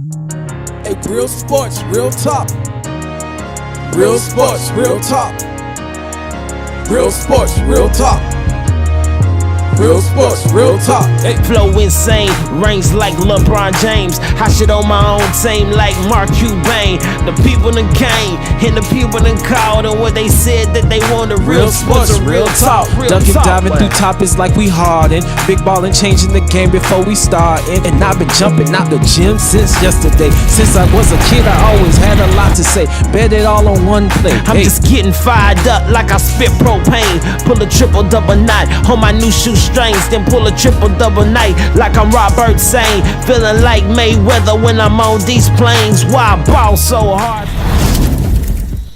Hey, real sports, real talk. Real sports, real talk. Real sports, real talk. Real sports, real talk. Hey. Flow insane, rings like LeBron James. I shit on my own team like Mark Cuban. The people done came, and the people done called on what they said that they wanted. Real sports, real talk. Dunking, diving through topics like we hardin'. Big ballin', changing the game before we startin'. And I've been jumping out the gym since yesterday. Since I was a kid, I always had a lot to say. Bet it all on one play. I'm just getting fired up like I spit propane. Pull a triple double knot on my new shoestrings. Then pull a triple double night like I'm Robert Sane. Feeling like Mayweather when I'm on these planes. Why I ball so hard?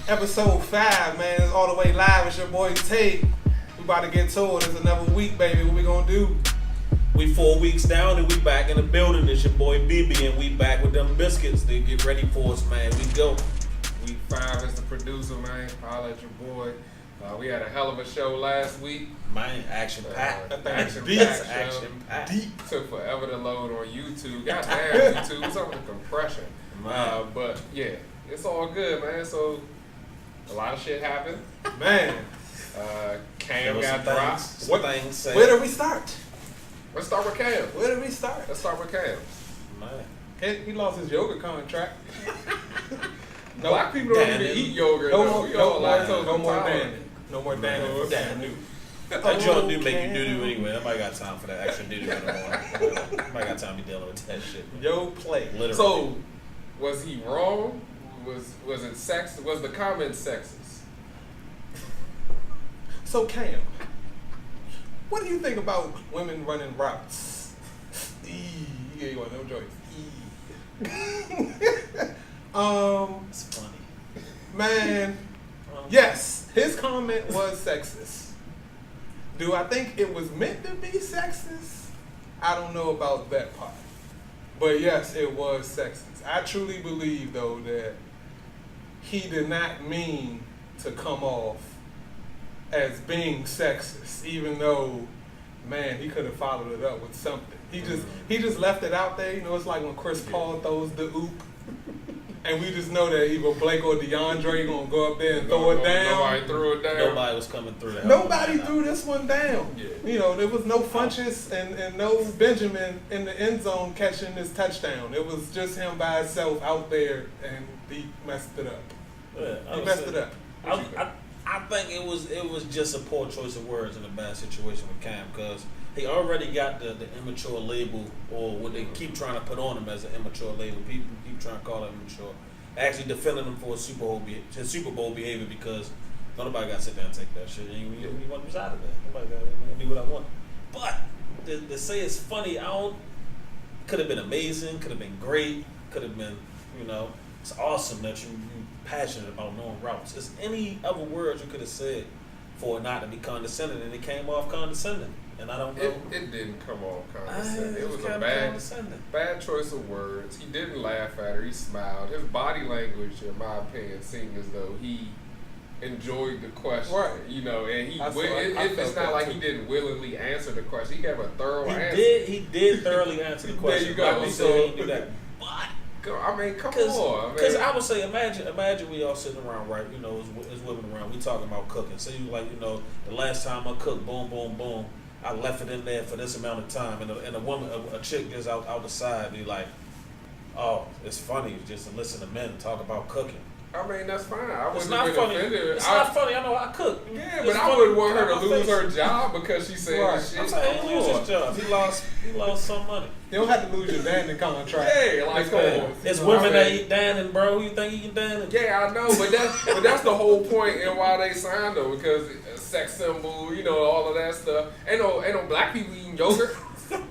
Episode 5, man. It's all the way live. It's your boy Tate. We about to get to it. It's another week, baby. What we gonna do? We 4 weeks down and we back in the building. It's your boy BB and we back with them biscuits. They get ready for us, man. We go. Week 5 is the producer, man. Holla at your boy. We had a hell of a show last week. Man, action packed. Action packed. Deep. Took forever to load on YouTube. Goddamn, YouTube. Some of the compression. But yeah, it's all good, man. So a lot of shit happened. Man. Cam got dropped. Where do we start? Let's start with Cam. Where do we start? Let's start with Cam. Man. He lost his yoga contract. No, black people don't even eat yogurt. No more damning. No more damning. That joint do make you doo-doo anyway. Nobody got time for that extra doo-doo in the morning. Nobody got time to be dealing with that shit. Yo play. Literally. So, was he wrong? Was it sex? Was the comment sexist? So Cam, what do you think about women running routes? You gave one of them joints. It's funny. Man, yes, his comment was sexist. Do I think it was meant to be sexist? I don't know about that part. But yes, it was sexist. I truly believe, though, that he did not mean to come off as being sexist, even though, man, he could have followed it up with something. He just left it out there. You know, it's like when Chris Paul throws the oop. And we just know that either Blake or DeAndre gonna go up there and throw it down. Nobody threw it down. Nobody was coming through that. Nobody threw this one down. Yeah. You know, there was no Funchess and no Benjamin in the end zone catching this touchdown. It was just him by himself out there, and he messed it up. Yeah, He messed it up. I think it was just a poor choice of words in a bad situation with Cam because he already got the immature label, or what they keep trying to put on him as an immature label. People keep trying to call him immature. Actually defending him for his Super Bowl behavior because nobody got to sit down and take that shit. You want to reside of that. Nobody got to do what I want. But to say it's funny, could have been amazing, could have been great, could have been, it's awesome that you're passionate about knowing routes. Is any other words you could have said for it not to be condescending, and it came off condescending. And I don't know. It didn't come off condescending. It was a bad choice of words. He didn't laugh at her. He smiled. His body language, in my opinion, seemed as though he enjoyed the question. Right. And it's not like he didn't willingly answer the question. He gave a thorough answer. He did thoroughly answer the question. There you go. So he do that. But I mean, come on. Because I would say, imagine we all sitting around, right? As women around, we talking about cooking. Say the last time I cooked, boom, boom, boom. I left it in there for this amount of time, and a woman, a chick just out the side, be like, "Oh, it's funny just to listen to men talk about cooking." I mean, that's fine. It's not funny. It's not funny. I know I cook. Yeah, but I wouldn't want her to lose her job because she said shit. I'm saying he lose his job. He lost some money. You don't have to lose your Dannon contract. Yeah, like come on. It's women that eat Dannon, bro. You think you can Dannon? Yeah, I know, but that's the whole point in why they signed her, because sex symbol, all of that stuff. Ain't no black people eating yogurt.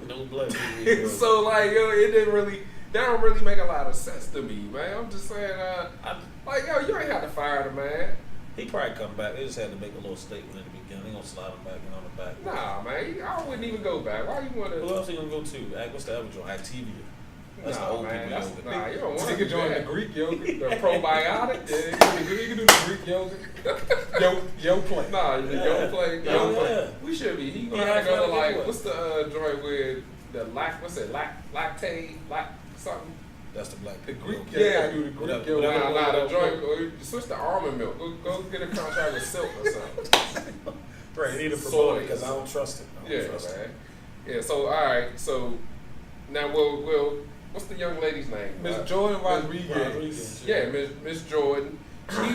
No black people eating yogurt. So that don't really make a lot of sense to me, man. I'm just saying, you ain't have to fire the man. He probably come back. They just had to make a little statement in the beginning. They gonna slide him back and on the back. Nah, man, I wouldn't even go back. Why you want to? Who else he gonna go to? What's the other joint? Activia. That's the old man, people yogurt. Nah, you don't want to He could join the Greek yogurt. The probiotic. Yeah, you can do the Greek yogurt. Yo play. Nah, the yo play. Yeah. We should be. He gonna have to go to what's the joint with the lactate, something? That's the black The people. Greek, Okay. yeah, do the Greek. Whatever. Nah, the joint. Switch to almond milk. Go get a contract with Silk or something. Right, need to Soy. promote it because I don't trust it. I don't Yeah, trust man. Yeah. So all right. So now we'll what's the young lady's name? Miss Jordan it. Rodriguez. Yeah, Miss Jordan.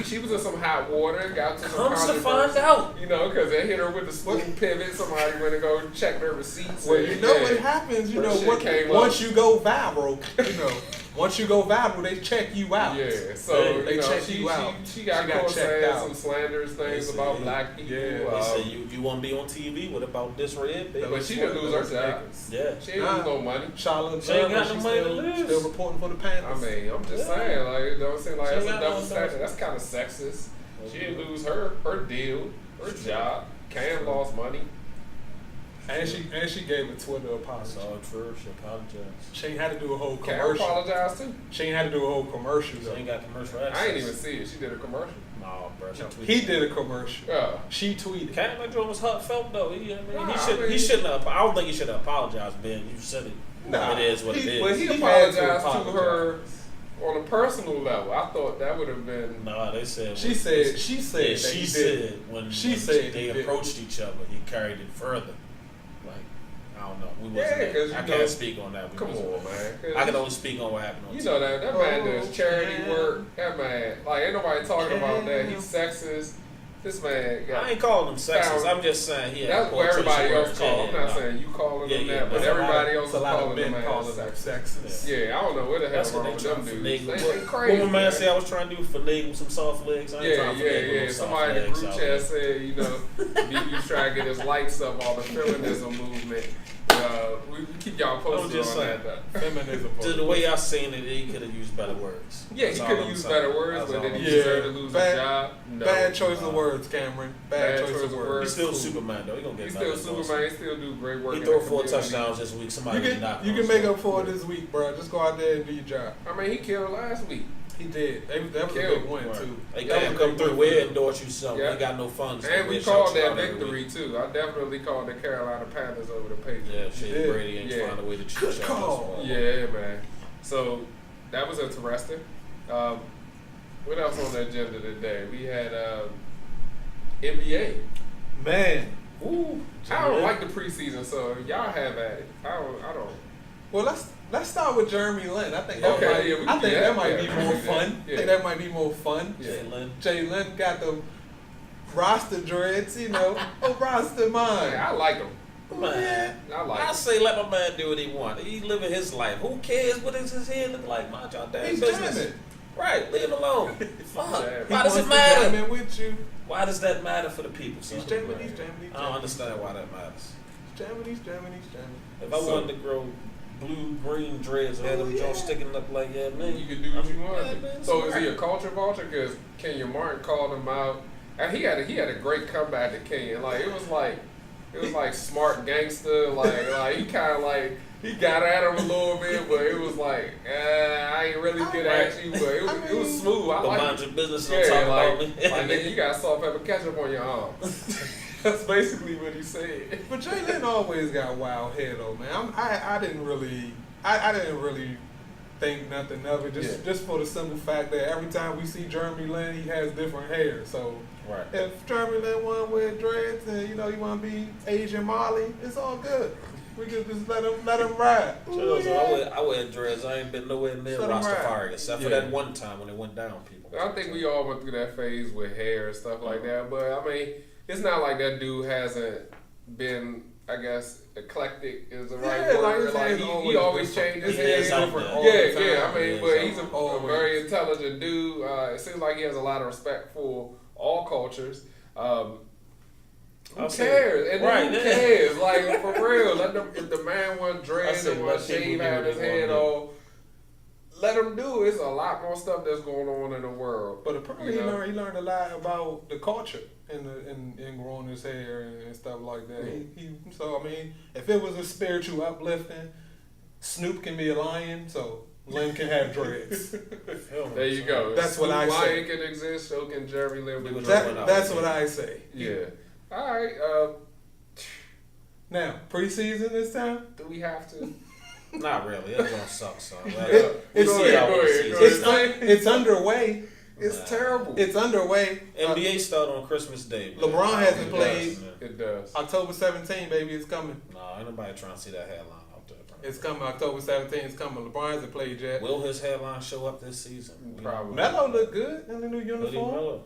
She was in some hot water. Got to some Comes to controversy. find out. You know, because they hit her with the spoon pivot. Somebody went to go check their receipts. Well, and, you know yeah, what happens. You her know shit what? came Once up. you go viral, once you go viral, they check you out. Yeah, so They you know, check you out. She got She got caught checked saying out. some slanderous things They about say- black people. Yeah, They say you want to be on TV. What about this red? Baby? but she didn't lose her job. Yeah. She ain't lose no money. Charlotte She ain't got she's no money to still, lose. still reporting for the I Panthers. mean, I'm just Yeah. saying, like, it don't seem like She that's ain't a got double no standard. That's kind of sexist. She didn't lose her deal, her job. Cam lost money. and she gave a Twitter apology. It's all true. She apologized. She ain't had to do a whole Cam commercial. apologized too. She ain't had to do a whole commercial She though. ain't got commercial access. I ain't even see it. She did a commercial. No, bro. She tweeted. He did a commercial. Yeah. She tweeted. Cam, that joint was heartfelt though. Nah, He shouldn't have. I don't think he should have apologized, Ben. You said it. Nah, It is what it he- is. But he He had to apologized to her on a personal level. I thought that would have been. No, they said. She said Yeah, that she he said did. when She said they he did. approached each other, he carried it further. Like I don't know. We wasn't Yeah, there. 'cause you I know- can't speak on that. We Come wasn't on, there. man. I can only speak on what happened on You TV. know that man does charity man. work. That man, like ain't nobody talking about that. He's sexist. This man got. I ain't calling him sexist. Found- I'm just saying he had That's poor what choice of everybody else words. call. Yeah, I'm not nah. saying you calling them Yeah, that, but that's everybody else It's a is lot of calling them men calling them as sexist. Yeah, I don't know what the hell That's what wrong they with trying them to dudes. finagle. They crazy. What my man man. said I was trying to do finagle some soft legs. I ain't Yeah, trying to finagle no soft Somebody in the legs group out chat there. said, you know, BB was trying to get his lights up on the feminism movement. We keep y'all posted just on saying. that. Feminism. To the way I seen it, he could have used better words. Yeah, That's he all could have I'm used saying. better words, That's but all did I'm he Yeah. saying. deserve to lose Bad- his job? No. Bad choice of words, Cameron. Bad choice of words. He's still Cool. Superman though. He gonna get He's better. still Superman. He still do great work. He in threw the 4 community. touchdowns this week. Somebody You did not. can make up for it this week, bro. Just go out there and do your job. I mean, he killed last week. He did. That was a Killed. big win too. They Yeah, come through. We endorse you something. Yeah. We got no funds. And we We'll called shout you that out every victory week. too. I definitely called the Carolina Panthers over the Patriots. Yeah, Shady did. Brady ain't Yeah. find a way to cheat Good y'all. call. Yeah, man. So that was interesting. What else on the agenda today? We had NBA. Man. Ooh, I don't like the preseason, so y'all have at it. I don't. Well, let's start with Jeremy Lin. I think that Okay, might, yeah, we I can think do that that. might Yeah, be we more can do fun. that. I Yeah. think that might be more fun. Yeah. Jalen. Jay Lin got the roster dreads, you know, a roster mine. I like them. Man, I like I them. say let my man do what he want. He living his life. Who cares what does his head look like? Mind y'all damn He's business. jamming. Right, leave him alone. Fuck. Yeah. He Why does wants it to matter? jam in with you. Why does that matter for the people, son? He's jamming. He's jamming. He's I don't jamming. understand why that matters. He's jamming. He's jamming. He's jamming. If I wanted to grow blue, green dreads and had them joints sticking up like that, man. You can do what you Yeah, want. man, So it's is he a alright. culture vulture? Because Kenya Martin called him out, and he had a great comeback to Kenya. Like it was like smart gangster. Like he kind of like he got at him a little bit, but it was like I ain't really get at you, but it was smooth. I Go like mind it. your business and don't talk about me. like nigga, you got salt, pepper, ketchup on your arm. That's basically what he said. But Jay Lin always got wild hair though, man. I didn't really think nothing of it. Just for the simple fact that every time we see Jeremy Lin, he has different hair. So Right. if Jeremy Lin want to wear dreads and you want to be Asian Molly, it's all good. We can just let him ride. Ooh, So yeah. I wear dreads. I ain't been nowhere near Let 'em Rastafari except for Yeah. that one time when it went down, people. I think we all went through that phase with hair and stuff like that, but I mean, it's not like that dude hasn't been, I guess, eclectic is the right Yeah, like word. his Like hair's he always always different. changes He his is hair. out there. all the Yeah, time. yeah. I mean, He but is he's a always. very intelligent dude. It seems like he has a lot of respect for all cultures. Who I'll say- cares? And then Right, who yeah. cares? Like for real, if the man want I dreads say and want let people shave, do have what his they head wanna do. off. Let him do it. It's a lot more stuff that's going on in the world. But apparently You know? he learned a lot about the culture in growing his hair and stuff like that. So I mean, if it was a spiritual uplifting, Snoop can be a lion, so Lin can have dreads. There you go. That's what I Lion say. can exist, so can Jeremy Lin with That- dreads. That's what I say. Yeah. All right. Now preseason this time. Do we have to? Not really. It's gonna suck, son. It's underway. It's terrible. It's underway. NBA start on Christmas Day. Man. LeBron hasn't played. It does. October 17, baby, it's coming. Nah, ain't nobody trying to see that headline out there, bro. It's coming. October 17, it's coming. LeBron hasn't played yet. Will his headline show up this season? Probably. Melo look good in the new Hoodie uniform. Melo.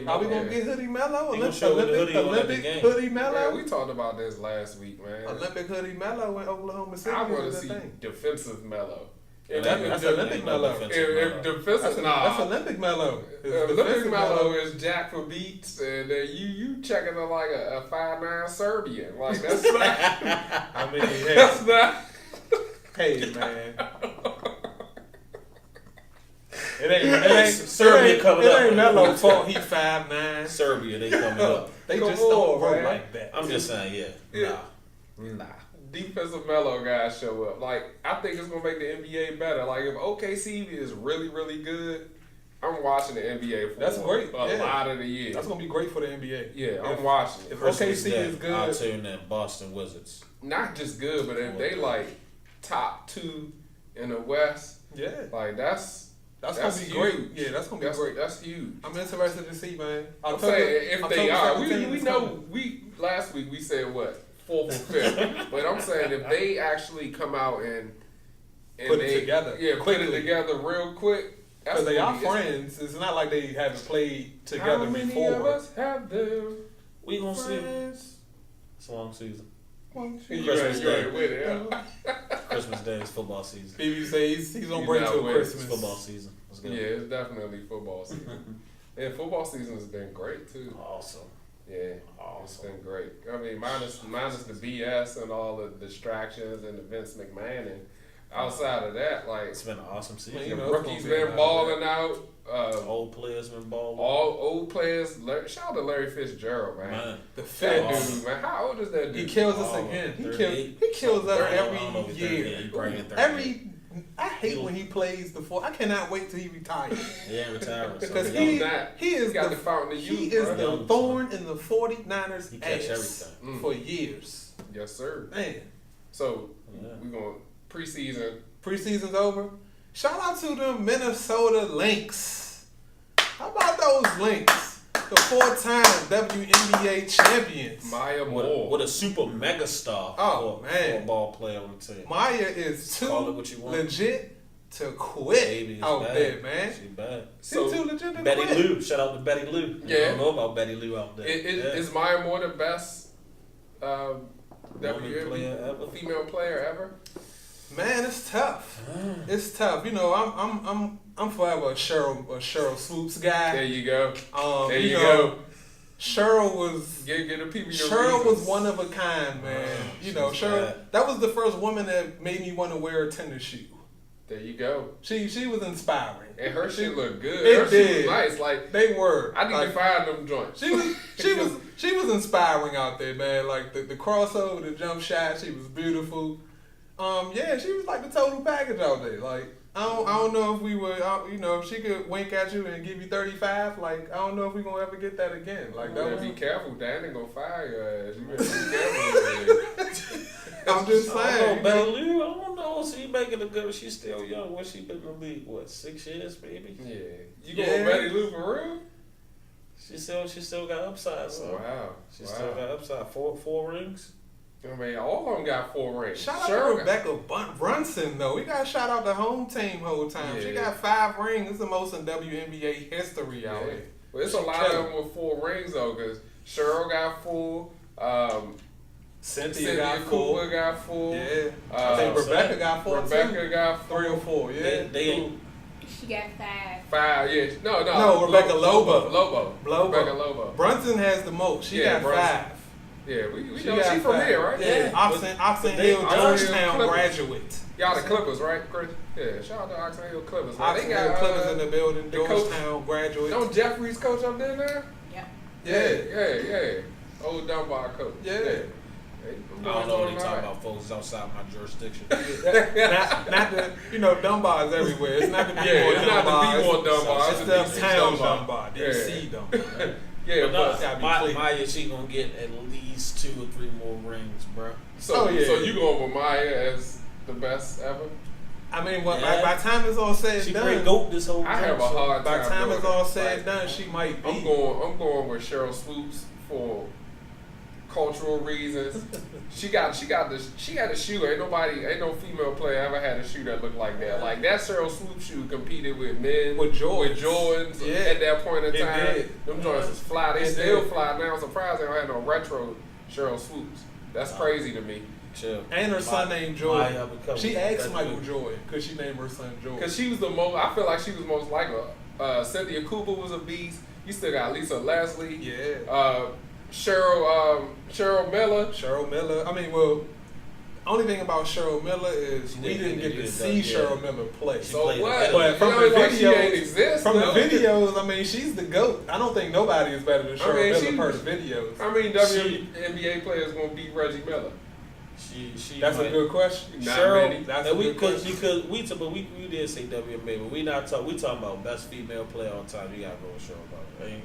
Are we gonna get Hoodie Melo? He gonna show the hoodie on at the Olympic game. Hoodie Melo. Man, we talked about this last week, man. Olympic Hoodie Melo in Oklahoma City. I want to is see the thing. defensive Melo. That's Olympic Melo. If defensive, That's Olympic Melo. Olympic Melo is jack for beats, and you checking it like a 5'9" Serbian. Like that's not. I mean, hey, That's not. hey man. It ain't Serbia coming up. It ain't Melo's fault. He 5'9". Serbia, they coming up. They Come just don't on, roll man. like that. I'm just saying, Yeah. Nah. Defensive Melo guys show up. Like, I think it's gonna make the NBA better. Like, if OKC is really, really good, I'm watching the NBA for That's great. a lot of the year. That's gonna be great for the NBA. Yeah, I'm watching it. If Christmas OKC Day, is good, I'll tune in Boston Wizards. Not just good, but if they like top 2 in the West, yeah, like that's gonna be huge. great. Yeah, that's gonna be great. That's huge. I'm interested to see, man. I'm saying if they are, we 17 is know coming. last week we said what 4th or 5th, but I'm saying if they actually come out and Put it together. yeah, put it together real quick. Because they are friends. It's not like they haven't played together How many before. of us have them? We gonna see. Friends? It's a long season. You Christmas ain't Day. with it, yeah. Christmas Day is football season. BB say he's on He's break not till with it. It's Christmas. football season. Let's go. Yeah, it's definitely football season. And football season has been great too. Awesome. Yeah, it's Awesome. been great. I mean, minus the BS and all the distractions and the Vince McMahon, and outside of that, like It's been an awesome season. Man, you the know, it's rookies gonna be been a balling out. Old players been balling. All old players. Shout out to Larry Fitzgerald, man. Man. The That fat dude, man. How old is that dude? He kills us Oh, again. He 38. kills us 30, I don't know if every he's 38. year. He probably in 38. I hate when he plays the four. I cannot wait till he retires. He ain't retiring. Because so he He is got the the fountain of he youth, is bro. the Young thorn in the 49ers He catch ass everything. for years. Yes, sir. Man, So Yeah. we going preseason. preseason's over. Shout out to the Minnesota Lynx. How about those Lynx? The 4-time WNBA champions. Mya With Moore. a super mega star Oh, for man. a ball player on the team. Maya is Call it too what you want. legit to quit Baby is out bad. there, man. She bad. She So, too legit to Betty quit. Lou. Shout out to Betty Lou. Yeah. I don't know about Betty Lou out there. Is Mya Moore the best Woman player ever. female player ever? Man, it's tough. It's tough. You know, I'm forever a Cheryl Swoops guy. There you go. There you you know, go. Cheryl was Get the people your Cheryl was reasons. one of a kind, man. You know, she's Cheryl. bad. That was the first woman that made me want to wear a tennis shoe. There you go. She was inspiring. And her shit looked good. It Her shit did. was nice. Like They were. I need Like, to find them joints. she was inspiring out there, man. Like the crossover, the jump shot, she was beautiful. Yeah, she was like the total package out there. Like I don't know if we were, you know, if she could wink at you and give you 35. Like I don't know if we gonna ever get that again. Like You that better was. be careful. Dan ain't gonna fire your ass. You better be careful. I'm just I saying. don't know, Betty Lou, I don't know. She making a good. She's still young. What she been in the league? What, 6 years, maybe? Yeah. You Yeah. going Betty Lou for real? She still got upside. So Wow. she still got upside. Four rings. I mean, all of them got 4 rings. Shout out Cheryl to got- Rebecca Brunson though. We gotta shout out the home team whole time. She Yeah. got 5 rings. It's the most in WNBA history out Yeah. there. Well, it's a She lot of killed them with 4 rings though, because Cheryl got 4. Cynthia got 4. Cooper got 4. Yeah. I think Rebecca got 4 Rebecca too. got 3 or 4. Yeah. They ain't. She got 5. 5. Yeah. No. No, Rebecca Lobo. Lobo. Lobo. Rebecca Lobo. Brunson has the most. She Yeah, got Brunson. 5. Yeah, we She know got she from 5. here, right? Yeah, Oxon they- Hill, Oxon Georgetown Hill graduate. Y'all the Clippers, right, Chris? Yeah, shout out to Oxon Hill Clippers. Man. Oxon They Hill got Clippers in the building, the coach- Georgetown graduate. Don't Jeffries coach up there now? Yep. Yeah. Old Dunbar coach. Yeah. Hey, I don't know what they talking about, folks. It's outside my jurisdiction. not the, you know, Dunbar is everywhere. It's not the B-Boy Yeah, it's not Dunbar. the B-Boy Dunbar. It's It's the DC town Dunbar. Dunbar, Yeah. DC Dunbar. Yeah, But no, gotta be clean. Maya, she gonna get at least 2 or 3 more rings, bro. So Oh, yeah. so you going with Maya as the best ever? I mean, by the time it's all said She and great done, GOAT this whole I have a hard by time. the time doing it's all it. said and Like, done, she might be. I'm going with Cheryl Swoops for cultural reasons. she had a shoe. Ain't no female player ever had a shoe that looked like that. Like that Cheryl Swoops shoe competed with men With Jordans. at that point in It time. did. Them joints was fly. They It still did. fly now. I'm surprised they don't have no retro Cheryl Swoops. That's crazy to me. Chill. And her son named Jordan. Maya become- She asked that's Michael good. Jordan because she named her son Jordan. Cause she was the most. I feel like she was most like her. Cynthia Cooper was a beast. You still got Lisa Leslie. Yeah. Cheryl Miller. Cheryl Miller. I mean, well, only thing about Cheryl Miller is we didn't get to see Cheryl Miller play. So played what? But from the Like she ain't videos, exist. from the though. videos, I mean, she's the GOAT. I don't think nobody is better than Cheryl Miller per the videos. How many WNBA players gonna beat Reggie Miller? She That's a might- good question. Not Cheryl, many. That's and a good question. because we did say WNBA, but we talking about best female player all time. You gotta go with Cheryl Butler.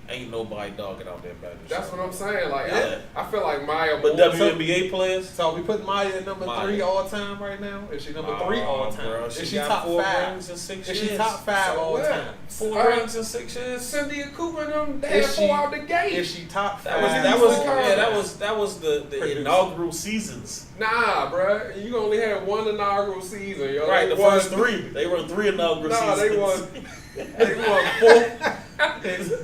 Ain't nobody dogging out there better than That's Cheryl what I'm saying. Like Yeah. I feel like Mya But Moore. WNBA players, So we put Maya at number Maya. 3 all time right now. Is she number 3 all time? Bro, Is she got top 4 5? rings in 6 Is years. she top 5 So all what? time? 4 rings in 6 years. Cynthia Cooper and them, they had Is 4 out the gate. Is she top 5? That was the Producer. inaugural seasons. Nah, bruh. You only had one inaugural season, yo. Right, They the won- first 3. They won 3 inaugural Nah, seasons. they won. They won 4.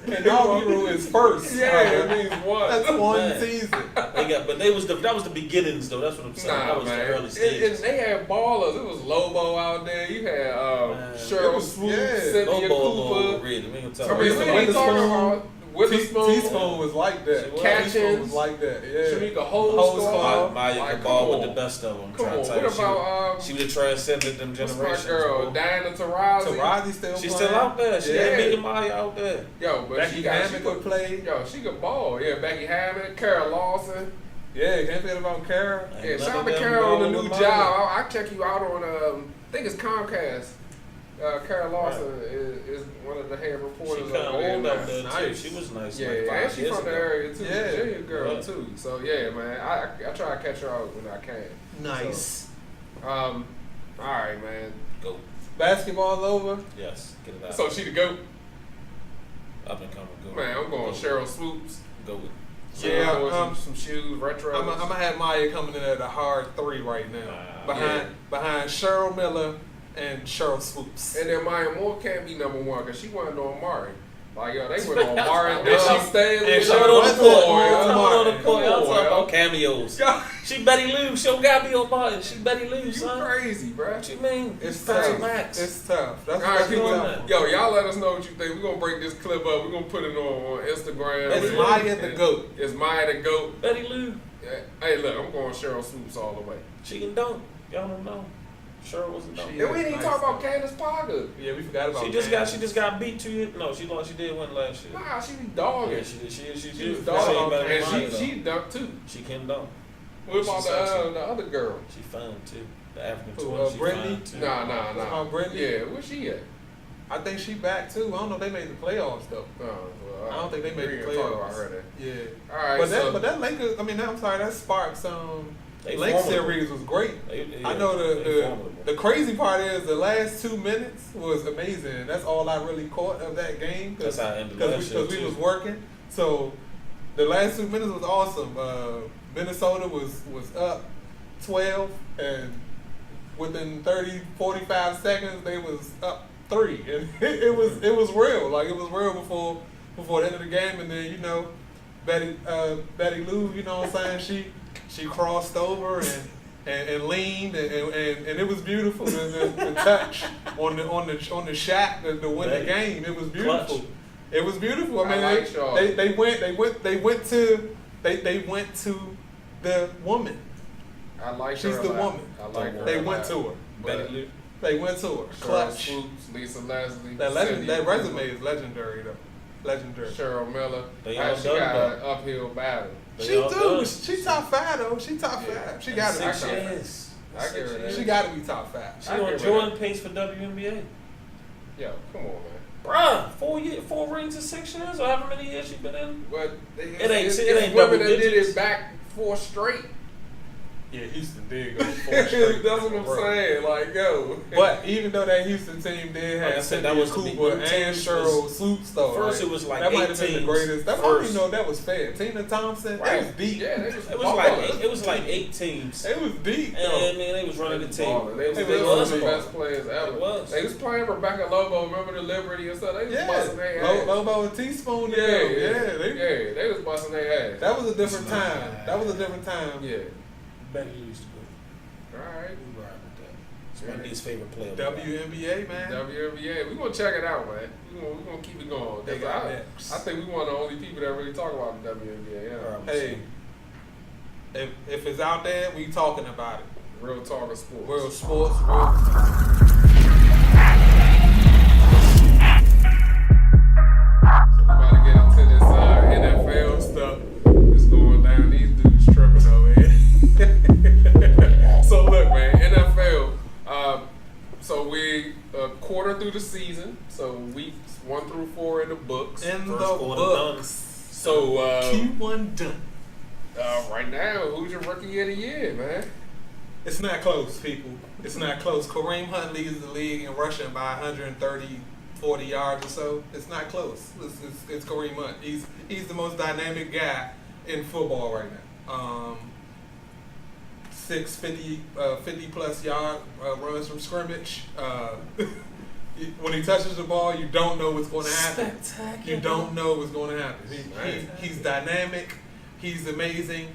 Inaugural is first. Yeah, it means one. That's one Man. season. That was the beginnings though. That's what I'm saying. Nah, that was man. the early And stages. they had ballers. It was Lobo out there. You had It Cheryl was- Swoops, yeah. Cynthia Cooper. Really, we ain't I gonna mean, talk we about ain't talking Witherspoon. about Witherspoon. Teaspoon was like that. She was. Teaspoon Catchings. was like that. Yeah. Shamika Hose Holdsclaw. Maya Like, could ball come with on. the best of them. Come on. Trying to tell What you, about she would have transcended them what's generations. my girl? bro. Diana Taurasi. Tarazi still She's playing. still out there. She Yeah. ain't beating Maya out there. Yo, but Becky she Hammond could could play. Yo, she could ball. Yeah, Becky Hammond, Kara Lawson. Yeah, can't forget about Kara. Ain't Yeah, none shout of out to them Kara on the balling new with job. Maya. I'll check you out on I think it's Comcast. Kara Lawson is one of the head She reporters kind of over there. old out there too. Nice. She was nice. Yeah, like and 5 she years from the ago. area too. Yeah. Virginia girl Yeah. too. So yeah, man, I try to catch her out when I can. Nice. All right, man. Go. Basketball over. Yes. Get it out. So she the GOAT. Up and coming. Go. Man, I'm going Go. Cheryl Swoops. Go with. Yeah, I'm going some shoes, retro. I'm gonna have Maya coming in at a hard 3 right now, behind Cheryl Miller and Cheryl Swoops. And then Mya Moore can't be number 1 because she wasn't on Martin. Like, yo, they went on Martin. And Dub, she- Stanley. and she Show it on the wasn't court. on Show it on the Martin. court. Y'all Come on, talking yo. about cameos. Yo, She Betty Lou. She don't gotta be on Martin. She Betty Lou, You son. crazy, bruh. What you mean? it's Patrick tough. Max. It's tough. That's All right, that's people. tough. Yo, y'all let us know what you think. We're going to break this clip up. We're going to put it on Instagram. It's And- Maya the GOAT. It's Maya the GOAT. Betty Lou. Hey, look, I'm going Cheryl Swoops all the way. She can dunk. Y'all don't know. Sure wasn't dunk. She- And we didn't even nice, talk about though. Candace Parker. Yeah, we forgot about. She just got beat 2 years. No, she lost. She did win last year. Nah, she be dogging. Yeah, she did. She She did. was She dogging. ain't better than Maya, And though. she dunked too. She can dunk. What about She's sexy. the other girl? She fine too. The African Who, twin. She Brittany? fine too. Nah. about Brittany? Yeah, where's she at? I think she back too. I don't know if they made the playoffs though. Well, I don't think they made the we ain't talking playoffs. about her then. Yeah. All right, But that Lakers, I mean, I'm sorry, that Sparks They Lake formidable. series was great. They- I yeah, know they the formidable. the crazy part is the last 2 minutes was amazing. That's all I really caught of that game That's how it ended last year, we too. was working. So the last 2 minutes was awesome. Minnesota was up 12, and within 30, 45 seconds they was up 3, and it was real. Like it was real before the end of the game, and then Betty Lou, you know what I'm saying? She crossed over and leaned and it was beautiful. The touch on the shot to win the game, it was beautiful. Clutch. It was beautiful. I mean, I like y'all. they went to the woman. I like She's her a the lot. woman. I like her. They a went lot. to her. But Betty Lou. They went to her. Cheryl Clutch. Swoops, Lisa Leslie, That Cynthia resume Cooper, is legendary though. Legendary. Cheryl Miller. They all She done got though. an uphill battle. They She all do. done. She top 5 though. She top 5. She got to be top 6 5. years. I give her that. She got to be top 5. She I on give her Jordan pace for WNBA. Yo, come on, man. Bruh, 4 rings in 6 years, or however many years she been in. But It ain't it's double women that did digits. it back 4 straight. Yeah, Houston did go 4 straight. That's what I'm saying. Like, yo. But even though that Houston team did have Like I said, that Cynthia was the Cooper big and teams Cheryl was- Swoopstar. first it was like that might 8 have been the teams greatest. That I don't even first. know if that was fair. Tina Thompson, Right. it was deep. Yeah, they was It was ballers. like 8 teams. It was deep. And though. I mean, they was running the team. Ballers. They was It still was one of the ballers. best players ever. It was. They was playing Rebecca Lobo. Remember the Liberty and stuff? They was busting their ass. Lobo and Teaspoon. Yeah, they was busting their ass. That was a different time. That was a different time. Yeah. Better used to go. All right. We ride with that. It's my least favorite player. WNBA, man. WNBA. We're going to check it out, man. We're going to keep it going. They 'Cause got I next. think we one of the only people that really talk about the WNBA. Yeah. Hey, if it's out there, we talking about it. Real talk of sports. Real sports, real. We about to get into this NFL stuff. It's going down. These dudes tripping over here. So look, man, NFL. So we a quarter through the season. So weeks 1 through 4 in the books. In the First quarter books. So Q1 done. right now, who's your rookie of the year, man? It's not close, people. It's not close. Kareem Hunt leads the league in rushing by 130, 40 yards or so. It's not close. It's Kareem Hunt. He's the most dynamic guy in football right now. 50 plus yard runs from scrimmage. When he touches the ball, you don't know what's going to happen. You don't know what's going to happen. He's dynamic. He's amazing.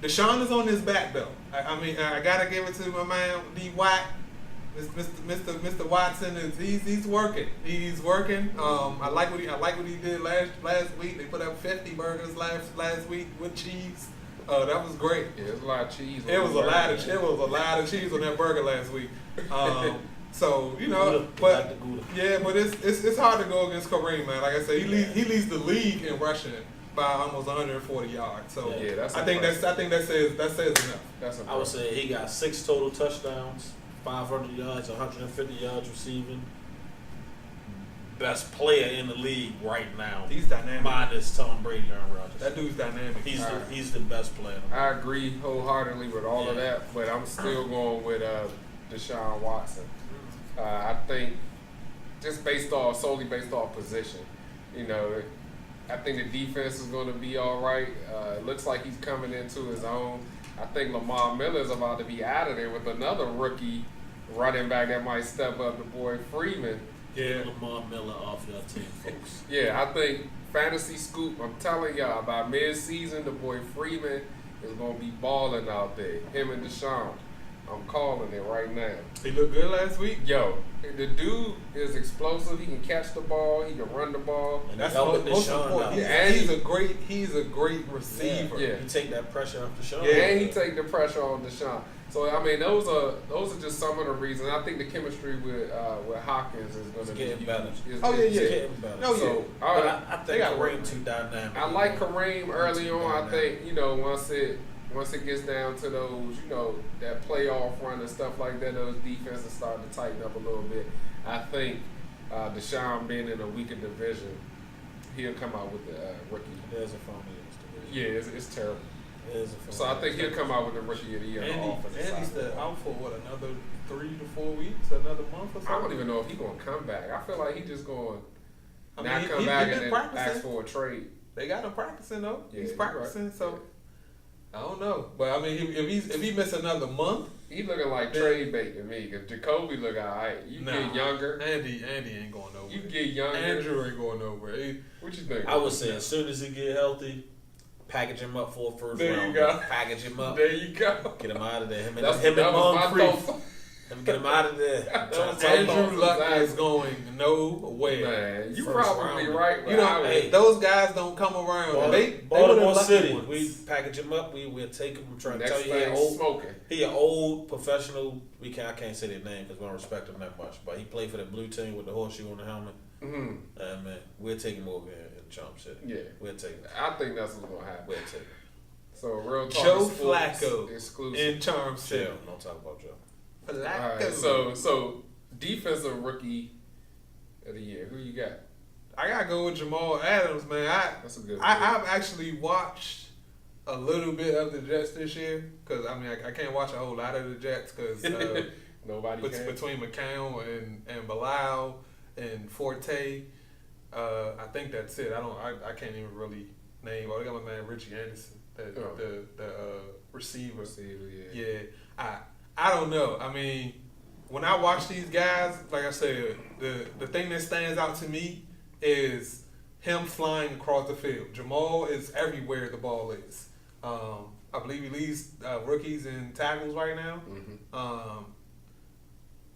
Deshaun is on his back though. I mean, I gotta give it to my man D. Watt. Mr. Watson he's working. He's working. I like what he did last week. They put up 50 burgers last week with cheese. That was great. Yeah, there's a lot of cheese. It was a lot of cheese on that burger last week. So you know, but yeah, but it's hard to go against Kareem, man. Like I said, he leads the league in rushing by almost 140 yards. So yeah, that's I think that says enough. That's I would say he got 6 total touchdowns, 500 yards, 150 yards receiving. Best player in the league right now. He's dynamic. Minus Tom Brady and Aaron Rodgers. That dude's dynamic. He's the best player. In the league. I agree wholeheartedly with all of that, but I'm still going with Deshaun Watson. I think just solely based off position, you know, I think the defense is going to be all right. It looks like he's coming into his own. I think Lamar Miller is about to be out of there with another rookie running back that might step up, the boy Freeman. Yeah, Lamar Miller off your team, folks. Yeah, I think Fantasy Scoop, I'm telling y'all, by mid-season, the boy Freeman is going to be balling out there. Him and Deshaun. I'm calling it right now. He looked good last week. Yo, the dude is explosive. He can catch the ball. He can run the ball. And That's helping most Deshaun important. out. He's a great receiver. Yeah. He take that pressure off Deshaun. Yeah, and he take the pressure on Deshaun. So I mean, those are just some of the reasons. I think the chemistry with Hopkins is going to be getting better. Yeah. Getting better. No, So But I think got Kareem too dynamic. I like Kareem early on. I think, you know, once it gets down to those, you know, that playoff run and stuff like that, those defenses start to tighten up a little bit. I think Deshaun being in a weaker division, he'll come out with the rookie. There's a phony division. Yeah, it's terrible. There's a phony. So I think he'll come out with the rookie of the year. Andy's still out for another 3 to 4 weeks, another month or something. I don't even know if he's going to come back. I feel like he's just going to I mean, come back he and been then practicing. ask for a trade. They got him practicing though. Yeah, He's you're practicing, right. so I don't know. But I mean, if he miss another month, He looking like trade bait to me. Because Jacoby look all right. You get younger. Andy ain't going nowhere. You get younger. Andrew ain't going nowhere. What you think? I would say as soon as he get healthy, package him up for a first There you round. go. Package him up. There you go. Get him out of there. Him and That was my Moncrief. thought. Get him out of there. Andrew Luck is going nowhere. Man, you First probably round. right. But You know, I would- those guys don't come around. They Baltimore were the City. lucky We ones. package him up. We'll take him. We're trying to next tell you thing smoking. he an old professional. I can't say their name because we don't respect him that much. But he played for the blue team with the horseshoe on the helmet. Mm-hmm. And man, we'll take him over here in Chomp City. Yeah, We'll take him. I think that's what's gonna happen. We'll take him. So real talk Joe of sports, Flacco exclusive. in Charm City. Chill. Don't talk about Joe. All Flacco. right, so defensive rookie of the year. Who you got? I gotta go with Jamal Adams, man. That's a good. I've actually watched a little bit of the Jets this year because I mean I can't watch a whole lot of the Jets because Nobody can. between McCown and Bilal and Forte, I think that's it. I can't even really name. Oh, they got my man Richie Anderson, the receiver. Yeah. I don't know. I mean, when I watch these guys, like I said, the thing that stands out to me is him flying across the field. Jamal is everywhere the ball is. I believe he leads rookies in tackles right now. Mm-hmm.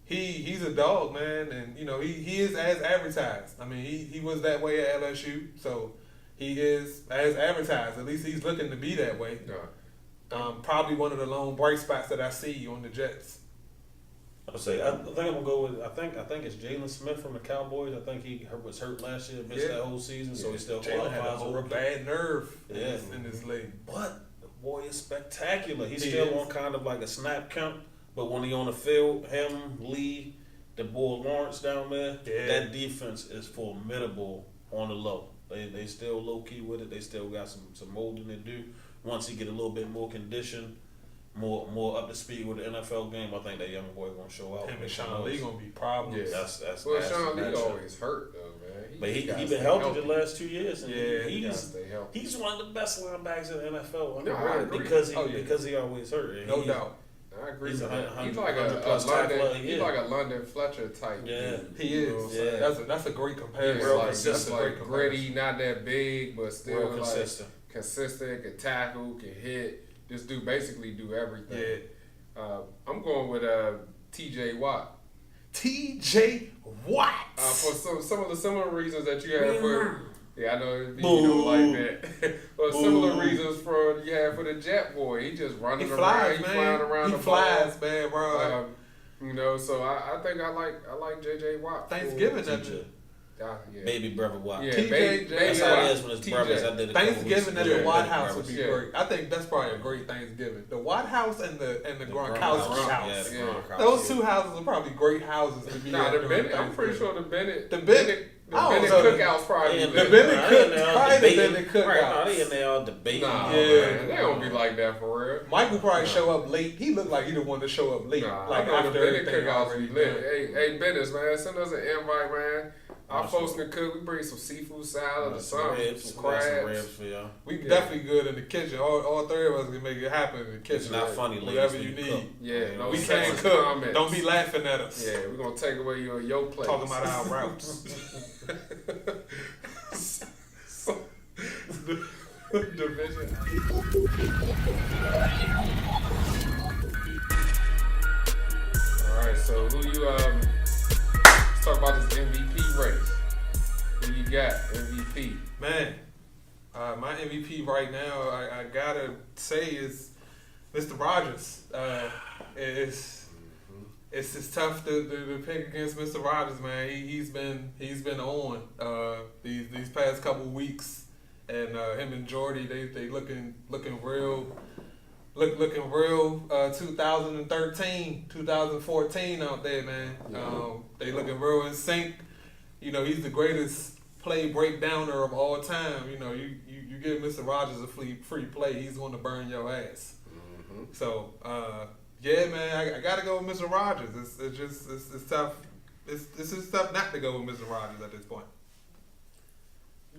He's a dog, man, and you know he is as advertised. I mean, he was that way at LSU, so he is as advertised. At least he's looking to be that way. Yeah. Probably one of the lone bright spots that I see on the Jets. I think I'm gonna go with. I think it's Jalen Smith from the Cowboys. I think he was hurt last year, missed that whole season, so he still Jalen had a qualifies. whole bad nerve Yeah. in this league. But the boy is spectacular. He's He still is. on kind of like a snap count, but when he on the field, him, Lee, the boy Lawrence down there, that defense is formidable on the low. They still low key with it. They still got some molding to do. Once he get a little bit more conditioned, more up to speed with the NFL game, I think that young boy gonna show out. Him and Sean Lee gonna be problems. Yeah. That's Well, nasty Sean Lee matchup. always hurt though, man. But he gotta been stay healthy the last 2 years, and He gotta stay healthy. he's one of the best linebackers in the NFL. No, I agree. because Oh, yeah. because he always hurt. And No he- doubt. I agree He's with a that. hundred- He's like a 100+ tackler a London. He's year. like a London Fletcher type. Yeah. dude. He You know is. what I'm saying? Yeah. That's a great He's comparison. real like That's just a like great comparison. gritty, not that big, but still real like consistent. can tackle, can hit. This dude basically do everything. Yeah. I'm going with T.J. Watt. T.J. Watt. For some of the similar reasons that you had for. Yeah, I know you Boo. don't like that. But similar Boo. reasons for you had for the Jet Boy. He just He running around. flies, He man. flying around He the flies, ball. man, bro. You know, so I think I like J.J. Watt. Thanksgiving, that TJ. Yeah. Baby brother Watt. Yeah, TJ baby That's Watt. how it is when it's TJ. brothers. I did a couple Thanksgiving weeks at ago. the White Baby House would brothers. be Yeah. great. I think that's probably a great Thanksgiving. The White House and the Gronkowski Yeah, house. the Yeah. Gronkowski. Those two houses are probably great houses to be Nah, at the during Bennett. I'm pretty Thanksgiving. sure the Bennett. The Bennett Cookout's probably Yeah, lit. the Bennett Nah, cook- they in there all probably the debating. Bennett cookouts. Right, no, they in there all debating. Nah, Yeah. man, they don't be like that for real. Michael probably show up late. He looked like he the one to show up late. Nah, like I know the after Bennett everything cookouts already be lit. done. Hey, Bennett, man, send us an invite, man. Our Awesome. folks can cook. We bring some seafood salad or Some something, ribs, some we got some crabs. ribs for y'all. We Yeah. definitely good in the kitchen. All three of us can make it happen in the kitchen. It's not Right? funny, ladies. Whatever when you cook. need. Yeah, no We sexist can't cook. comments. Don't be laughing at us. Yeah, we're gonna take away your place. Talking about our routes. Division. All right, so who you let's talk about this MVP race. Who you got MVP? Man, my MVP right now, I gotta say is Mr. Rogers. It's tough to pick against Mr. Rogers, man. He's been on these past couple weeks, and him and Jordy they looking real. Looking real 2013, 2014 out there, man. They looking real in sync. You know, he's the greatest play breakdowner of all time. You know, you give Mr. Rogers a free play, he's going to burn your ass. Mm-hmm. So, yeah, man, I got to go with Mr. Rogers. It's tough. It's just tough not to go with Mr. Rogers at this point.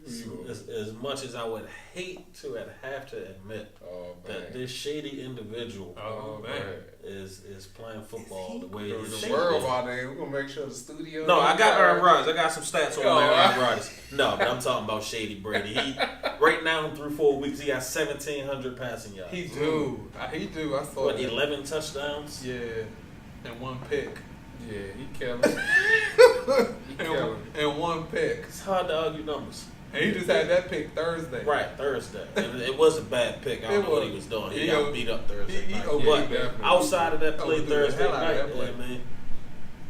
As much as I would hate to have to admit that this shady individual is playing football the way it is. The world out there, we're gonna make sure the studio. No, I got Aaron Rodgers. I got some stats on Aaron Rodgers. No, but I'm talking about Shady Brady. Right now through 4 weeks, he got 1,700 passing yards. He do. I saw What, that. 11 touchdowns? Yeah, and one pick. Yeah, he killing. He killing. And one pick. It's hard to argue numbers. And he just had that pick Thursday. Right, Thursday. And it was a bad pick. I don't know what he was doing. He got beat up Thursday night. But outside of that play Thursday night, man,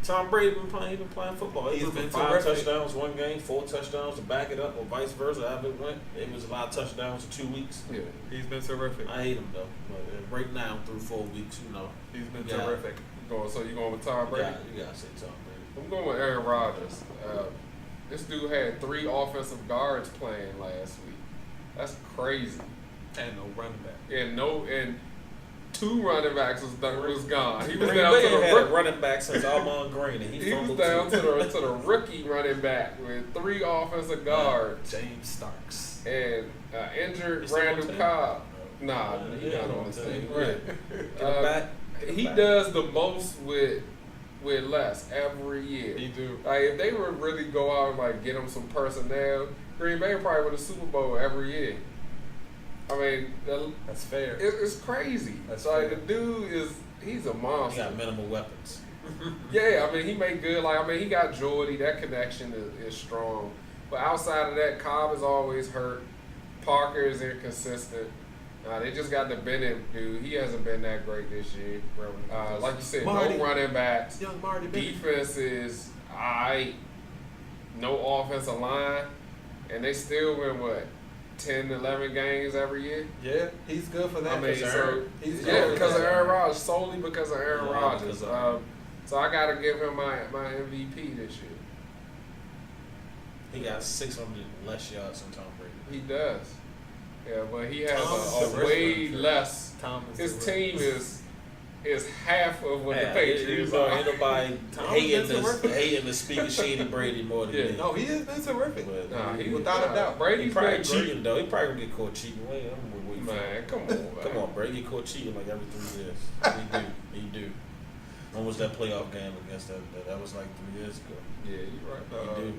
Tom Brady been playing football. He's been 5 touchdowns one game, 4 touchdowns to back it up, or vice versa. However it went, it was a lot of touchdowns for 2 weeks. Yeah, he's been terrific. I hate him though. But right now through 4 weeks, he's been terrific. So you going with Tom Brady? You gotta say Tom Brady. I'm going with Aaron Rodgers. This dude had 3 offensive guards playing last week. That's crazy. And no running back. And 2 running backs was gone. He was Green down Bay to the had a rookie. running back since Armand Green, and He was down to the rookie running back with 3 offensive guards James Starks. and injured He's still on Randall the team? Cobb. Nah, he Yeah, not on the team. right. Yeah. Get him back. He does the most with less every year. He do. Like if they would really go out and like get him some personnel, Green Bay probably win a Super Bowl every year. I mean, That's fair. it's crazy. That's like fair. the dude he's a He monster. got minimal weapons. Yeah, I mean he made good. Like I mean he got Jordy. That connection is strong. But outside of that, Cobb is always hurt. Parker is inconsistent. They just got the Bennett dude. He hasn't been that great this year. Like you said, Marty. no running backs. Young Marty Bennett. Defense is aight. No offensive line. And they still win, 10, 11 games every year? Yeah, he's good for that. I mean, so, he's yeah, good because of for that. Aaron Rodgers. Solely because of Aaron Yeah, Rodgers. because of- So I got to give him my MVP this year. He got 600 less yards than Tom Brady. He does. Yeah, but he has Tom's a the way rest less. Tom is His the team is half of what Yeah, the Patriots are. Ain't nobody Tom hating is terrific. the speaker Shady Brady more than Yeah. me. No, he has been terrific. But Nah, Without a doubt. he Brady's probably been great. cheating though. He probably gonna get caught cheating. Wait, I'm waiting for Man, it. come on, man. Come on, Brady get caught cheating like every 3 years. He do. When was that playoff game against that? That was like 3 years ago. Yeah, you're right. He do.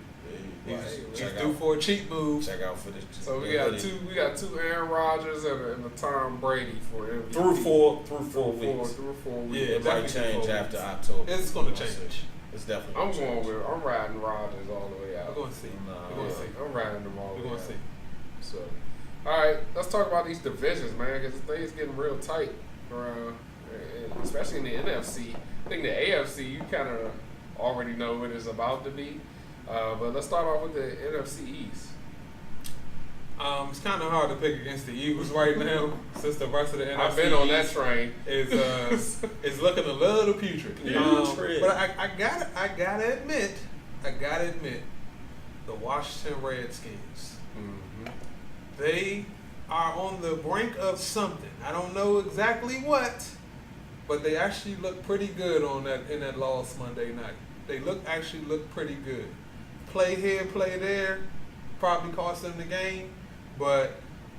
He's Check due out- for a cheat move. Check out for this. So we got two Aaron Rodgers and a Tom Brady for MVP. through four weeks. Through 4 weeks. Yeah, It might definitely change 4 after weeks. October. It's going to We'll change. see. It's definitely. I'm gonna going change. I'm riding Rodgers all the way out. We're going to see. Nah, We're going to see. I'm riding them all We're the way going to out. see. So, all right, let's talk about these divisions, man, because things getting real tight around, especially in the NFC. I think the AFC, you kind of already know what it's about to be. But let's start off with the NFC East. It's kind of hard to pick against the Eagles right now since the rest of the NFC I've been on that East train. is looking a little putrid. Putrid. But I gotta admit, the Washington Redskins. Mm-hmm. They are on the brink of something. I don't know exactly what, but they actually look pretty good in that loss Monday night. They actually look pretty good. Play here, play there, probably cost them the game, but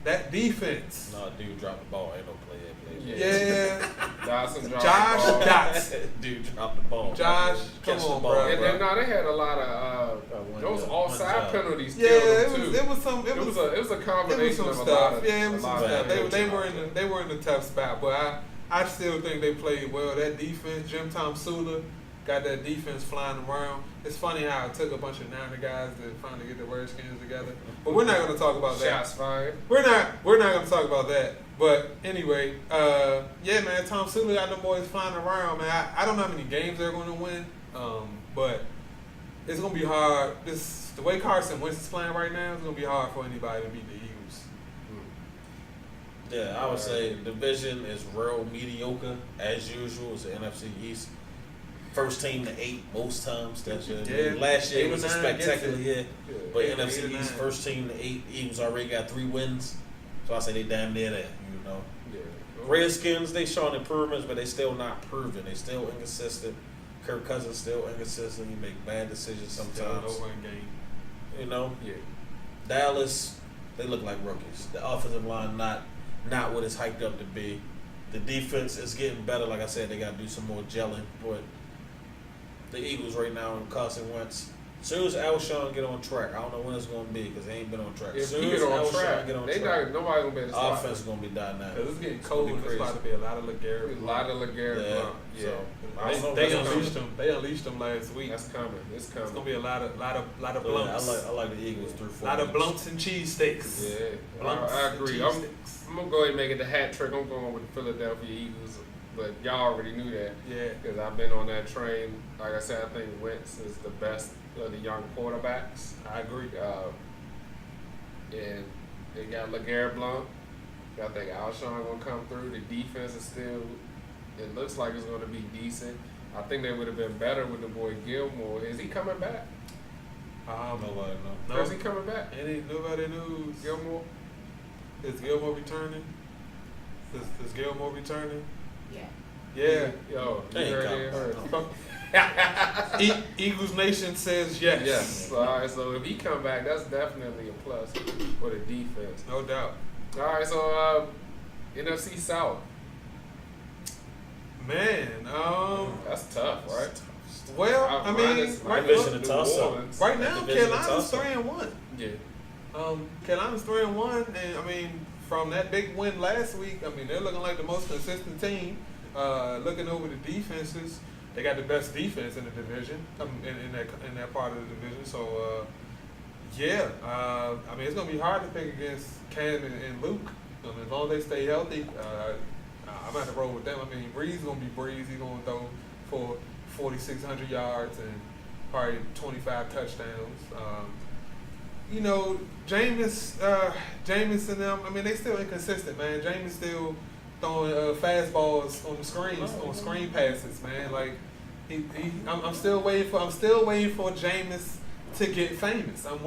that defense. No, dude dropped the ball. Ain't no play. Yeah. Dawson dropped Josh the ball. Dots. Dude dropped the ball. Josh, Catch come the on, ball, bro. And then they had a lot of one those job, offside one job. penalties Yeah, killed them too. it was some. It was a combination some of a stuff. lot of Yeah, it was a some lot of stuff. They coaching were out there. they were in a tough spot, but I still think they played well. That defense, Jim Tom Sula, got that defense flying around. It's funny how it took a bunch of Niner guys to finally get the Redskins together. But we're not going to talk about that. Shots fired. We're not going to talk about that. But anyway, yeah, man, Tom Sula got them boys flying around, man. I don't know how many games they're going to win, but it's going to be hard. The way Carson Wentz is playing right now, it's going to be hard for anybody to beat the Eagles. Yeah, I would say the division is real mediocre as usual. It's the NFC East. First team to 8 most times. That's Yeah, last year 8 or was a 9 gets spectacular it. year. Yeah. But 8 or NFC 9. East first team to 8. Eagles already got 3 wins. So I say they damn near there, you know. Yeah. Redskins, they showing improvements, but they still not proven. They still inconsistent. Kirk Cousins still inconsistent. He make bad decisions Still an sometimes. over-in game. You know, Yeah. Dallas, they look like rookies. The offensive line not what it's hyped up to be. The defense is getting better. Like I said, they got to do some more gelling. But the Eagles right now and Carson Wentz. As soon as Alshon get on track, I don't know when it's going to be because they ain't been on track. If As soon he as get on Alshon track, get on they track, nobody gonna be able to stop offense is going to be dynamic. Because it's getting It's cold gonna and be there's about to be a lot of LeGarrette. A lot of LeGarrette Yeah. Blount. Yeah. So, I don't know They if that's unleashed coming. them. They unleashed them last week. That's coming. It's It's coming. gonna be a lot of So, yeah, blunts. I like the Eagles through 4 A lot of weeks. blunts and cheesesteaks. Yeah, Blunts I and agree. cheesesteaks. I'm gonna go ahead and make it the hat trick. I'm going with the Philadelphia Eagles, but y'all already knew that Yeah. because I've been on that train. Like I said, I think Wentz is the best of the young quarterbacks. I agree. And they got LeGarrette Blount. I think Alshon gonna come through. The defense is still. It looks like it's gonna be decent. I think they would have been better with the boy Gilmore. Is he coming back? Nobody know. No. Is he coming back? Nobody knows. Gilmore? Is Gilmore returning? Is Gilmore returning? Yeah. Yeah. Yo, you Ain't heard coming. it? Eagles Nation says yes. Yes. All right. So if he come back, that's definitely a plus for the defense. No doubt. All right. So NFC South. Man, That's tough, right? well, I mean, right Division now, of toss-up. right now Division of Carolina's toss-up. 3-1. Yeah. Carolina's 3-1, and I mean, from that big win last week, I mean, they're looking like the most consistent team. Looking over the defenses, they got the best defense in the division, in that part of the division. So, yeah, I mean, it's gonna be hard to pick against Cam and Luke. I mean, as long as they stay healthy, I'm gonna have to roll with them. I mean, Breeze gonna be Breeze. He's gonna throw for 4,600 yards and probably 25 touchdowns. You know, Jameis and them, I mean, they still inconsistent, man. Jameis still throwing fastballs on the screens, on screen passes, man. Like, I'm still waiting for Jameis to get famous. I'm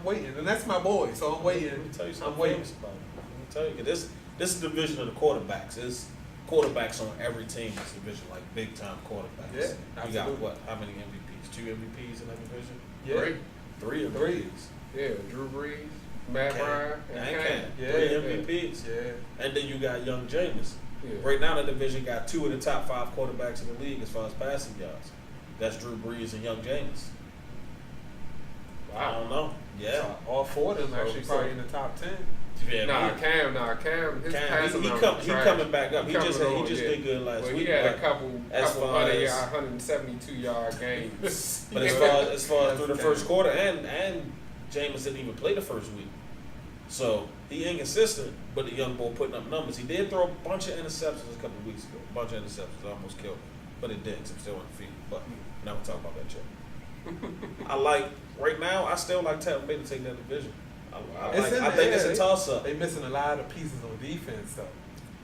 waiting, and that's my boy. So I'm waiting. Let me tell you something I'm waiting. famous about it. Let me tell you, this is the division of the quarterbacks. It's quarterbacks on every team in this division, like big time quarterbacks. Yeah, you got absolutely. what? How many MVPs? 2 MVPs in that division? Yeah. Three Three. MVPs. Yeah. Drew Brees, Matt Ryan, and Cam. Yeah. 3 MVPs. Yeah. And then you got young Jameis. Yeah. Right now, the division got 2 of the top 5 quarterbacks in the league as far as passing yards. That's Drew Brees and young Jameis. I don't know. Yeah. So all four of them So- actually probably in the top 10. Yeah, Cam. His Cam, passing he numbers he trash. coming back up. He coming just on, did good last Well, week. he had a but couple as far 172-yard games. But as far as through the first quarter, and Jameis didn't even play the first week, so he inconsistent. But the young boy putting up numbers. He did throw a bunch of interceptions a couple of weeks ago. A bunch of interceptions, almost killed him, but it didn't. So I'm still on the field. But now we'll talk about that, Joe. Right now. I still like Tampa Bay to take that division. I think it's a toss up. They missing a lot of pieces on defense though.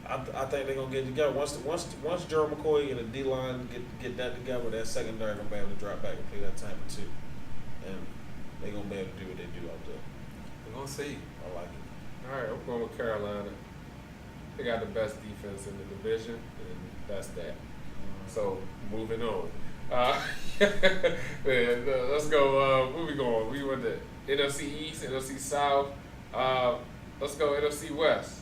I think they're gonna get together once Gerald McCoy and the D line get that together. That secondary gonna be able to drop back and play that Tampa too, and they're gonna be able to do what they do out there. We're gonna see. I like it. All right, I'm going with Carolina. They got the best defense in the division, and that's that. So moving on. Let's go. Where we going? We went to NFC East, NFC South. Let's go NFC West.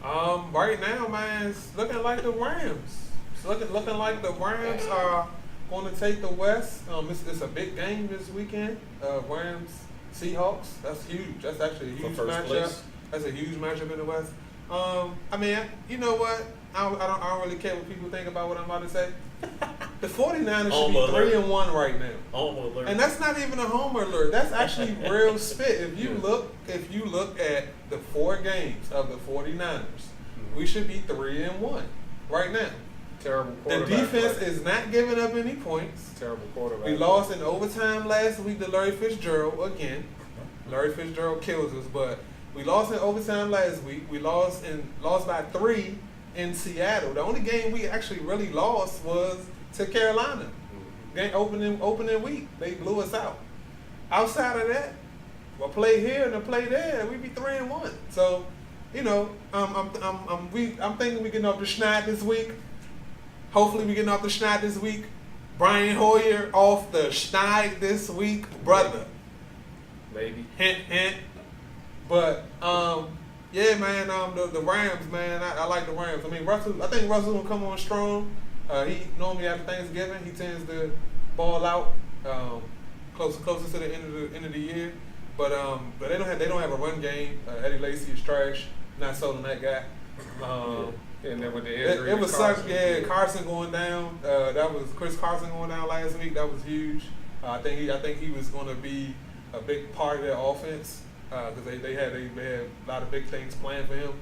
Right now, man, it's looking like the Rams. It's looking like the Rams are going to take the West. It's a big game this weekend. Rams Seahawks. That's huge. That's actually a huge For first matchup. place. That's a huge matchup in the West. I mean, you know what? I don't really care what people think about what I'm about to say. The 49ers should be 3-1 right now. Home alert. And that's not even a homer alert. That's actually real spit. If you look at the 4 games of the 49ers, we should be 3-1 right now. Terrible The quarterback defense play. is not giving up any points. Terrible quarterback. We lost in overtime last week to Larry Fitzgerald again. Larry Fitzgerald kills us, but we lost in overtime last week. We lost by 3 in Seattle. The only game we actually really lost was to Carolina. Game opening week, they blew us out. Outside of that, a play here and a play there, we be 3-1. So, you know, I'm thinking we getting off the schneid this week. Hopefully we getting off the schneid this week. Brian Hoyer off the schneid this week, brother. Maybe. Hint, hint. But yeah, man, the Rams, man, I like the Rams. I mean, I think Russell will come on strong. He normally after Thanksgiving he tends to ball out closer to the end of the year. But they don't have a run game. Eddie Lacy is trash. Not sold on that guy. And then with the injury, It was such. Yeah, Carson going down. That was Chris Carson going down last week. That was huge. I think he was going to be a big part of their offense because they had a lot of big things planned for him.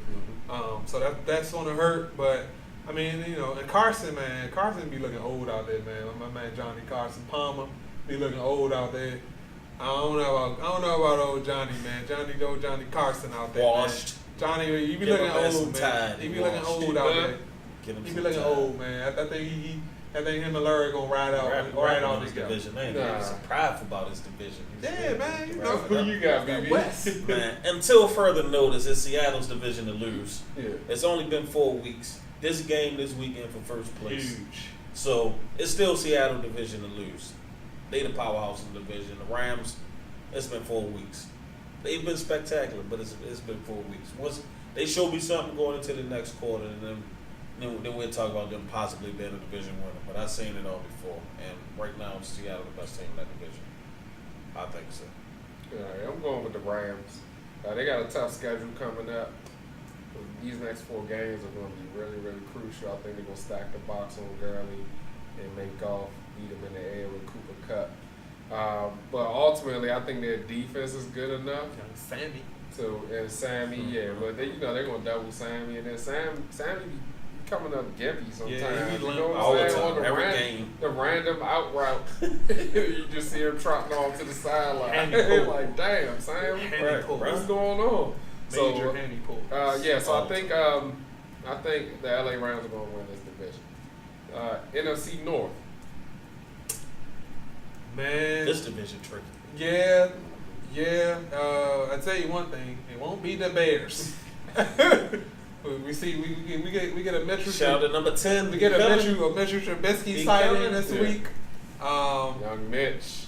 So that's going to hurt. But I mean, you know, and Carson be looking old out there, man. My man Johnny Carson Palmer be looking old out there. I don't know about old Johnny, man. Johnny Carson out there. Washed. Man. Johnny, you be Give looking him old, man. time. He be looking old out there. Get him He some be looking time. old, man. I think I think him and Larry gonna ride out this together. division. Man, Nah. he's prideful about his division. Yeah, man, you know. Who you got, BB? West. Man, until further notice, it's Seattle's division to lose. Yeah. It's only been 4 weeks. This game this weekend for first place. Huge. So it's still Seattle division to lose. They the powerhouse in the division. The Rams, it's been 4 weeks. They've been spectacular, but it's been 4 weeks. Once they show me something going into the next quarter, and then we'll talk about them possibly being a division winner. But I've seen it all before, and right now Seattle the best team in that division. I think so. All right, I'm going with the Rams. They got a tough schedule coming up. These next 4 games are going to be really, really crucial. I think they're going to stack the box on Gurley and make Goff beat him in the air with Cooper Kupp. But ultimately, I think their defense is good enough. Sammy. And Sammy, yeah, but they're going to double Sammy, and then Sammy be coming up gimpy sometimes. Yeah, he be you know what all I'm the saying? time, every game. The random out route, you just see him trotting off to the sideline. Like, damn, Sam, what's going on? Major handy pull. So I think the LA Rams are going to win this division. NFC North. Man, This division tricky. yeah. I tell you one thing, it won't be the Bears. we get a Metro. Shout out to number 10. We get a Metro Trubisky He sighting coming. this Yeah. week. Young Mitch.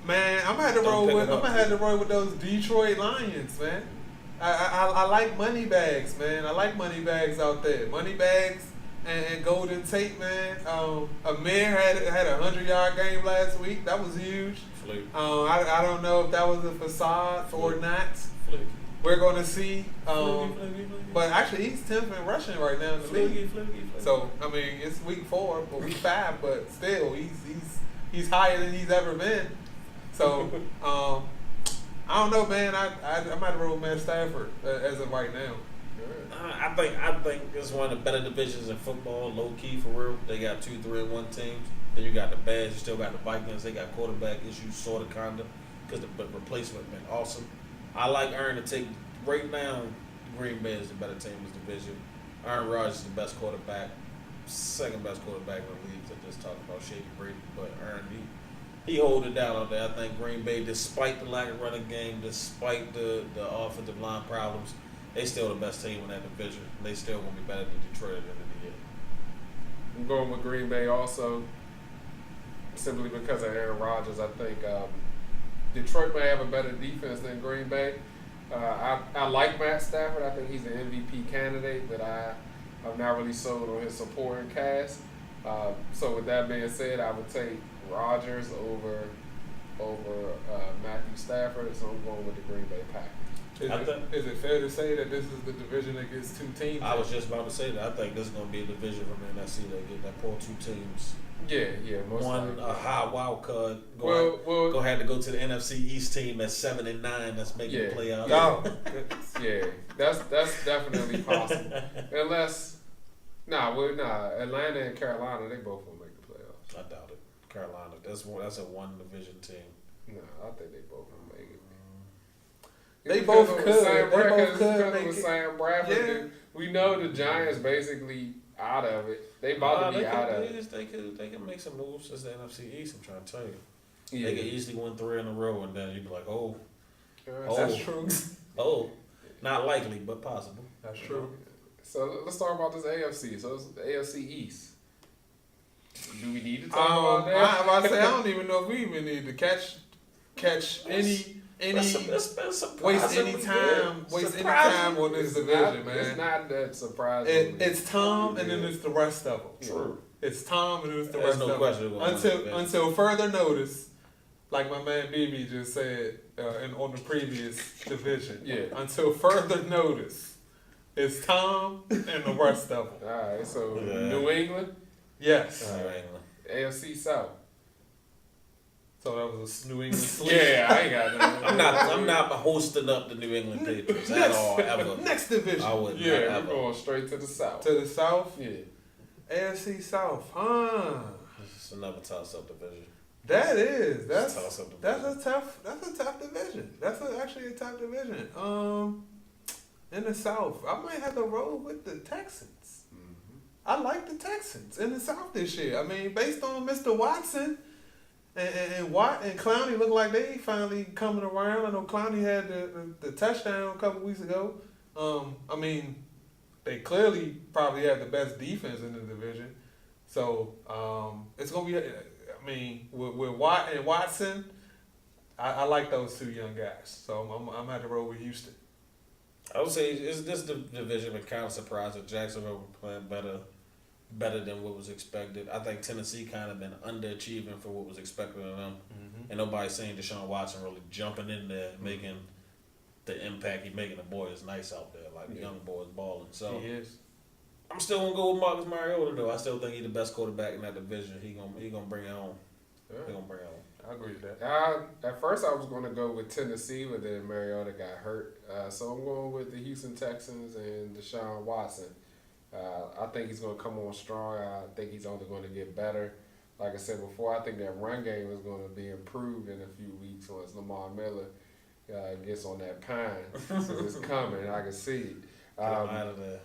Man, I'm gonna have to roll with those Detroit Lions, man. I like money bags, man. I like money bags out there. Money bags and Golden Tate, man. Amir had a 100-yard game last week. That was huge. Fluke. I don't know if that was a facade or not. Fluke. We're going to see. Fluke. But actually, he's 10th in rushing right now in the league. Fluke. So I mean, it's week 4, but week 5, but still, he's higher than he's ever been. So I don't know, man. I might roll Matt Stafford as of right now. I think it's one of the better divisions in football, low key for real. They got 2, 3, and 1 teams. Then you got the Bears, you still got the Vikings. They got quarterback issues, sort of, kinda, because the replacement been awesome. I like Aaron to take right now. Green Bay is the better team in this division. Aaron Rodgers is the best quarterback, second best quarterback in the league. I just talked about Shaky Brady, but Aaron he hold it down out there. I think Green Bay, despite the lack of running game, despite the offensive line problems, they still the best team in that division. They still gonna be better than Detroit at the end of the year. I'm going with Green Bay also, simply because of Aaron Rodgers. I think Detroit may have a better defense than Green Bay. I like Matt Stafford. I think he's an MVP candidate, but I'm not really sold on his supporting cast. So with that being said, I would take Rodgers over Matthew Stafford, so I'm going with the Green Bay Packers. Is it fair to say that this is the division that gets 2 teams? I was just about to say that. I think this is going to be a division from the NFC that get that poor 2 teams. Yeah, most One likely. a high wild card. Well, Have to go to the NFC East team that's 7 and 9. That's making the playoffs. Yeah, that's definitely possible. Unless, Atlanta and Carolina, they both will make the playoffs. I doubt it. Carolina, that's a 1 division team. I think they both will make it. They both could. With Sam Bradford. Yeah. We know the Giants basically out of it. They about to be out of it. They can make some moves as the NFC East. I'm trying to tell you. Yeah. They can easily win 3 in a row, and then you'd be like, That's true. not likely, but possible. That's true. So let's talk about this AFC. So it's the AFC East. Do we need to talk about that? I'm about to say, I don't even know if we even need to catch any waste any time on this division, man. It's not that surprising. It's Tom and then it's the rest of them. True. It's Tom and then it's the There's rest no of question them. Until further notice, like my man BB just said on the previous division. Yeah. Until further notice, it's Tom and the rest of them. All right, so New England? Yes. All right. AFC South. So that was a New England sleep. Yeah, I ain't got that. I'm not hosting up the New England Patriots at all ever. Next division. I would not Yeah, we're ever. going straight to the South. To the South? Yeah. AFC South. It's another toss-up division. That is. That's Toss-up a tough division. That's actually a tough division. In the South, I might have to roll with the Texans. I like the Texans in the South this year. I mean, based on Mr. Watson and Watt and Clowney look like they finally coming around. I know Clowney had the touchdown a couple weeks ago. I mean, they clearly probably have the best defense in the division. So it's gonna be. I mean, with Watt and Watson, I like those two young guys. So I'm gonna have to roll with Houston. I would say it's this division that kind of surprised that Jacksonville were playing better than what was expected. I think Tennessee kind of been underachieving for what was expected of them. Mm-hmm. And nobody's saying Deshaun Watson really jumping in there and making the impact he's making. The boy is nice out there, like the young boy is balling. So he is. I'm still gonna go with Marcus Mariota though. I still think he's the best quarterback in that division. He gonna bring it home. Yeah. He gonna bring it home. I agree with that. At first, I was going to go with Tennessee, but then Mariota got hurt. So I'm going with the Houston Texans and Deshaun Watson. I think he's going to come on strong. I think he's only going to get better. Like I said before, I think that run game is going to be improved in a few weeks once Lamar Miller gets on that pine. So it's coming. I can see it. Out of there.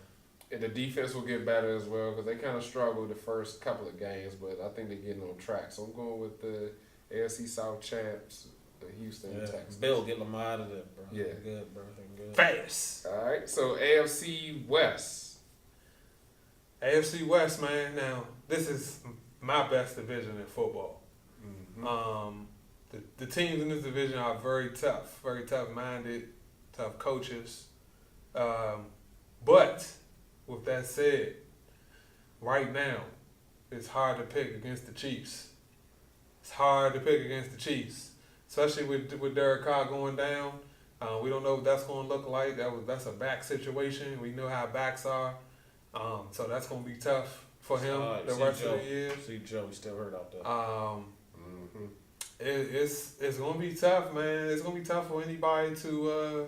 And the defense will get better as well because they kind of struggled the first couple of games, but I think they're getting on track. So I'm going with the AFC South champs, the Houston Texans. Bill, get Lamar out of there, bro. Yeah. Good, bro. Good. Fast. All right, so AFC West. AFC West, man. Now, this is my best division in football. Mm-hmm. The teams in this division are very tough-minded, tough coaches. But with that said, right now, it's hard to pick against the Chiefs. It's hard to pick against the Chiefs, especially with Derek Carr going down. We don't know what that's going to look like. That's a back situation. We know how backs are. So that's going to be tough for him the rest of the year. See Joe, he's still hurt out there. It's going to be tough, man. It's going to be tough for anybody to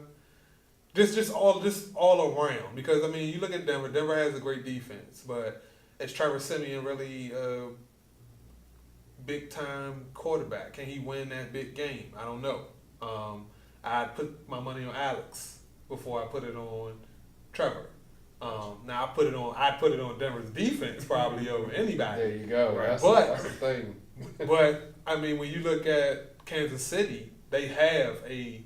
just all around, because I mean, you look at Denver. Denver has a great defense, but is Trevor Siemian really big time quarterback? Can he win that big game? I don't know. I'd put my money on Alex before I put it on Trevor. Now I'd put it on Denver's defense probably over anybody. There you go. Right? That's the thing. But I mean, when you look at Kansas City, they have a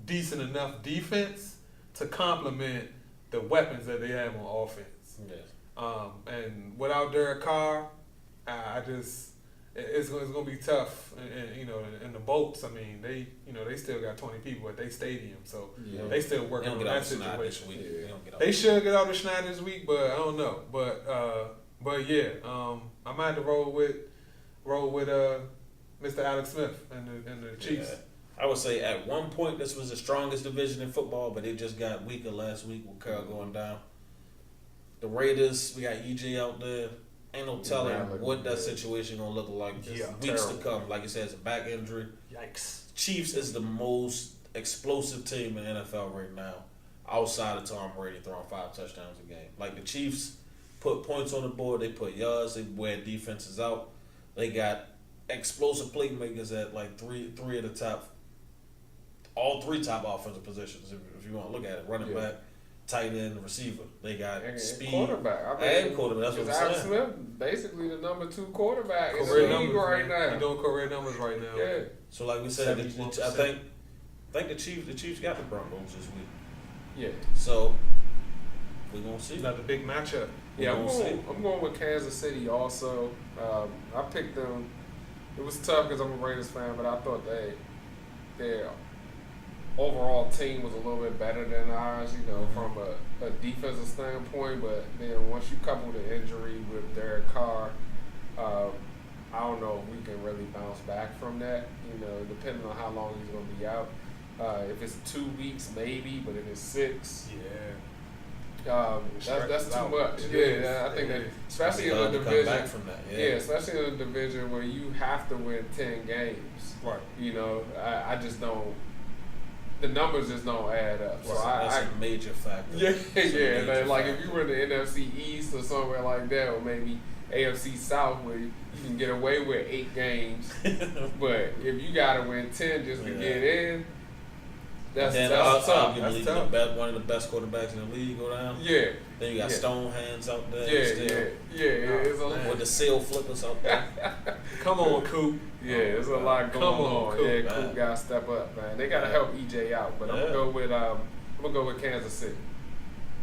decent enough defense to complement the weapons that they have on offense. Yes. And without Derek Carr, it's going to be tough. And in the Bolts, I mean, they still got 20 people at their stadium, so they still working on that situation. They should get out the schneid this week, but I don't know. But yeah, I might have to roll with Mr. Alex Smith and the Chiefs. Yeah. I would say at one point this was the strongest division in football, but it just got weaker last week with Carl going down. The Raiders, we got EJ out there. Ain't no telling what that situation gonna look like weeks to come. Like you said, it's a back injury. Yikes. Chiefs is the most explosive team in the NFL right now, outside of Tom Brady throwing 5 touchdowns a game. Like the Chiefs put points on the board, they put yards, they wear defenses out. They got explosive playmakers at like three of the top. All 3 top offensive positions, if you want to look at it. Running back, tight end, receiver. They got speed. Quarterback. And quarterback. That's what I'm Alex saying. Smith, basically the number 2 quarterback in the Career league numbers right now. He's doing career numbers right now. Yeah. So like we said, I 71%. think the Chiefs got the Broncos this week. Yeah. So we're gonna see. Another big matchup. Yeah, I'm going with Kansas City also. I picked them. It was tough because I'm a Raiders fan, but I thought their overall team was a little bit better than ours, from a defensive standpoint. But then once you couple the injury with Derek Carr, I don't know if we can really bounce back from that, depending on how long he's going to be out. If it's 2 weeks, maybe, but if it's 6, that's too much. Yeah, I think that, especially in a division, back from that. Especially in a division where you have to win 10 games. Right. I just don't. The numbers just don't add up. So that's a major factor. Like if you were in the NFC East or somewhere like that, or maybe AFC South, where you can get away with 8 games, but if you got to win 10 just to get in, That's then tough. arguably That's tough. one of the best quarterbacks in the league go down. Yeah. Then you got Yeah. Stone Hands out there. Yeah. It's a With the seal flippers out there. Come on, Coop. Yeah, there's a lot going Come on, Coop. Yeah, Man. Coop gotta step up, man. They gotta help EJ out, but I'm Yeah. gonna go with Kansas City.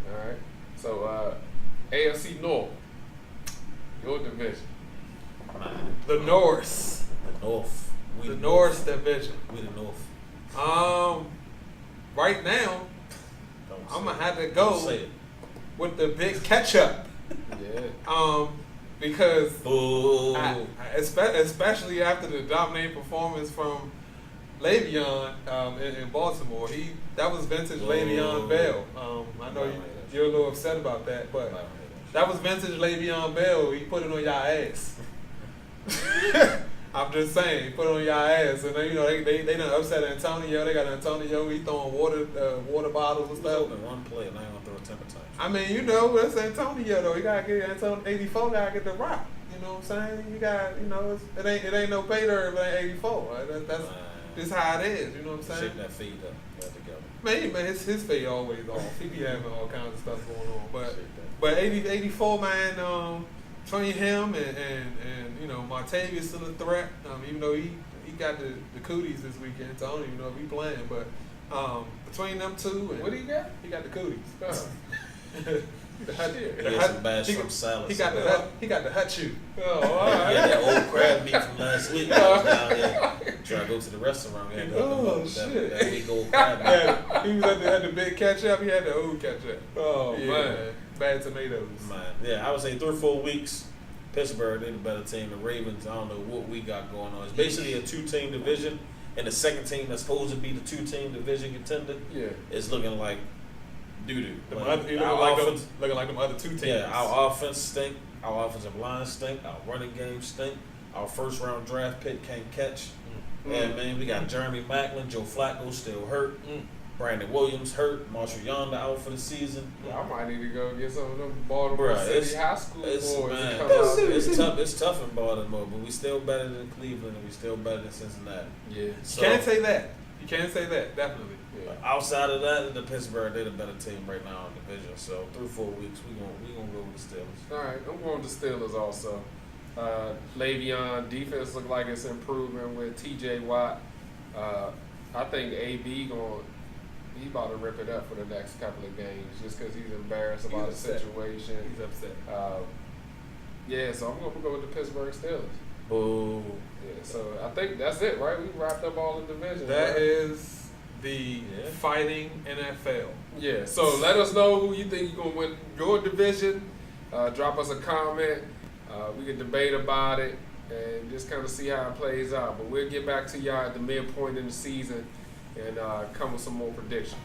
All right. So AFC North, your division. Man, The North. the North. We The North division. We the North. Right now, Don't I'm say gonna it. have to Don't go say it. with the big catch-up. Yeah. Because Boo. especially after the dominating performance from Le'Veon in Baltimore, that was vintage Le'Veon Bell. I know you're a little upset about that, but that was vintage Le'Veon Bell. He put it on y'all ass. I'm just saying, he put it on y'all ass, and then, they done upset Antonio. They got Antonio. He throwing water bottles and He's stuff. open one play and I ain't gonna throw a temper tantrum. I mean, that's Antonio though. You gotta get Antonio 84. Gotta get the rock. You know what I'm saying? You got, it ain't no pay dirt if it ain't 84. Right? That's just how it is. You know what I'm saying? Shake that feed up. Get together. Man, his fade always off. He be having all kinds of stuff going on. Shake But 84, man, between him and Martavius still a threat. Even though he got the cooties this weekend, so I don't even know if he playing. But between them two, and What do you got? he got the cooties. The hut, He had some bad shrimp salad. he got the hut shoe. Oh, all right. Yeah, that old crab meat from last week. I was down there trying to go to the restaurant. We had to hook him up with that week old crab meat. Yeah, he was at the big catch up. He had the old catch up. Oh, Yeah, man. bad tomatoes. Man, yeah, I would say 3 or 4 weeks. Pittsburgh, they're the better team. The Ravens, I don't know what we got going on. It's basically a 2-team division, and the second team that's supposed to be the 2-team division contender Yeah. is looking like doo-doo. Looking like them other two teams. Yeah, our offense stink. Our offensive line stink. Our running game stink. Our first-round draft pick can't catch. Yeah, man, we got Jeremy Maclin, Joe Flacco still hurt. Brandon Williams hurt. Marshall Yonder out for the season. Yeah, I might need to go get some of them Baltimore Bruh, City high school boys. Man, to come out there. it's tough in Baltimore, but we still better than Cleveland and we still better than Cincinnati. Yeah. So, You can't say that. You can't say that. Definitely. Yeah. outside of that, the Pittsburgh, they're the better team right now in the division. So 3 or 4 weeks, we gonna go with the Steelers. All right, I'm going with the Steelers also. Le'Veon defense look like it's improving with T.J. Watt. I think AB he about to rip it up for the next couple of games just because he's embarrassed about the situation. He's upset. Yeah, so I'm going to go with the Pittsburgh Steelers. Boo. Yeah, so I think that's it, right? We wrapped up all the divisions. That right? is the fighting NFL. Yeah, so let us know who you think you're going to win your division. Drop us a comment. We can debate about it and just kind of see how it plays out. But we'll get back to y'all at the midpoint in the season and come with some more predictions.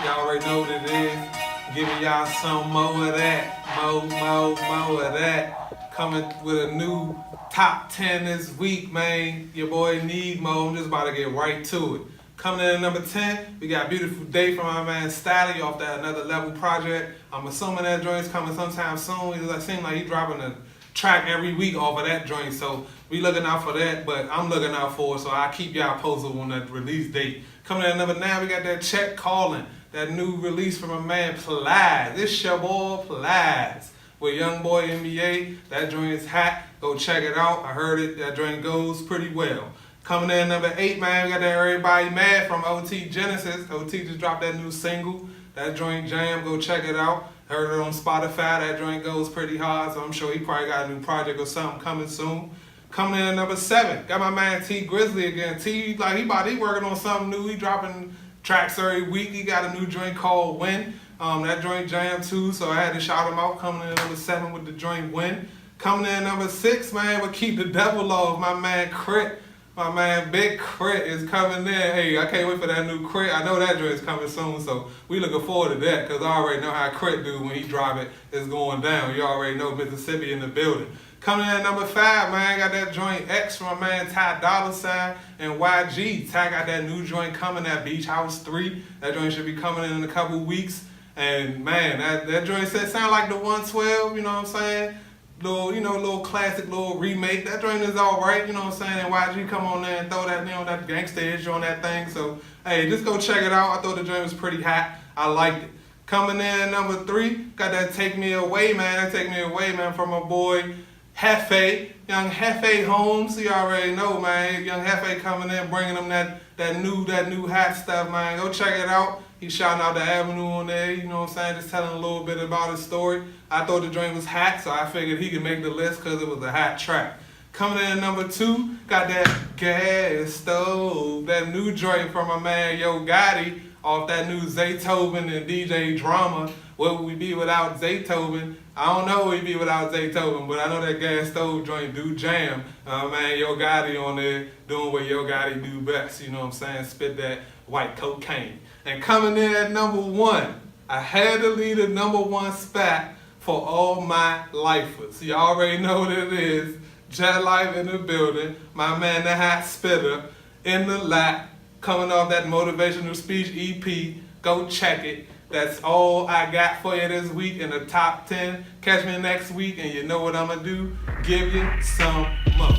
Y'all already know what it is. Giving y'all some more of that. More of that. Coming with a new top 10 this week, man. Your boy Need Mo. I'm just about to get right to it. Coming in at number 10, we got Beautiful Day from our man Stally off that Another Level project. I'm assuming that joint's coming sometime soon. It seems like he's dropping a track every week off of that joint, so we looking out for that, but I'm looking out for it, so I'll keep y'all posted on that release date. Coming in at number 9, we got that Check Calling, that new release from a man Plies. This your boy Plies with Young Boy NBA. That joint is hot. Go check it out. I heard it. That joint goes pretty well. Coming in number 8, man, we got that Everybody Mad from OT Genesis. OT just dropped that new single. That joint jam, go check it out. Heard it on Spotify. That joint goes pretty hard, so I'm sure he probably got a new project or something coming soon. Coming in at number 7, got my man T Grizzly again. T, like he working on something new. He dropping tracks every week. He got a new joint called Win. That joint jam too, so I had to shout him out. Coming in at number 7 with the joint Win. Coming in at number 6, man, with Keep the Devil Off, my man Crit. My man Big Crit is coming in. Hey, I can't wait for that new Crit. I know that joint is coming soon, so we looking forward to that because I already know how Crit do when he drop it. It's going down. You already know Mississippi in the building. Coming in at number 5, man, got that joint X from my man Ty Dolla $ign and YG. Ty got that new joint coming at Beach House 3. That joint should be coming in a couple weeks. And man, that joint sound like the 112, you know what I'm saying? Little classic, little remake. That joint is all right, you know what I'm saying? And YG come on there and throw that, that gangsta issue on that thing. So, hey, just go check it out. I thought the joint was pretty hot. I liked it. Coming in number 3, got that Take Me Away, man. That Take Me Away, man, from my boy Hefe, young Hefe Holmes. You already know, man. Young Hefe coming in, bringing them that new hot stuff, man. Go check it out. He's shouting out the Avenue on there, you know what I'm saying? Just telling a little bit about his story. I thought the joint was hot, so I figured he could make the list because it was a hot track. Coming in at number 2, got that Gas Stove, that new joint from my man Yo Gotti off that new Zaytoven and DJ Drama. What would we be without Zaytoven? I don't know what we'd be without Zaytoven, but I know that Gas Stove joint do jam. Man, Yo Gotti on there doing what Yo Gotti do best, you know what I'm saying? Spit that white cocaine. And coming in at number 1, I had to leave the number 1 spot for all my lifers. You already know what it is. Jet Life in the building. My man, the hot spitter, in the lot, coming off that motivational speech EP. Go check it. That's all I got for you this week in the top 10. Catch me next week, and you know what I'm going to do. Give you some more.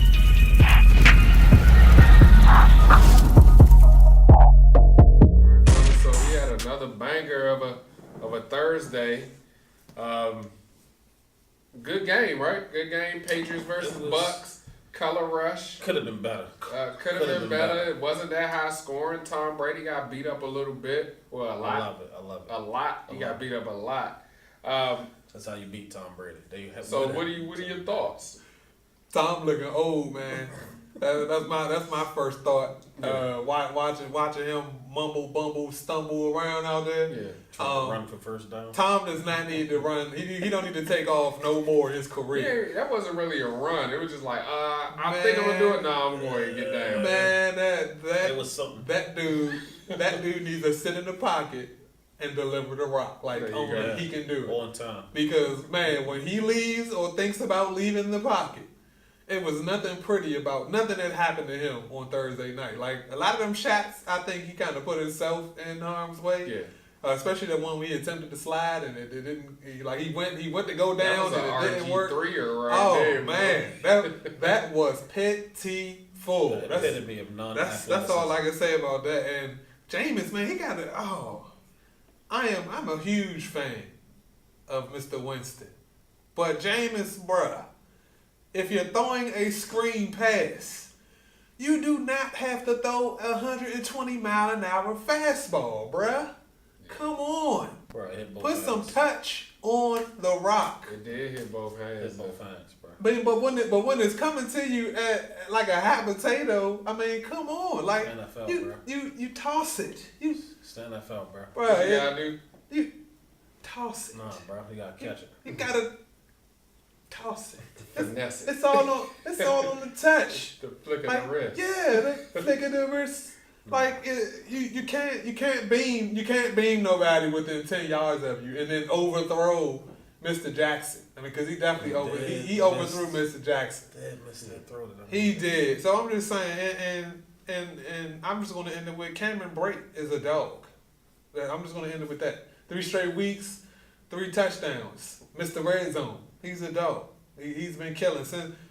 Another banger of a Thursday. Good game, right? Good game. Patriots versus Bucks. Color rush. Could have been better. Could have been better. It wasn't that high scoring. Tom Brady got beat up a little bit. Well, a lot. I love it. A lot. He got beat up a lot. That's how you beat Tom Brady. So what are your thoughts? Tom looking old, man. That's my first thought. Watching him mumble, bumble, stumble around out there. Yeah, trying to run for first down. Tom does not need to run. He don't need to take off no more in his career. Yeah, that wasn't really a run. It was just like, I think I'm gonna do it. No, I'm going to get down. Man, that it was something. That dude needs to sit in the pocket and deliver the rock like only he can do it on time. Because man, when he leaves or thinks about leaving the pocket, it was nothing pretty about nothing that happened to him on Thursday night. Like a lot of them shots, I think he kind of put himself in harm's way. Yeah. Especially the one we attempted to slide and it didn't. He went to go down and it didn't work. There, man, that was pitiful. The epitome of that's all I can say about that. And Jameis, man, he got it. I'm a huge fan of Mr. Winston, but Jameis, bruh. If you're throwing a screen pass, you do not have to throw a 120-mile-an-hour fastball, bruh. Come on. Bro, put some touch on the rock. It did hit both hands. Hit both hands, bro. But when it's coming to you at like a hot potato, I mean, come on, like NFL, you toss it. It's the NFL, bro. Bro, you toss it. Nah, bro, you gotta catch it. You gotta toss it. It's all on the touch. The flick of the wrist. Yeah, the flick of the wrist. Like you can't beam nobody within 10 yards of you and then overthrow Mr. Jackson. I mean, because he definitely overthrew Mr. Jackson. He did. So I'm just saying, and I'm just going to end it with Cameron Brate is a dog. I'm just going to end it with that. 3 straight weeks, 3 touchdowns. Mr. Red Zone, he's a dog. He's been killing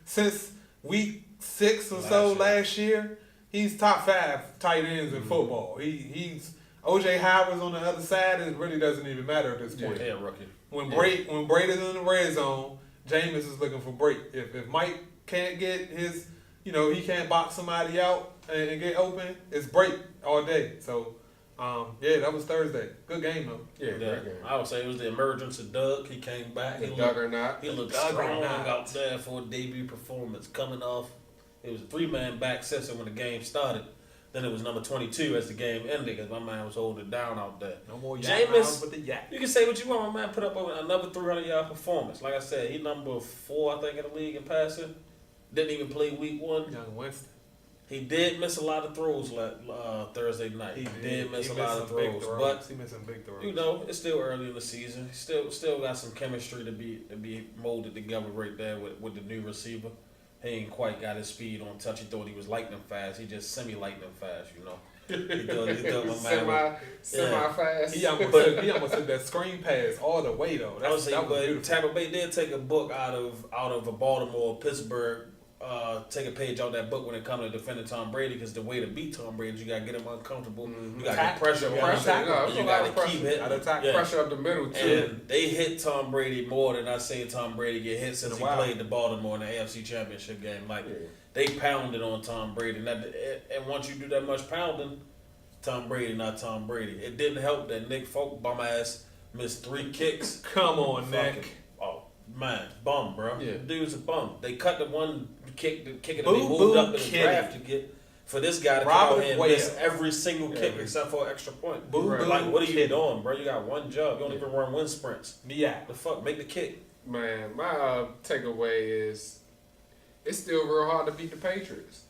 since week 6 or so last year. He's top 5 tight ends in football. He's O.J. Howard's on the other side. It really doesn't even matter at this point. Yeah, rookie. When Brate is in the red zone, Jameis is looking for Brate. If Mike can't get his, he can't box somebody out and get open, it's Brate all day. So, that was Thursday. Good game though. Yeah, great game. I would say it was the emergence of Doug. He came back. He looked strong out there for a debut performance coming off. It was a 3-man back system when the game started. Then it was number 22 as the game ended because my man was holding down out there. No more Jameis, with the yak. You can say what you want. My man put up over another 300-yard performance. Like I said, he number 4, I think, in the league in passing. Didn't even play week 1. Young Winston. He did miss a lot of throws Thursday night. He did miss a lot of throws. But he missed some big throws. It's still early in the season. He still got some chemistry to be molded together right there with the new receiver. He ain't quite got his speed on touch. He thought he was lightning fast. He just semi-lightning fast, He thought my man. Semi fast. He almost took that screen pass all the way though. I was saying, that was but beautiful. Tampa Bay did take a book out of a Baltimore, Pittsburgh. Take a page out that book when it comes to defending Tom Brady, because the way to beat Tom Brady is you gotta get him uncomfortable. You gotta get pressure on him. And you gotta keep hitting. Pressure up the middle too. And they hit Tom Brady more than I've seen Tom Brady get hit since he played the Baltimore in the AFC Championship game. Like they pounded on Tom Brady, and once you do that much pounding, Tom Brady not Tom Brady. It didn't help that Nick Folk bum ass missed 3 kicks. Come on, Nick. Oh man, bum, bro. Yeah. Dude's a bum. They cut the one kick that they moved up in the draft to get for this guy to come out here and miss every single kick except for an extra point. Like, what are you doing, bro? You got one job. You don't even run wind sprints. Yeah. The fuck? Make the kick. Man, my takeaway is it's still real hard to beat the Patriots.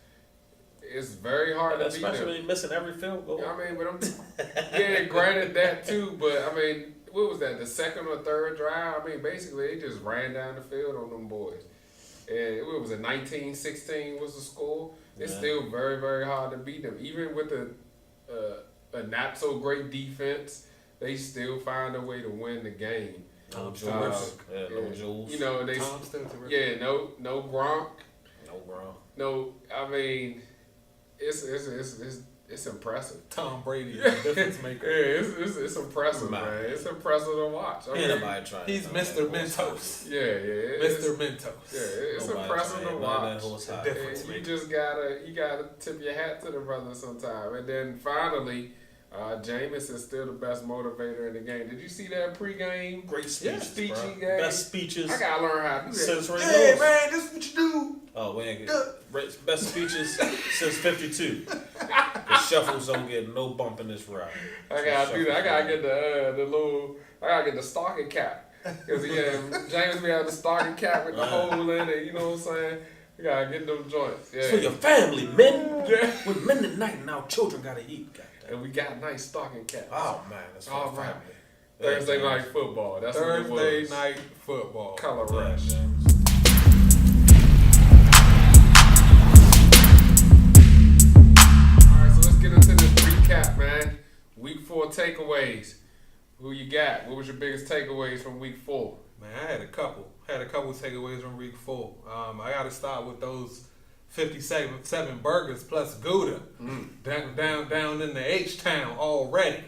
It's very hard to beat them. Especially when you're missing every field goal. I mean, but granted that too, but I mean, what was that, the second or third drive? I mean, basically, they just ran down the field on them boys. And what was it, 19-16 was the score. It's still very, very hard to beat them. Even with a not so great defense, they still find a way to win the game. No Jules. No Jules. You know, no Gronk. No Gronk. No, I mean, it's impressive. Tom Brady is a difference maker. It's impressive, man. It's impressive to watch. I mean, he's Mr. Mentos. Yeah. Mr. Mentos. Yeah, it's impressive to watch. You just gotta tip your hat to the brother sometime. And then finally, Jameis is still the best motivator in the game. Did you see that pregame? Great speech, speech bro. he gave. Best speeches. I gotta learn how to do that. Since Ray Hey Lewis. man, this is what you do. Oh, we ain't get best speeches since '52. The shuffles don't get no bump in this ride. I gotta do that. I gotta get the little. I gotta get the stocking cap. Cause James be had the stocking cap with the hole in it. You know what I'm saying? You gotta get them joints. Yeah. It's for your family, men. We're men tonight, and our children gotta eat. And we got nice stocking caps. Oh man, that's for the family. Thursday night football. That's Thursday night football. Color rush. Alright, so let's get into this recap, man. Week 4 takeaways. Who you got? What was your biggest takeaways from week 4? Man, I had a couple. Takeaways from week 4. I got to start with those 57 burgers plus Gouda down in the H-Town already.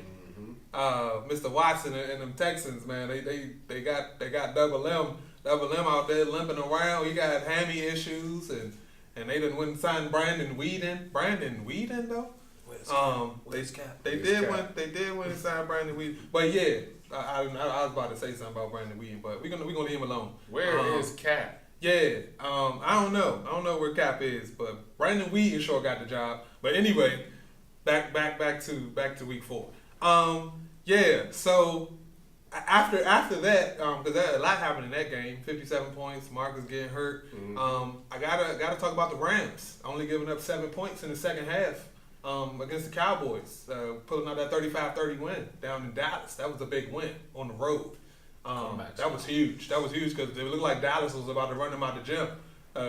Mr. Watson and them Texans, man, they got Double M out there limping around. He got hammy issues, and they didn't win signed Brandon Weeden. Brandon Weeden though. They did win and sign Brandon Weeden. But yeah, I was about to say something about Brandon Weeden, but we're gonna leave him alone. Where is Cap? Yeah, I don't know where Cap is, but Brandon Weeden sure got the job. But anyway, back to week 4. Yeah, so after that, because a lot happened in that game. 57 points. Marcus getting hurt. I gotta talk about the Rams. Only giving up 7 points in the second half against the Cowboys, pulling out that 35-30 win down in Dallas. That was a big win on the road. That was huge. That was huge because it looked like Dallas was about to run them out the gym.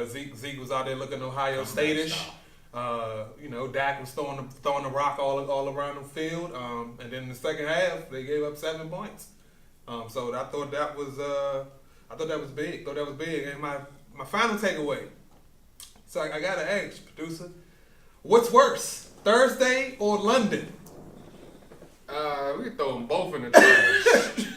Zeke was out there looking Ohio State-ish. Dak was throwing the rock all around the field. And then in the second half, they gave up 7 points. So I thought that was big. And my final takeaway. So I gotta ask, producer, what's worse, Thursday or London? We can throw them both in the trash.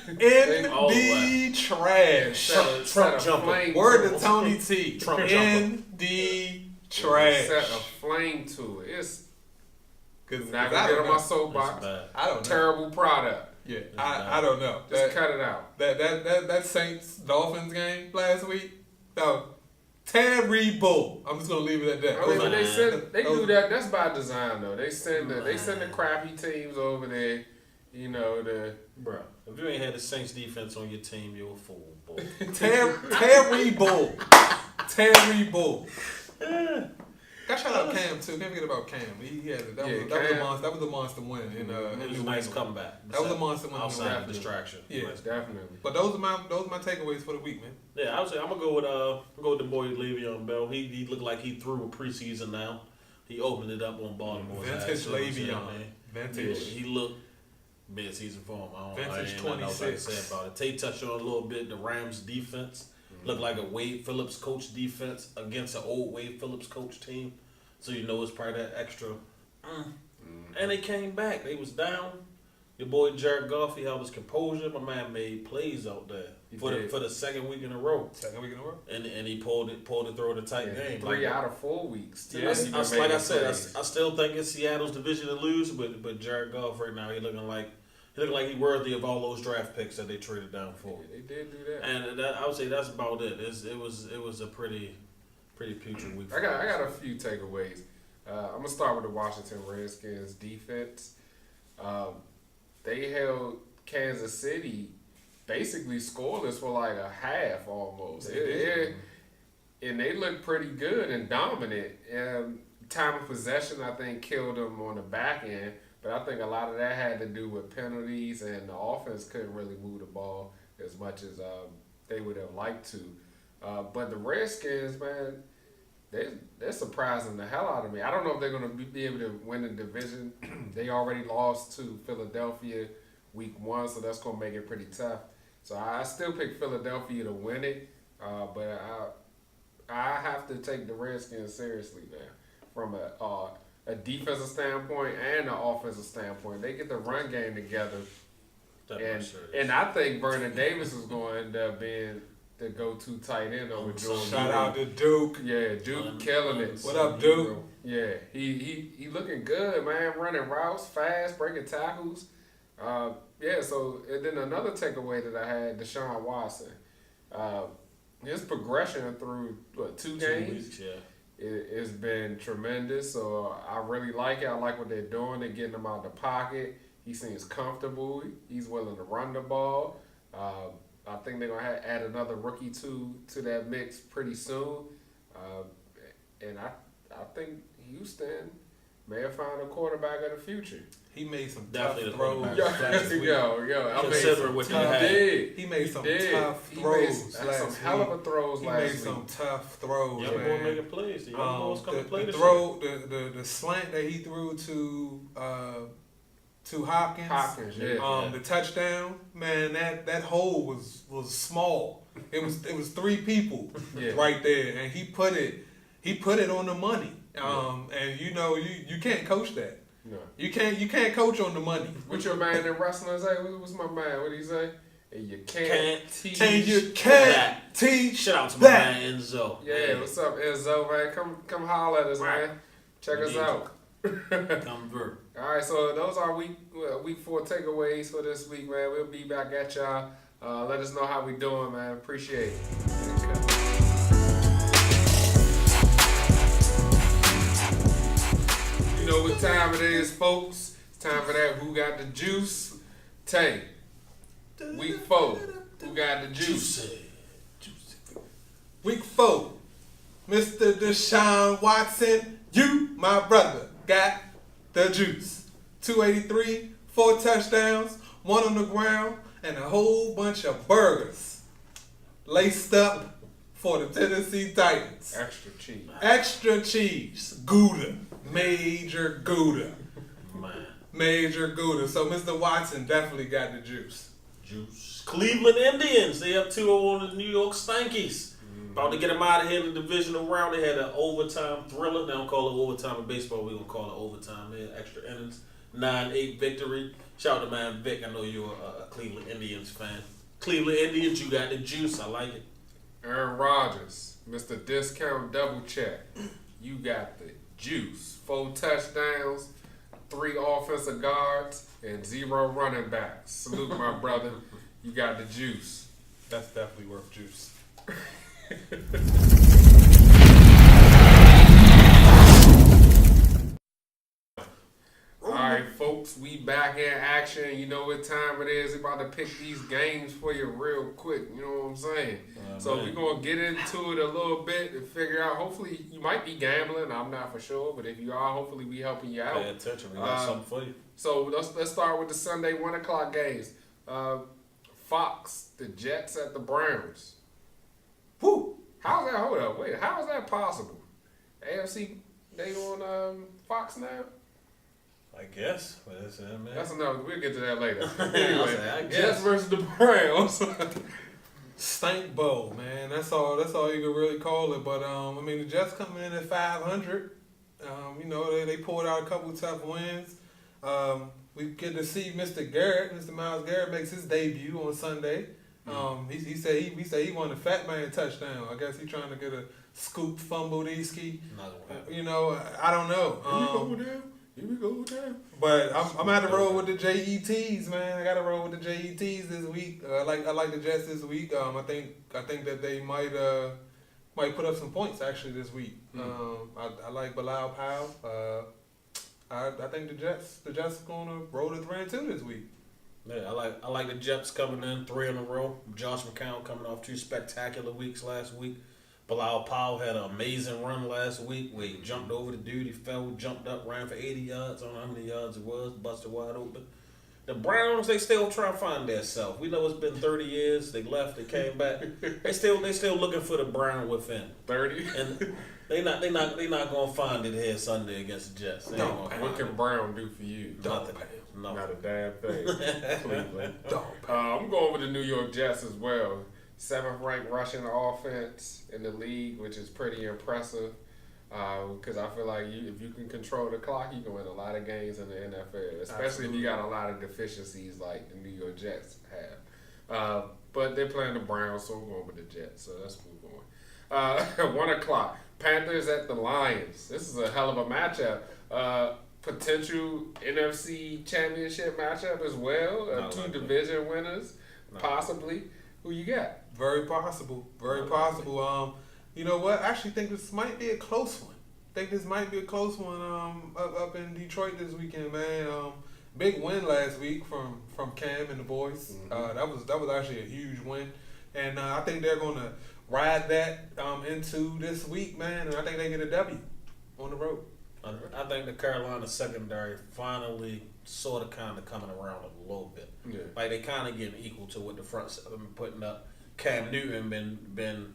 In the trash. Trump jumper. Word to Tony T. Trump in the trash. Set a flame to it. It's Cause not gonna get on my soapbox. I don't know. Terrible product. Yeah, I don't know. Just cut it out. That Saints Dolphins game last week, no, terrible. I'm just gonna leave it at that. I mean, but they do that. That's by design, though. They send the crappy teams over there. Bro, if you ain't had the Saints defense on your team, you're a fool, boy. Terrible. Got shout out Cam too. Can't forget about Cam. He had it. That was a monster win. It was a nice comeback. That was a monster win. Outside of distraction. Yeah, definitely. But those are my takeaways for the week, man. Yeah, I would say I'm gonna go with the boy Le'Veon Bell. He looked like he threw a preseason now. He opened it up on Baltimore. Vintage Le'Veon. Vintage. He looked mid-season form. Vintage ain't nothing else I can 26. say about it. Tay touched on it a little bit. The Rams defense looked like a Wade Phillips coach defense against an old Wade Phillips coach team. So you know it's probably that extra. And they came back. They was down. Your boy Jared Goff, he held his composure. My man made plays out there for the second week in a row. And he pulled it through the tight game. 3 out of 4 weeks. Yeah, like I said, I still think it's Seattle's division to lose, but Jared Goff right now, he looking like he's worthy of all those draft picks that they traded down for. Yeah, they did do that. And I would say that's about it. It was a pretty putrid week. I got a few takeaways. I'm gonna start with the Washington Redskins defense. They held Kansas City basically scoreless for like a half almost. And they looked pretty good and dominant. Time of possession, I think, killed them on the back end. But I think a lot of that had to do with penalties, and the offense couldn't really move the ball as much as they would have liked to. But the Redskins, man, they're surprising the hell out of me. I don't know if they're going to be able to win the division. They already lost to Philadelphia week 1, so that's going to make it pretty tough. So I still pick Philadelphia to win it, but I have to take the Redskins seriously, man, from a defensive standpoint and an offensive standpoint. They get the run game together, and I think Vernon Davis is going to end up being the go-to tight end over Jordan. Shout out to Duke. Yeah, Duke killing it. What up, Duke? Yeah, he looking good, man. Running routes, fast, breaking tackles. So and then another takeaway that I had, Deshaun Watson. His progression through 2 games, it's been tremendous. So I really like it. I like what they're doing. They're getting him out of the pocket. He seems comfortable. He's willing to run the ball. I think they're going to add another rookie to that mix pretty soon. And I think Houston may have found a quarterback of the future. He made some Definitely tough throws. He made some tough throws last week. Some hell of a throws last week. He made some tough throws, Young man. boy making plays. The young boys coming to play this the slant that he threw to Hopkins, the touchdown, man, that hole was small. It was 3 people right there, and he put it on the money. And you can't coach that. No. You can't coach on the money. What your man in wrestling say? What's my man? What did he say? And you can't teach. And you can't teach. Shout out to that. my man Enzo. Yeah, what's up, Enzo, man? Come holler at us, man. Check us out. Come through. All right, so those are week 4 takeaways for this week, man. We'll be back at y'all. Let us know how we doing, man. Appreciate it. You know what time it is, folks. It's time for that Who Got the Juice? Tay, week 4, Who Got the Juice? Week 4, Mr. Deshaun Watson, you, my brother, got the juice. 283, 4 touchdowns, 1 on the ground, and a whole bunch of burgers laced up for the Tennessee Titans. Extra cheese. Gouda. Major Gouda. Man. Major Gouda. So Mr. Watson definitely got the juice. Cleveland Indians, they up 2-0 on the New York Stankies. About to get them out of here in the divisional round. They had an overtime thriller. They don't call it overtime in baseball. We're going to call it overtime. They had extra innings. 9-8 victory. Shout out to man Vic. I know you're a Cleveland Indians fan. Cleveland Indians, you got the juice. I like it. Aaron Rodgers, Mr. Discount Double Check. You got the juice. 4 touchdowns, 3 offensive guards, and 0 running backs. Salute, my brother. You got the juice. That's definitely worth juice. Alright, folks, we back in action. You know what time it is. We're about to pick these games for you real quick. You know what I'm saying? So we're going to get into it a little bit and figure out. Hopefully, you might be gambling. I'm not for sure. But if you are, hopefully we helping you out. Pay attention. We got something for you. So let's start with the Sunday 1 o'clock games. Fox, the Jets at the Browns. Whew. How's that? Hold up. Wait. How is that possible? AFC They on Fox now? I guess. But man. That's enough. We'll get to that later. I Anyway, guess. Jets versus the Browns. Stank bowl, man. That's all you can really call it. But I mean, the Jets coming in at 500. You know, they pulled out a couple tough wins. We get to see Mr. Miles Garrett makes his debut on Sunday. He said he won a fat man touchdown. I guess he's trying to get a scoop fumble Easky. You know, I don't know. Here we go down. But I'm at the roll with the JETs, man. I got to roll with the JETs this week. I like the Jets this week. I think that they might put up some points actually this week. I like Bilal Powell. I think the Jets gonna roll the 3-2 this week. Yeah, I like the Jets coming in 3 in a row. Josh McCown coming off 2 spectacular weeks last week. Bilal Powell had an amazing run last week where he jumped over the dude, he fell, jumped up, ran for 80 yards. I don't know how many yards it was, busted wide open. The Browns, they still trying to find their self. We know it's been 30 years. They left, they came back. They still looking for the Brown within. 30. And they not gonna find it here Sunday against the Jets. What can Brown do for you? Nothing. Not a damn thing. Cleveland. I'm going with the New York Jets as well. 7th ranked rushing offense in the league, which is pretty impressive. Because I feel like if you can control the clock, you can win a lot of games in the NFL, especially if you got a lot of deficiencies like the New York Jets have. But they're playing the Browns, so we're going with the Jets. So let's move on. 1 o'clock, Panthers at the Lions. This is a hell of a matchup. Potential NFC Championship matchup as well. 2 division winners, possibly. Who you got? Very possible. Very possible. You know what? I actually think this might be a close one. Up in Detroit this weekend, man. Big win last week from Cam and the boys. Mm-hmm. That was actually a huge win, and I think they're gonna ride that into this week, man. And I think they get a W on the road. I think the Carolina secondary finally sort of kind of coming around a little bit. Yeah. Like they kind of getting equal to what the front seven been putting up. Cam Newton been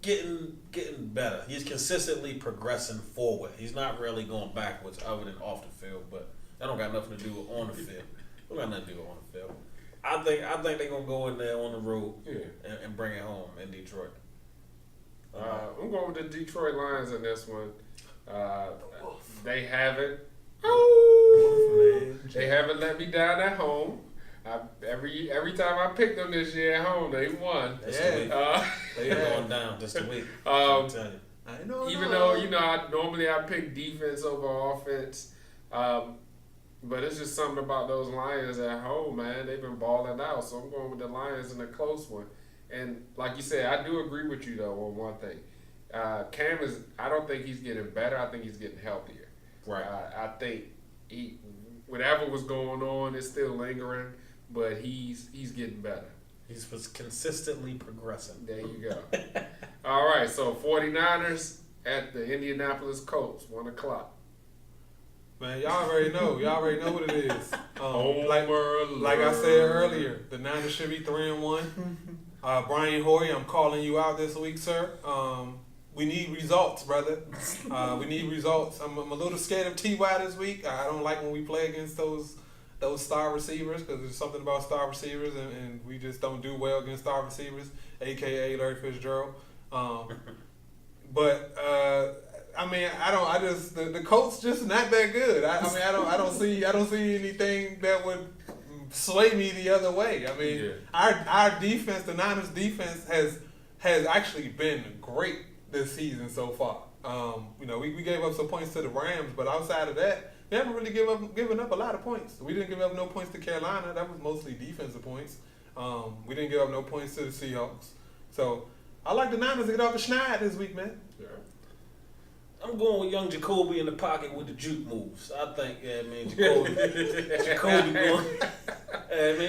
getting better. He's consistently progressing forward. He's not really going backwards other than off the field, but that don't got nothing to do with on the field. Don't got nothing to do with on the field. I think they're gonna go in there on the road and bring it home in Detroit. I'm going with the Detroit Lions in this one. They haven't let me down at home. Every time I picked them this year at home, they won. They going down just a week. I'll tell you. I know. Even though I pick defense over offense, but it's just something about those Lions at home, man. They've been balling out, so I'm going with the Lions in a close one. And like you said, I do agree with you though on one thing. Cam I don't think he's getting better. I think he's getting healthier. Right. I think whatever was going on is still lingering, but he's getting better. He's consistently progressing. There you go. All right, so 49ers at the Indianapolis Colts, 1 o'clock. Man, y'all already know what it is. Like I said earlier, the Niners should be 3-1. Brian Hoyer, I'm calling you out this week, sir. We need results, brother. We need results. I'm a little scared of T.Y. this week. I don't like when we play against those star receivers because there's something about star receivers and we just don't do well against star receivers, a.k.a. Larry Fitzgerald. But the Colts just not that good. I don't see anything that would sway me the other way. I mean, our defense, the Niners defense has actually been great this season so far. We gave up some points to the Rams, but outside of that, we haven't really given up a lot of points. We didn't give up no points to Carolina. That was mostly defensive points. We didn't give up no points to the Seahawks. So I like the Niners to get off the schneid this week, man. Yeah. I'm going with young Jacoby in the pocket with the juke moves. I think, Jacoby going.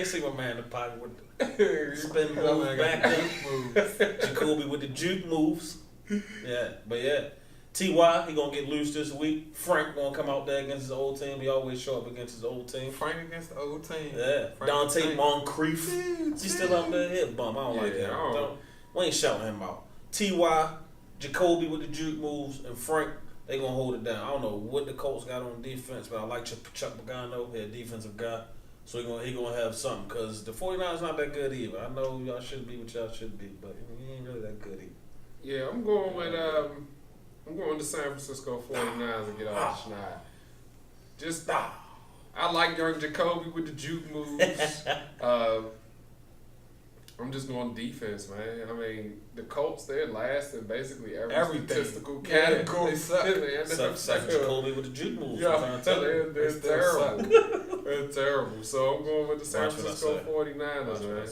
See my man in the pocket with the spin move, back moves. Jacoby with the juke moves. T.Y., he going to get loose this week. Frank going to come out there against his old team. He always show up against his old team. Frank against the old team. Yeah. Dante Moncrief. He's still out there. Head bum. I don't like him. We ain't shouting him out. T.Y., Jacoby with the juke moves, and Frank They gonna hold it down. I don't know what the Colts got on defense, but I like Chuck Pagano, their defensive guy. So he gonna have something, because the 49ers not that good either. I know y'all shouldn't be what y'all should be, but he ain't really that good either. Yeah, I'm going with the San Francisco 49ers to get off the schneid. Just I like young Jacoby with the juke moves. I'm just going defense, man. I mean, the Colts, they're last in basically every statistical category. They suck. Except Jacoby with the juke moves. Yeah, they're terrible. They're terrible. So I'm going with the San Francisco 49ers, man.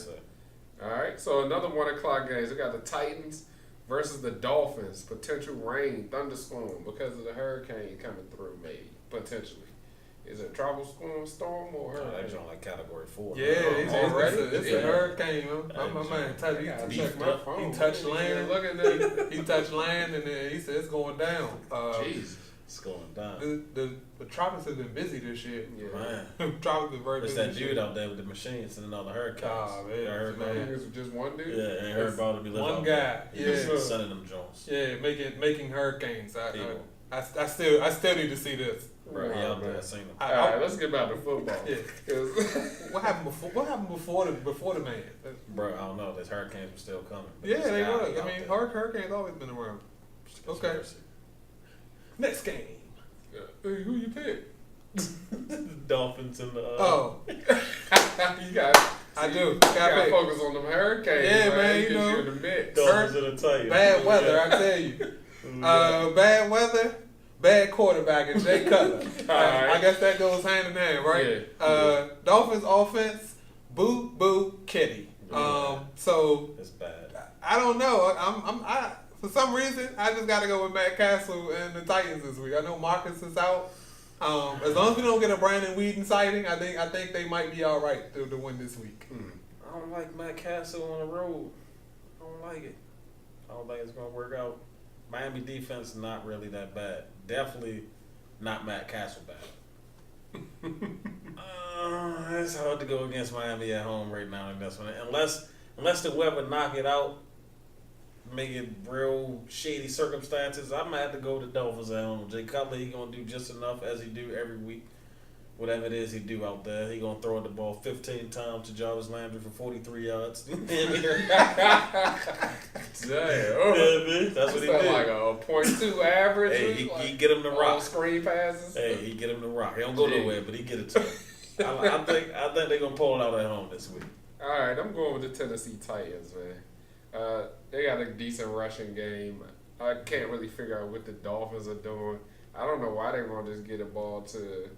All right, so another 1 o'clock games. We got the Titans versus the Dolphins. Potential rain, thunderstorm because of the hurricane coming through, maybe, potentially. Is it a tropical storm or hurricane? That's on like category 4. Yeah, it's a hurricane. Hey, My man he touched land. Look at that. He touched land, and then he said it's going down. Jesus. It's going down. The tropics have been busy this year. Yeah. Man. Tropics been very It's busy. that dude out there with the machine sending all the hurricanes. Oh, man. You heard about I it? think it's just one dude. Yeah, and heard about it. Be living One out guy. there. Yeah. Sending them Jones. Yeah, making hurricanes. People. I still need to see this. Bro, he out there, I seen him. All right, let's get back to football. Yeah. 'Cause- What happened before the man? Bro, I don't know. Those hurricanes were still coming. But Yeah, this they guy were. out I mean, there. hurricanes always been around. Okay. Conspiracy. Next game. Hey, who you pick? Dolphins and the. You got. I do. You gotta focus on them hurricanes. Yeah, man, you because know. you're in the mix. Dolphins and the Titans. Bad weather, I tell you. Bad weather, bad quarterback, and Jay Cutler. right. I guess that goes hand in hand, right? Yeah. Dolphins offense, boo, kitty. So It's bad. I don't know. I for some reason I just got to go with Matt Castle and the Titans this week. I know Marcus is out. As long as we don't get a Brandon Whedon sighting, I think they might be all right to win this week. I don't like Matt Castle on the road. I don't like it. I don't think it's going to work out. Miami defense not really that bad. Definitely not Matt Castle bad. It's hard to go against Miami at home right now in this one. Unless the weather knock it out, make it real shady circumstances, I might have to go with the Dolphins at home. Jay Cutler, he going to do just enough as he do every week. Whatever it is he do out there, he going to throw the ball 15 times to Jarvis Landry for 43 yards. Damn. Yeah, man. That's what he Sound did. like a .2 average. Hey, he get him the rock. Screen passes. Hey, he get him the rock. He don't go nowhere, but he get it to him. I think they're gonna pull it out at home this week. All right, I'm going with the Tennessee Titans, man. They got a decent rushing game. I can't really figure out what the Dolphins are doing. I don't know why they want to just get a ball to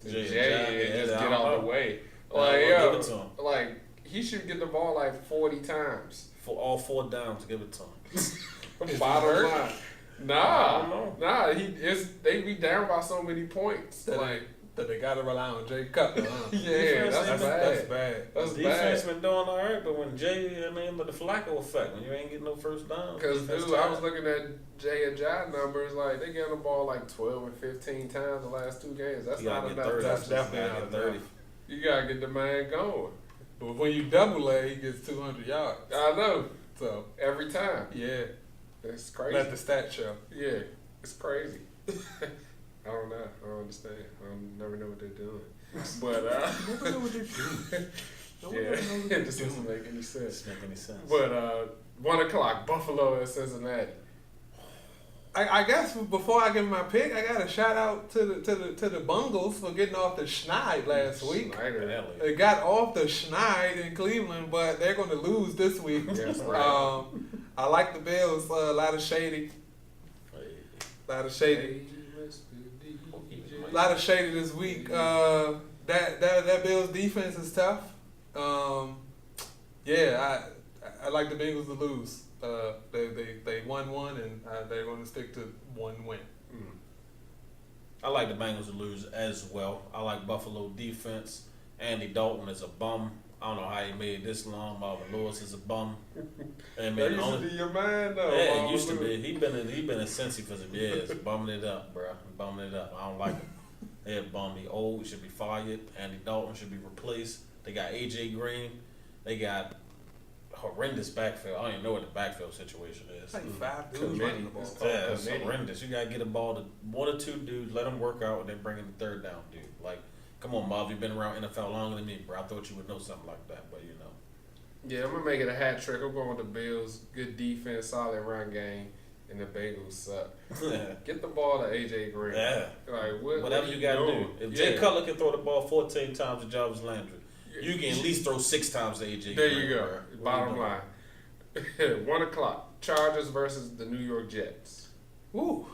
Jay and just get out the way. Give it to him. Like he should get the ball like 40 times. For all 4 downs, give it to him. Bottom line. I don't know. They be down by so many points. That they got to rely on Jay Cutler. Huh? Yeah, that's bad. That's bad. That's Defense bad. been doing all right, but when the Flacco effect, when you ain't getting no first down. Because, dude, I was looking at Jay and Jai numbers. Like, they getting the ball like 12 and 15 times the last 2 games. That's not enough. 30. That's definitely not 30. enough. You got to get the man going. But when you double A, he gets 200 yards. I know. So, Every time. yeah. It's crazy. Let the stat show. Yeah, it's crazy. I don't know. I don't understand. I never know what they're doing. But, Never know what they're doing. No one yeah, ever knows what it they're just doing. doesn't make any sense. Doesn't make any sense. But 1 o'clock, Buffalo at Cincinnati. I guess before I give my pick, I got a shout out to the Bungles for getting off the schneid last week. Schneider. They got off the schneid in Cleveland, but they're going to lose this week. Yes, right. I like the Bills. A lot of shady. A lot of shady this week. That Bills defense is tough. Yeah, I like the Bengals to lose. They won one, and they're going to stick to one win. I like the Bengals to lose as well. I like Buffalo defense. Andy Dalton is a bum. I don't know how he made it this long. Marvin Lewis is a bum. And That used to be your man, though. yeah, it used to be. He been in Cincy for some years, bumming it up, bro. Bumming it up. I don't like him. They're bum. He old. He should be fired. Andy Dalton should be replaced. They got AJ Green. They got horrendous backfield. I don't even know what the backfield situation is. Like 5 dudes running the ball. Yeah, it's horrendous. You gotta get a ball to 1 or 2 dudes, let them work out, and then bring in the 3rd down dude. Like, come on, Marv, you've been around NFL longer than me, bro. I thought you would know something like that, but you know. Yeah, I'm gonna make it a hat trick. I'm going with the Bills. Good defense, solid run game, and the Bengals suck. Get the ball to AJ Green. Yeah. Like whatever you gotta do. If Jay Cutler can throw the ball 14 times to Jarvis Landry, you can at least throw 6 times to AJ Green. There you go. Bottom line. 1 o'clock. Chargers versus the New York Jets. Woo.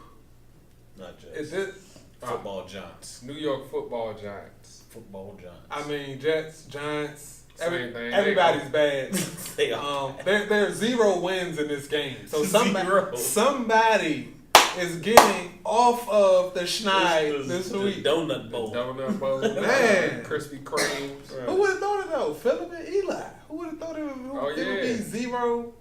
Not Jets. Is it Football Giants. New York Football Giants. Football Giants. I mean, Jets, Giants. Same thing. Everybody's bad. They are. There's 0 wins in this game. So somebody is getting off of the schneid this week. The donut bowl. Donut bowl. Man. Krispy Kreme. Who would have thought it though? Phillip and Eli. Who would have thought it would be 0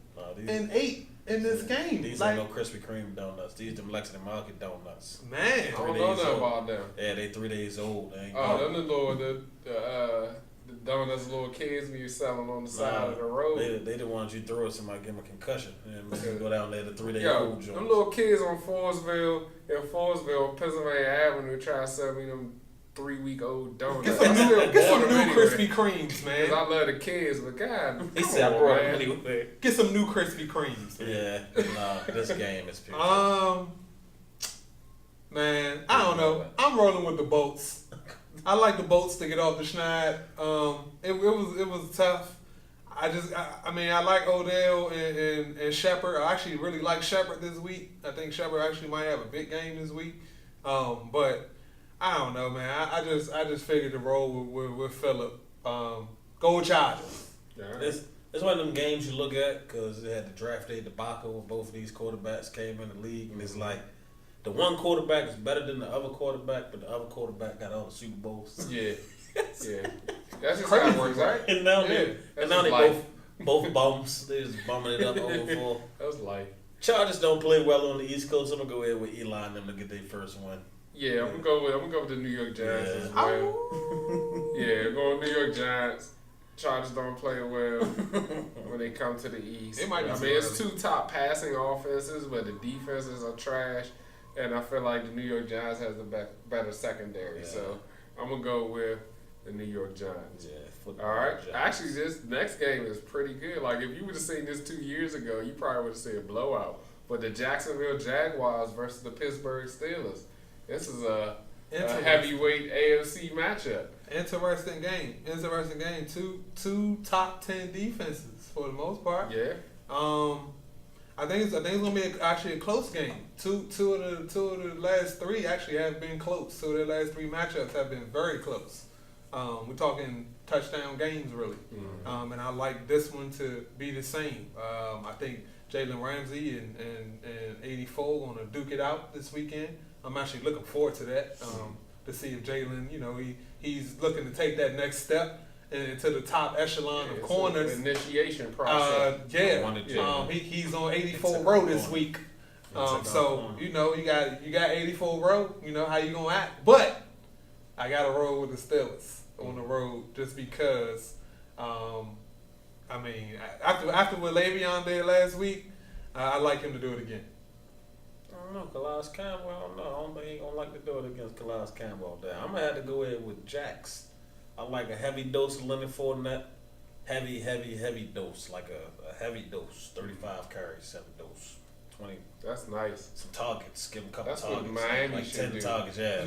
and 8 in this game? These ain't no Krispy Kreme donuts. These them Lexington Market donuts. Man. I don't know nothing about them. Yeah, they 3 days old. They ain't them the donuts little kids be selling on the side of the road. They the ones you throw at somebody, give them a concussion, and make them go down there to 3-day-old joints. Them little kids on Forestville, Pennsylvania Avenue, try to sell me them 3-week-old donuts. Get some new Krispy Kremes, man. Cause I love the kids, but God, he said I brought them anyway. Get some new Krispy Kremes. Man. Yeah, nah, this game is pure. Man, I don't know. I'm rolling with the Bolts. I like the Bolts to get off the schneid. It was tough. I mean, I like Odell and Shepard. I actually really like Shepard this week. I think Shepard actually might have a big game this week. But I don't know, man. I just figured to roll with Phillip. Go Chargers. Yeah. It's one of them games you look at because they had the draft day debacle where both of these quarterbacks came in the league, and it's like, the one quarterback is better than the other quarterback, but the other quarterback got all the Super Bowls. Yeah. Yeah. That's just how it works, right? And now they both bums. They just bumming it up over for. That's life. Chargers don't play well on the East Coast. I'm gonna go ahead with Eli and them to get their first win. Yeah, I'm gonna go with the New York Giants as well. Yeah, going New York Giants. Chargers don't play well when they come to the East. It's 2 top passing offenses, but the defenses are trash. And I feel like the New York Giants has the better secondary. Yeah. So I'm going to go with the New York Giants. Yeah, all right. Giants. Actually, this next game is pretty good. Like, if you would have seen this 2 years ago, you probably would have seen a blowout. But the Jacksonville Jaguars versus the Pittsburgh Steelers. This is a heavyweight AFC matchup. Interesting game. Two top 10 defenses for the most part. Yeah. I think it's gonna be actually a close game. Two of the last 3 actually have been close. 2 of the last 3 matchups have been very close. We're talking touchdown games really, and I like this one to be the same. I think Jalen Ramsey and 84 gonna duke it out this weekend. I'm actually looking forward to that to see if Jalen, he's looking to take that next step into the top echelon of corners. Initiation process. He's on 84 row this week. So you got 84 row. You know how you gonna act, but I got to roll with the Steelers on the road just because. I mean, after what Le'Veon did last week, I like him to do it again. I don't know, Calais Campbell. I don't know. I don't think he gonna like to do it against Calais Campbell there. I'm gonna have to go ahead with Jax. I like a heavy dose of Leonard Fournette. Heavy dose. Like a heavy dose. 35 carries, 7 dose. 20. That's nice. Some targets. Give them a couple That's targets. What Miami like 10 do. targets, yeah.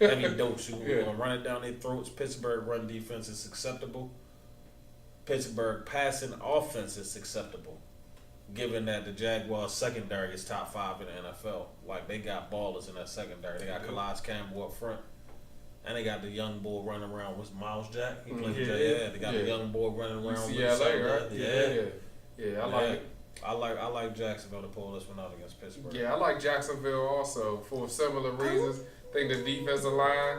Like heavy dose. You're gonna run it down their throats. Pittsburgh run defense is acceptable. Pittsburgh passing offense is acceptable. Given that the Jaguars secondary is top 5 in the NFL. Like, they got ballers in that secondary. They got Calais Campbell up front. And they got the young boy running around with Miles Jack. He plays they got a young boy running around with UCLA, right? I like it. I like Jacksonville to pull this one out against Pittsburgh. Yeah, I like Jacksonville also for similar reasons. I think the defensive line,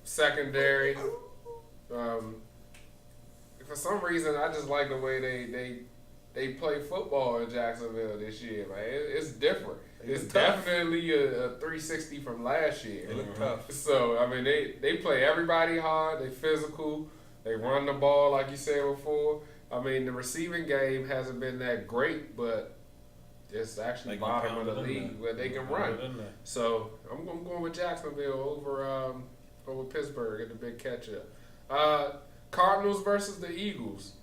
secondary. For some reason, I just like the way they play football in Jacksonville this year. Man, it's different. It's definitely a 360 from last year. They look tough. So, I mean, they play everybody hard. They physical. They run the ball, like you said before. I mean, the receiving game hasn't been that great, but it's actually bottom of the league where they can run. So I'm going with Jacksonville over Pittsburgh in the big catch-up. Cardinals versus the Eagles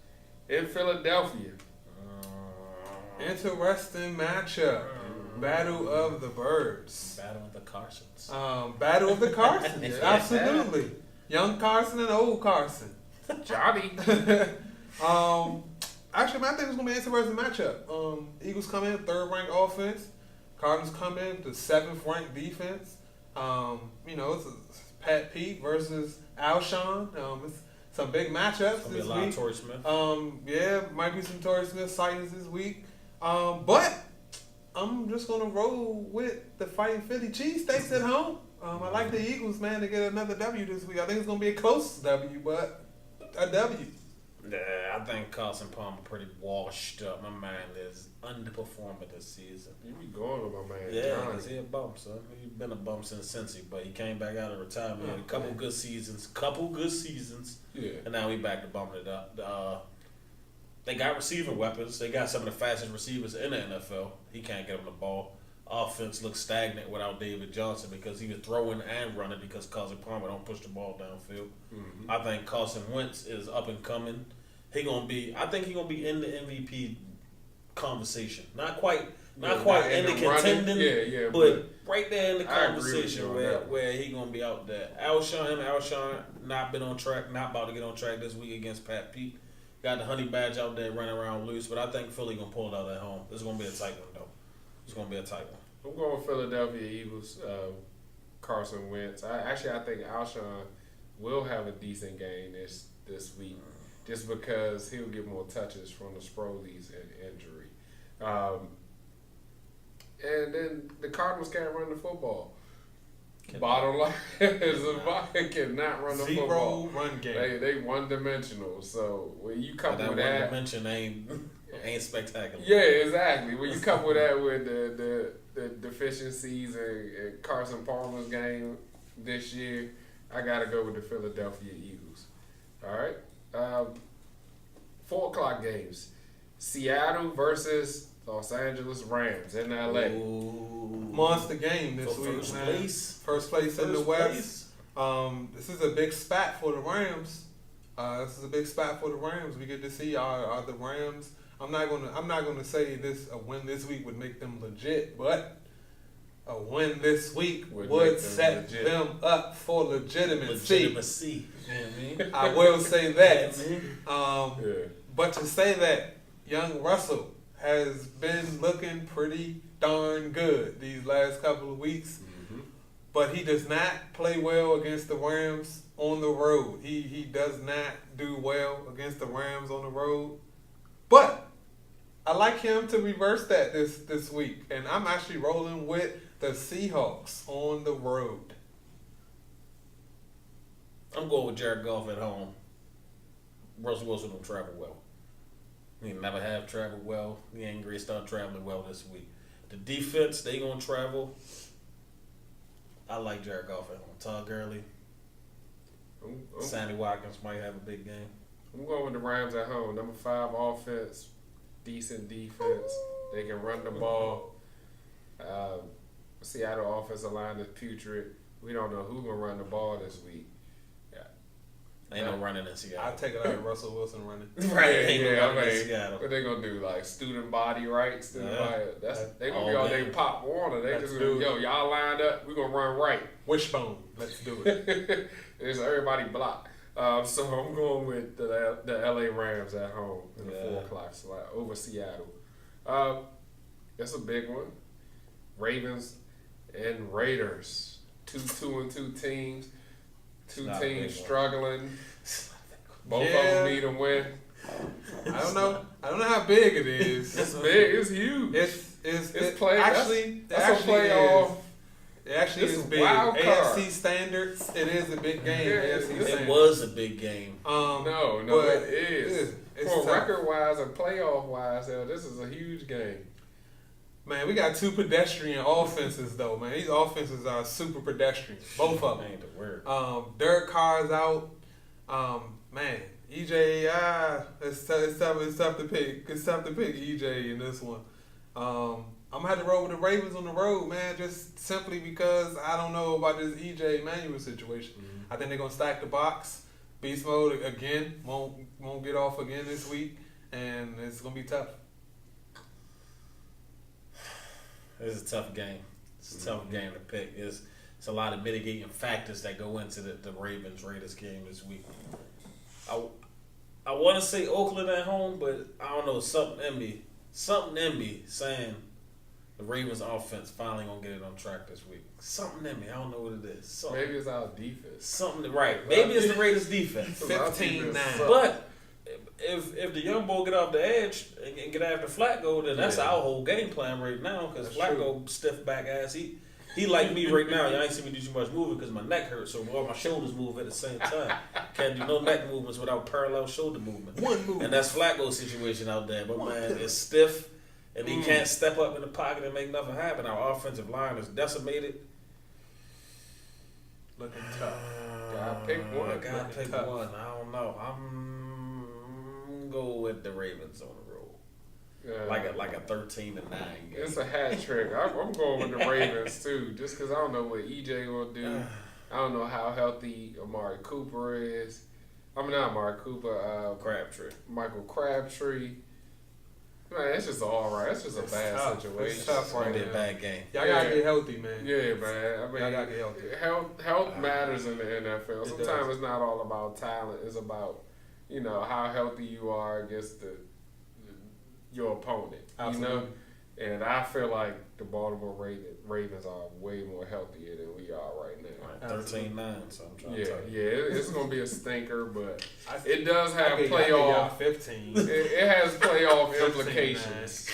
in Philadelphia. Interesting matchup. Battle of the Birds. Battle of the Carsons. Battle of the Carsons. Absolutely. Young Carson and old Carson. Johnny. Actually, man, I think it's gonna be an interesting matchup. Eagles come in 3rd ranked offense. Cardinals come in the 7th ranked defense. It's Pat Pete versus Alshon. It's some big matchups this week. A lot of Torrey Smith. Might be some Torrey Smith sightings this week. But I'm just gonna roll with the Fighting Philly Cheesesteaks at home. I like the Eagles, man, to get another W this week. I think it's gonna be a close W, but a W. Yeah, I think Carson Palmer pretty washed up. My man is underperforming this season. You be going with my man. Yeah, Johnny. because he a bump, son. He's been a bump since Cincy, but he came back out of retirement. He had a couple good seasons. Yeah. And now he back to bumping it up. They got receiving weapons. They got some of the fastest receivers in the NFL. He can't get him the ball. Offense looks stagnant without David Johnson because he was throwing and running because Carson Palmer don't push the ball downfield. Mm-hmm. I think Carson Wentz is up and coming. I think he's gonna be in the MVP conversation. Not quite in the contending, but right there in the conversation where he gonna be out there. Alshon not been on track, not about to get on track this week against Pat Pete. Got the honey badge out there running around loose, but I think Philly gonna pull it out at home. This is gonna be a tight one though. It's gonna be a tight one. I'm going with Philadelphia Eagles. Carson Wentz. I think Alshon will have a decent game this week, just because he'll get more touches from the Sproleys and injury. And then the Cardinals can't run the football. Bottom line is the cannot run the football. Zero run game. They one-dimensional. So when you couple that with that, one-dimension ain't spectacular. yeah, exactly. When you couple that with the deficiencies in Carson Palmer's game this year, I gotta go with the Philadelphia Eagles. All right, 4 o'clock games: Seattle versus Los Angeles Rams in LA. Ooh. Monster game this For week, first man. place. First place in the West. This is a big spot for the Rams. We get to see are the Rams. I'm not gonna say this a win this week would make them legit, but a win this week would set them up for legitimacy. You know what I mean? I will say that. Yeah. But to say that young Russell has been looking pretty darn good these last couple of weeks, but he does not play well against the Rams on the road. He does not do well against the Rams on the road. But I like him to reverse that this week, and I'm actually rolling with the Seahawks on the road. I'm going with Jared Goff at home. Russell Wilson don't travel well. He never have traveled well. He ain't going to start traveling well this week. The defense, they going to travel. I like Jared Goff at home. Todd Gurley, Sammy Watkins might have a big game. I'm going with the Rams at home. Number 5 offense, decent defense. They can run the ball. Seattle offensive line is putrid. We don't know who's going to run the ball this week. Ain't no running in Seattle. I take it out of Russell Wilson running. Right, Ain't no running in Seattle. What they gonna do? Like student body rights? They gonna be all all day. day Pop Warner. They Let's just do gonna, it. y'all lined up. We gonna run right. Wishbone. Let's do it. There's everybody blocked. So I'm going with the LA Rams at home in the 4 o'clock slot over Seattle. That's a big one. Ravens and Raiders. 2-2 teams. Two teams struggling. Both of them need a win. I don't know how big it is. It's big. It's huge. It's play. Actually, That's a playoff. It actually This is is big. wild card. AFC standards, it is a big game. Yeah, AFC It standards. was a big game. No, but it is. It's For tough. record-wise and playoff-wise, this is a huge game. Man, we got 2 pedestrian offenses though, man. These offenses are super pedestrian. Both of them. Ain't the word. Derek Carr's out. Man, EJ, it's tough to pick. It's tough to pick EJ in this one. I'm gonna have to roll with the Ravens on the road, man. Just simply because I don't know about this EJ Manuel situation. I think they're gonna stack the box. Beast mode again. Won't get off again this week, and it's gonna be tough. It's a tough game. It's a tough game to pick. It's a lot of mitigating factors that go into the Ravens-Raiders game this week. I want to say Oakland at home, but I don't know, something in me saying the Ravens offense finally gonna get it on track this week. Something in me, I don't know what it is. Something. Maybe it's our defense. Something right. Maybe it's the Raiders defense. 15-9. But if the young boy get off the edge and get after Flacco, then that's our whole game plan right now. Because Flacco stiff back ass. He like me right now. Y'all ain't see me do too much moving because my neck hurts, so all my shoulders move at the same time. Can't do no neck movements without parallel shoulder movement. One move. And that's Flacco's situation out there. But man, it's stiff, and he can't step up in the pocket and make nothing happen. Our offensive line is decimated. Looking tough. Gotta pick one. I gotta pick one. I don't know. I'm go with the Ravens on the road. Like a 13-9 game. It's a hat trick. I'm going with the Ravens too, just because I don't know what EJ gonna do. I don't know how healthy Amari Cooper is. I mean, not Amari Cooper. Crabtree. Michael Crabtree. Man, it's just all right. It's just a bad situation. It's tough right It's gonna be a now. bad game. Y'all gotta get healthy, man. Yeah, man. I mean, Y'all gotta get healthy. Health matters in the NFL. It Sometimes does. it's not all about talent. It's about, how healthy you are against your opponent. Absolutely. And I feel like the Baltimore Ravens are way more healthier than we are right now. 13-9, so I'm trying to tell you. It's gonna be a stinker, but it does I have give playoff. y'all 15. It has playoff 15, implications.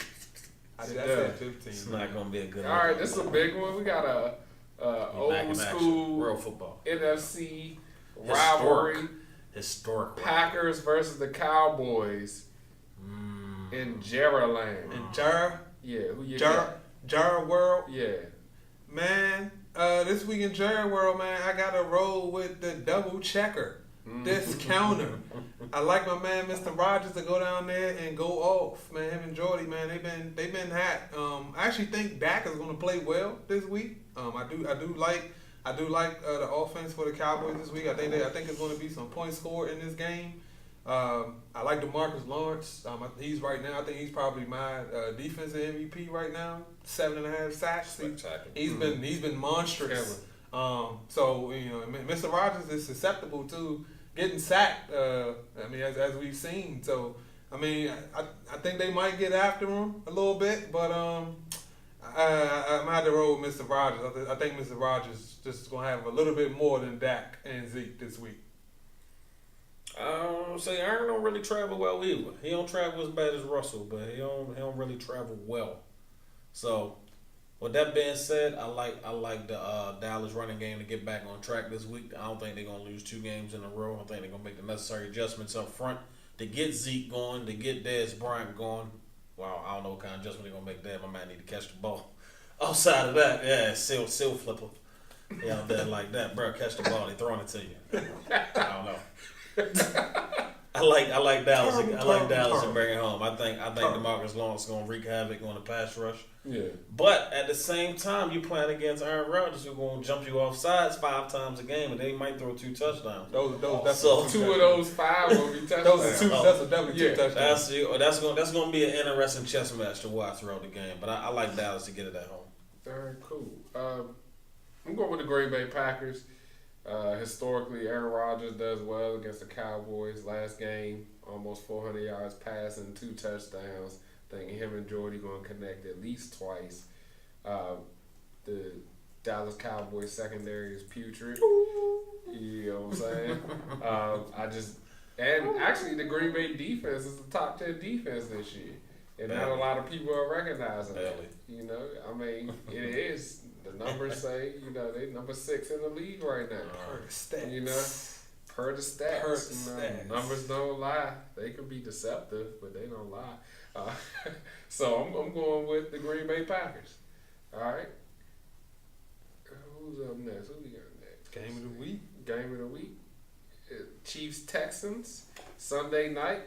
I It said does. 15. It's not gonna be a good All right, this is a big one. We got a Back in old action. school Real football. NFC rivalry. Historic. Packers versus the Cowboys in Jerryland. And Jar Who you got? World, Yeah. man. This week in Jar World, man, I gotta roll with the double checker discounter. I like my man Mr. Rogers to go down there and go off, man. Him and Jordy, man, they've been hot. I actually think Dak is gonna play well this week. I do like the offense for the Cowboys this week. I think it's going to be some points scored in this game. I like DeMarcus Lawrence. He's right now. I think he's probably my defensive MVP right now. 7.5 sacks. He's been monstrous. So Mr. Rogers is susceptible to getting sacked. As we've seen. So I think they might get after him a little bit, but I'm gonna have to roll with Mr. Rogers. I think Mr. Rogers just is gonna have a little bit more than Dak and Zeke this week. Say Aaron don't really travel well either. He don't travel as bad as Russell, but he don't really travel well. So, with that being said, I like the Dallas running game to get back on track this week. I don't think they're gonna lose 2 games in a row. I think they're gonna make the necessary adjustments up front to get Zeke going, to get Dez Bryant going. Well, I don't know what kind of adjustment they're gonna make there. My man need to catch the ball. Outside of that, yeah, seal flipper. Yeah, out there like that, bro. Catch the ball, they throwing it to you. I don't know. I like Dallas. I like Dallas and bring it home. I think DeMarcus Lawrence is gonna wreak havoc on the pass rush. Yeah. But at the same time, you playing against Aaron Rodgers, who's gonna jump you off sides 5 times a game, and they might throw 2 touchdowns. That's So 2 of those 5 will be touchdowns. Those are 2. That's a definitely 2 touchdowns. That's gonna be an interesting chess match to watch throughout the game. But I like Dallas to get it at home. Very cool. I'm going with the Green Bay Packers. Historically, Aaron Rodgers does well against the Cowboys. Last game, almost 400 yards passing, 2 touchdowns. I think him and Jordy going to connect at least twice. The Dallas Cowboys secondary is putrid. You know what I'm saying? And actually the Green Bay defense is the top 10 defense this year. And not a lot of people are recognizing that. It is. The numbers say, they number 6 in the league right now. Per the stats. Per the stats. Numbers don't lie. They can be deceptive, but they don't lie. So I'm going with the Green Bay Packers. All right. Who's up next? Who we got next? Game of the week. Chiefs Texans. Sunday night,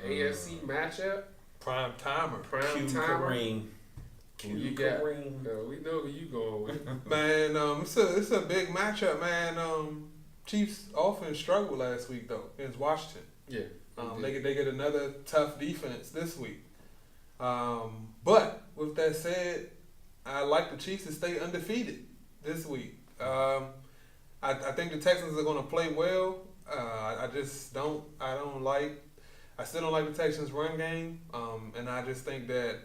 AFC matchup. Prime timer. Prime Q timer. Kareem. Who you got? We know who you going with. Man, it's a big matchup, man. Chiefs offense struggled last week though against Washington. Yeah. They get another tough defense this week. But with that said, I like the Chiefs to stay undefeated this week. I think the Texans are going to play well. I still don't like the Texans' run game, and I just think that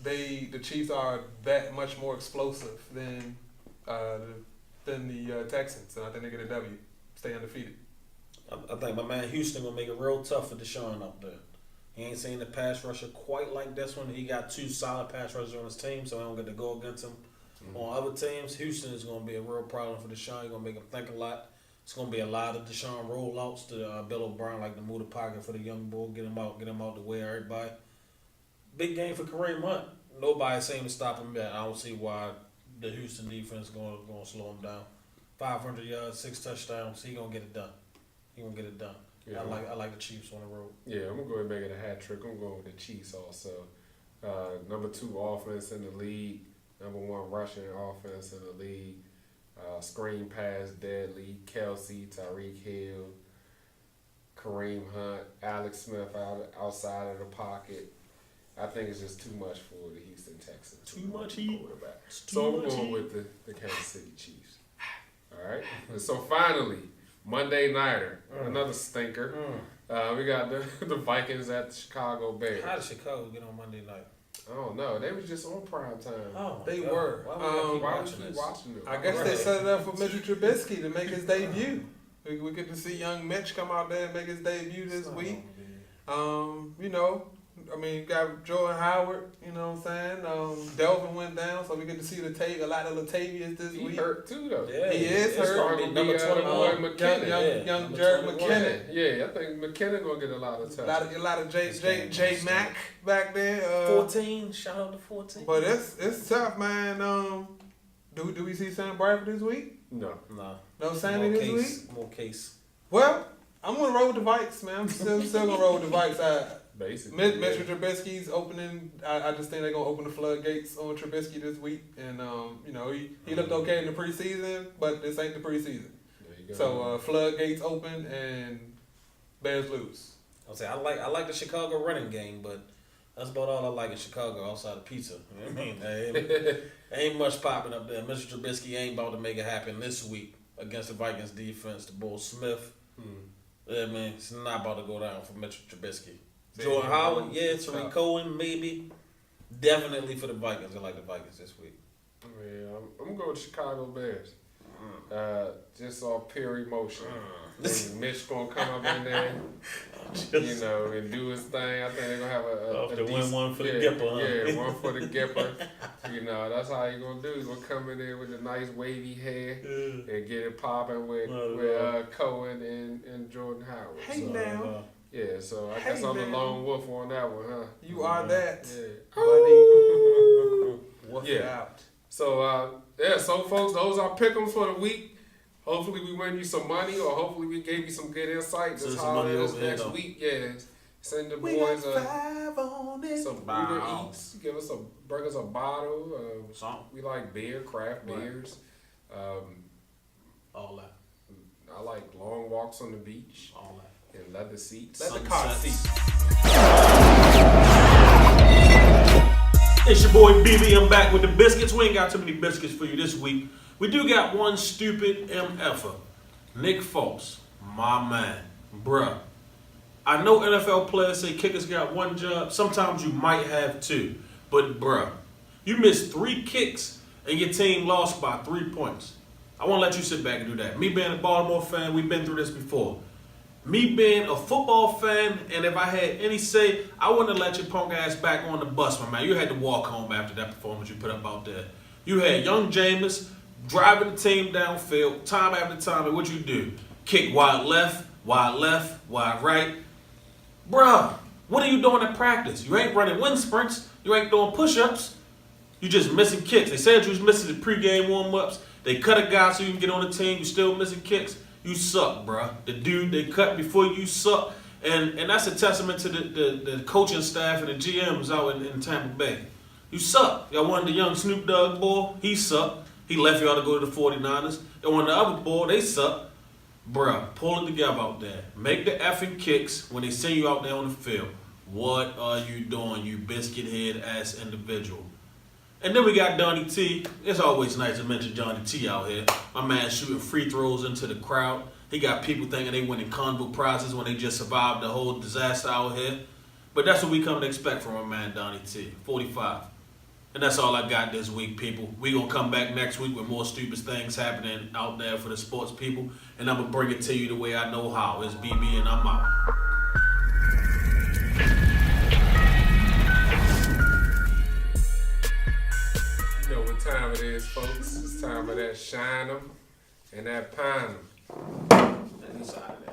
the Chiefs are that much more explosive than the Texans, and I think they get a W, stay undefeated. I think my man Houston gonna make it real tough for Deshaun up there. He ain't seen the pass rusher quite like this one. He got 2 solid pass rushers on his team, so I don't get to go against him. On other teams, Houston is going to be a real problem for Deshaun. He's going to make him think a lot. It's going to be a lot of Deshaun rollouts to Bill O'Brien, like to move the pocket for the young bull, get him out the way of everybody. Big game for Kareem Hunt. Nobody seems to stop him yet. I don't see why the Houston defense is going to slow him down. 500 yards, 6 touchdowns. He going to get it done. Yeah, I like the Chiefs on the road. Yeah, I'm going to go ahead and make it a hat trick. I'm going with the Chiefs also. Number 2 offense in the league. Number 1 rushing offense in the league. Screen pass deadly. Kelsey, Tyreek Hill, Kareem Hunt, Alex Smith outside of the pocket. I think it's just too much for the Houston Texans. Too much heat. So I'm going with the Kansas City Chiefs. All right. So finally, Monday nighter, another stinker. We got the Vikings at the Chicago Bears. How did Chicago get on Monday night? I don't know. They was just on prime time. Oh, They were. Why would you keep watching them? I guess they set it up for Mitchell Trubisky to make his debut. We get to see young Mitch come out there and make his debut this week. You got Jordan Howard, you know what I'm saying? Delvin went down, so we get to see a lot of Latavius this week. He hurt too, though. Yeah, He is hurt. Number 21. McKinnon. Young Jared McKinnon. Yeah, I think McKinnon going to get a lot of touch. A lot of J Mac back there. 14. Shout out to 14. But it's tough, man. Do we see Sam Bradford this week? No. No Sandy this week? More case. Well, I'm going to roll with the Vikes, man. I'm still going to roll with the Vikes. Basically. Mitchell Trubisky's opening. I just think they're going to open the floodgates on Trubisky this week. And, he looked okay in the preseason, but this ain't the preseason. So, floodgates open and Bears lose. I'll say I like the Chicago running game, but that's about all I like in Chicago outside of pizza. You know what I mean? Ain't much popping up there. Mr. Trubisky ain't about to make it happen this week against the Vikings defense. The Bull Smith. Yeah, man, it's not about to go down for Mitchell Trubisky. Jordan Howard, yeah, Tariq Cohen, maybe. Definitely for the Vikings. I like the Vikings this week. Yeah, I'm going to go with Chicago Bears. Just all pure emotion. Mitch going to come up in there, and do his thing. I think they're going to have a decent, win one for the Gipper. Yeah, one for the Gipper. That's how he's going to do. He's going to come in there with a nice wavy hair and get it popping with Cohen and Jordan Howard. Hey, now. Yeah, so I guess I'm the lone wolf on that one, huh? You are that, buddy. Wolf it out. So, so folks, those are pick'ems for the week. Hopefully we win you some money, or hopefully we gave you some good insight this next week. Yeah, send the boys some Uber Eats. Give us bring us a bottle. We like beer, craft beers. All that. I like long walks on the beach. All that. And leather seats. Leather car seats. It's your boy BB. I'm back with the biscuits. We ain't got too many biscuits for you this week. We do got one stupid MFer. Nick Foles. My man. Bruh. I know NFL players say kickers got one job. Sometimes you might have two. But bruh, you missed 3 kicks and your team lost by 3 points. I won't let you sit back and do that. Me being a Baltimore fan, we've been through this before. Me being a football fan, and if I had any say, I wouldn't have let your punk ass back on the bus, my man. You had to walk home after that performance you put up out there. You had young Jameis driving the team downfield time after time, and what you do? Kick wide left, wide right. Bruh, what are you doing at practice? You ain't running wind sprints. You ain't doing push-ups. You just missing kicks. They said you was missing the pregame warm-ups. They cut a guy so you can get on the team. You still missing kicks. You suck, bruh. The dude they cut before you suck. And that's a testament to the coaching staff and the GMs out in Tampa Bay. You suck. Y'all wanted the young Snoop Dogg boy, he sucked. He left y'all to go to the 49ers. And one of the other boy, they suck. Bruh, pull it together out there. Make the effing kicks when they send you out there on the field. What are you doing, you biscuit head ass individual? And then we got Donnie T. It's always nice to mention Johnny T out here. My man shooting free throws into the crowd. He got people thinking they winning Convo prizes when they just survived the whole disaster out here. But that's what we come to expect from our man Donnie T. 45. And that's all I got this week, people. We gonna come back next week with more stupid things happening out there for the sports people. And I'm gonna bring it to you the way I know how. It's BB and I'm out. You know what time it is, folks. It's time for that shine 'em and that pine 'em.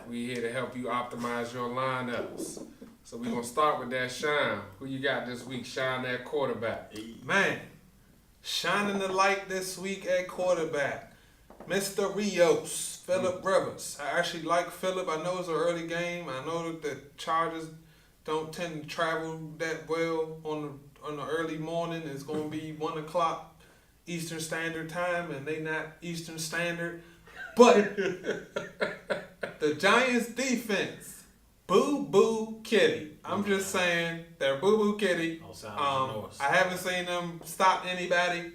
We here to help you optimize your lineups. So we're going to start with that shine. Who you got this week? Shine that quarterback. Man, shining the light this week at quarterback. Mr. Rios, Phillip Rivers. I actually like Phillip. I know it's an early game. I know that the Chargers don't tend to travel that well on the early morning. It's going to be 1 o'clock Eastern Standard Time, and they not Eastern Standard. But the Giants defense, boo-boo kitty. I'm just saying they're boo-boo kitty. I haven't seen them stop anybody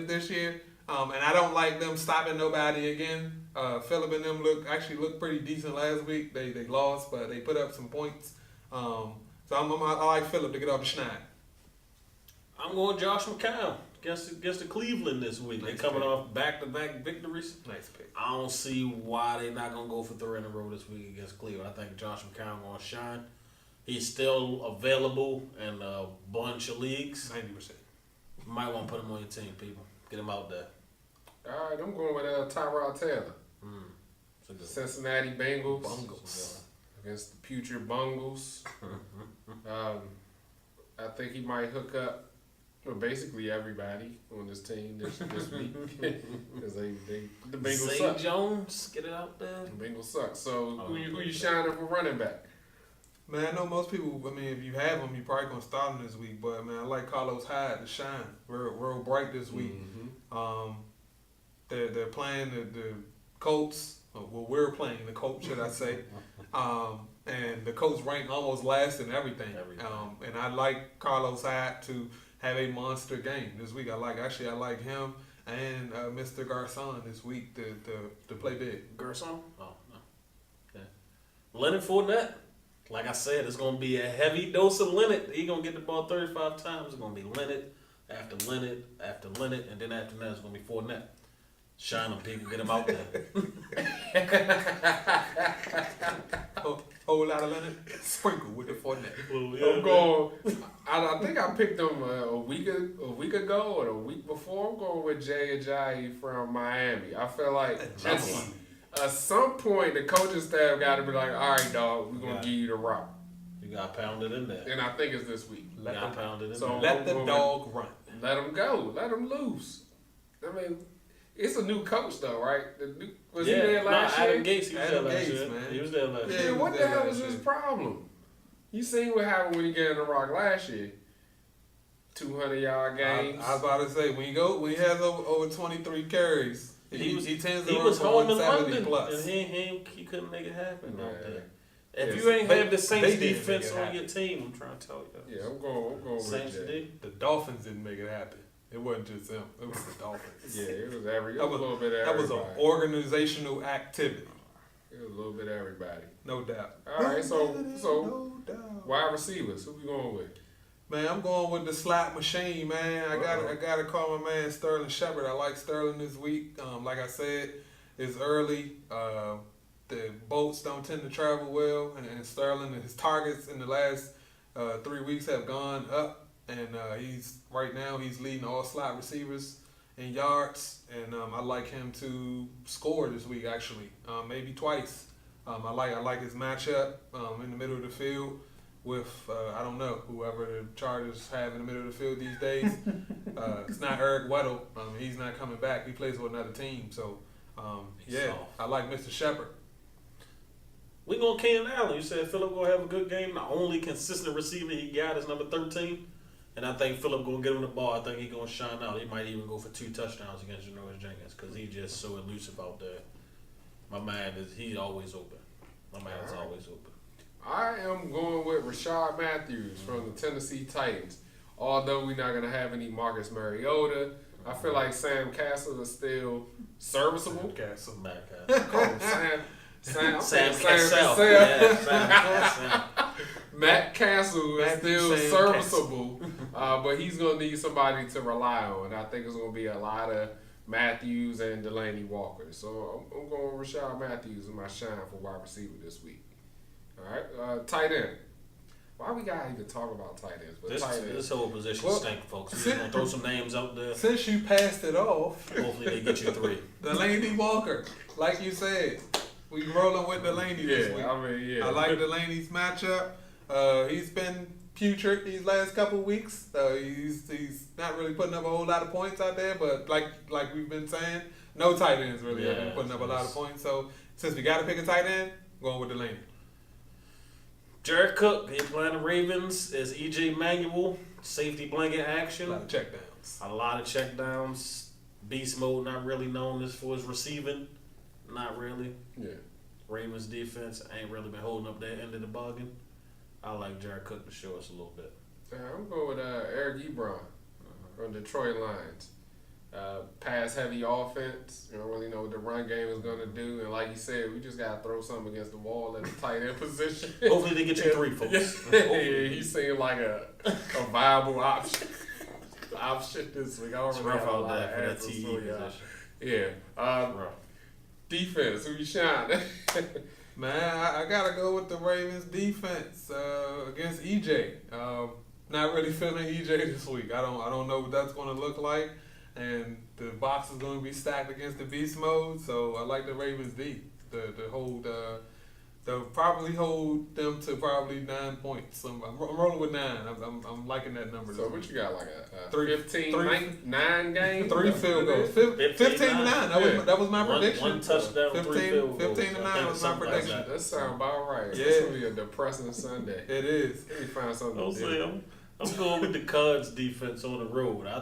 this year, and I don't like them stopping nobody again. Phillip and them looked pretty decent last week. They lost, but they put up some points. So I like Phillip to get off the schneid. I'm going Josh McCown against the Cleveland this week. They coming off back-to-back victories. Nice pick. I don't see why they're not going to go for 3 in a row this week against Cleveland. I think Josh McCown going to shine. He's still available in a bunch of leagues. 90%. You might want to put him on your team, people. Get him out there. All right, I'm going with Tyrod Taylor. Cincinnati Bengals against the putrid Bungles. I think he might hook up basically everybody on this team this week because the Bengals Zay suck. Jones, get it out there. The Bengals suck. So who you shining for running back? Man, I know most people, if you have them, you probably going to start them this week. But, man, I like Carlos Hyde to shine real bright this week. Mm-hmm. They're playing the Colts. Well, we're playing the Colts, should I say. And the Colts rank almost last in everything. And I like Carlos Hyde to have a monster game this week. I like him and Mr. Garcon this week to play big. Garcon? Oh, no. Yeah. Leonard Fournette. Like I said, it's going to be a heavy dose of Leonard. He's going to get the ball 35 times. It's going to be Leonard after Leonard after Leonard, and then after that it's going to be Fournette. Shine them, people. Get them out there. Whole lot of Leonard. Sprinkle with the Fournette. I'm going. I think I picked him a week ago or a week before. I'm going with Jay Ajayi from Miami. I feel like at some point the coaching staff got to be like, all right, dog, we're going to give you the rock. You got pounded in there. And I think it's this week. Let the dog run. Let him go. Let him loose. I mean, it's a new coach though, right? Was he there last year? Adam Gates, he was there last year. Man. He was there last year. Yeah, what the hell was his problem? You seen what happened when he got in the rock last year? 200-yard games. I was about to say when he has over 23 carries, he tends to he run was for home in 170 London, plus. and he couldn't make it happen out there. If Yes. you ain't have the Saints They didn't defense make it on happen. your team, I'm trying to tell you. Yeah, I'm going Saints with did. The Dolphins didn't make it happen. It wasn't just them. It was the Dolphins. Yeah, it was a little bit of everybody. That was an organizational activity. It was a little bit of everybody. No doubt. All right, so no doubt. wide receivers, who we going with? Man, I'm going with the slot machine, man. I gotta call my man Sterling Shepard. I like Sterling this week. Like I said, it's early. The boats don't tend to travel well, and Sterling, his targets in the last 3 weeks have gone up. And he's leading all slot receivers in yards, and I like him to score this week. Actually, maybe twice. I like his matchup in the middle of the field with I don't know whoever the Chargers have in the middle of the field these days. It's not Eric Weddle. He's not coming back. He plays with another team. So I like Mr. Shepard. We going Keenan Allen. You said Phillip gonna have a good game. The only consistent receiver he got is number 13. And I think Phillip gonna get him the ball. I think he gonna shine out. He might even go for 2 touchdowns against Janoris Jenkins because he's just so elusive out there. My man he's always open. My man is always open. I am going with Rashad Matthews from the Tennessee Titans. Although we're not going to have any Marcus Mariota, I feel like Sam Castle is still serviceable. Castle. Sam Cassell. Matt Castle is still Sam serviceable, but he's going to need somebody to rely on. I think it's going to be a lot of Matthews and Delaney Walker. So I'm going with Rashad Matthews in my shine for wide receiver this week. All right, tight end. Why we gotta even talk about tight ends? But This whole position stink, folks. We're just gonna throw some names out there. Since you passed it off, Hopefully they get you 3. Delaney Walker, like you said, we rolling with Delaney this week. I like Delaney's matchup. He's been putrid these last couple of weeks. He's not really putting up a whole lot of points out there, but like we've been saying, no tight ends really have been putting up a lot of points. So since we got to pick a tight end, I'm going with Delaney. Jared Cook, he playing the Ravens as E.J. Manuel, safety blanket action. A lot of checkdowns. Beast mode, not really known as for his receiving. Not really. Yeah. Ravens defense ain't really been holding up that end of the bargain. I like Jared Cook to show us a little bit. I'm going with Eric Ebron from Detroit Lions. Pass heavy offense. You don't really know what the run game is going to do. And like you said, we just got to throw something against the wall at the tight end position. Hopefully they get you 3, folks. Yeah, he seemed like a viable option this week. I don't It's really rough have a out lot there of for that answers TE for position. Yeah. Defense, who you shining? Man, I gotta go with the Ravens defense against EJ. Not really feeling EJ this week. I don't know what that's gonna look like, and the box is gonna be stacked against the beast mode. So I like the Ravens D. They'll probably hold them to probably 9 points. I'm rolling with 9. I'm liking that number. So what you got, like a 9 game? 3 field goals. 15 to 9. That was my prediction. 1 touchdown, 3 field goals. 15 to 9 was my prediction. That sounds about right. Yeah. It's going to be a depressing Sunday. It is. Let me find something to do. I'm going with the Cards defense on the road. I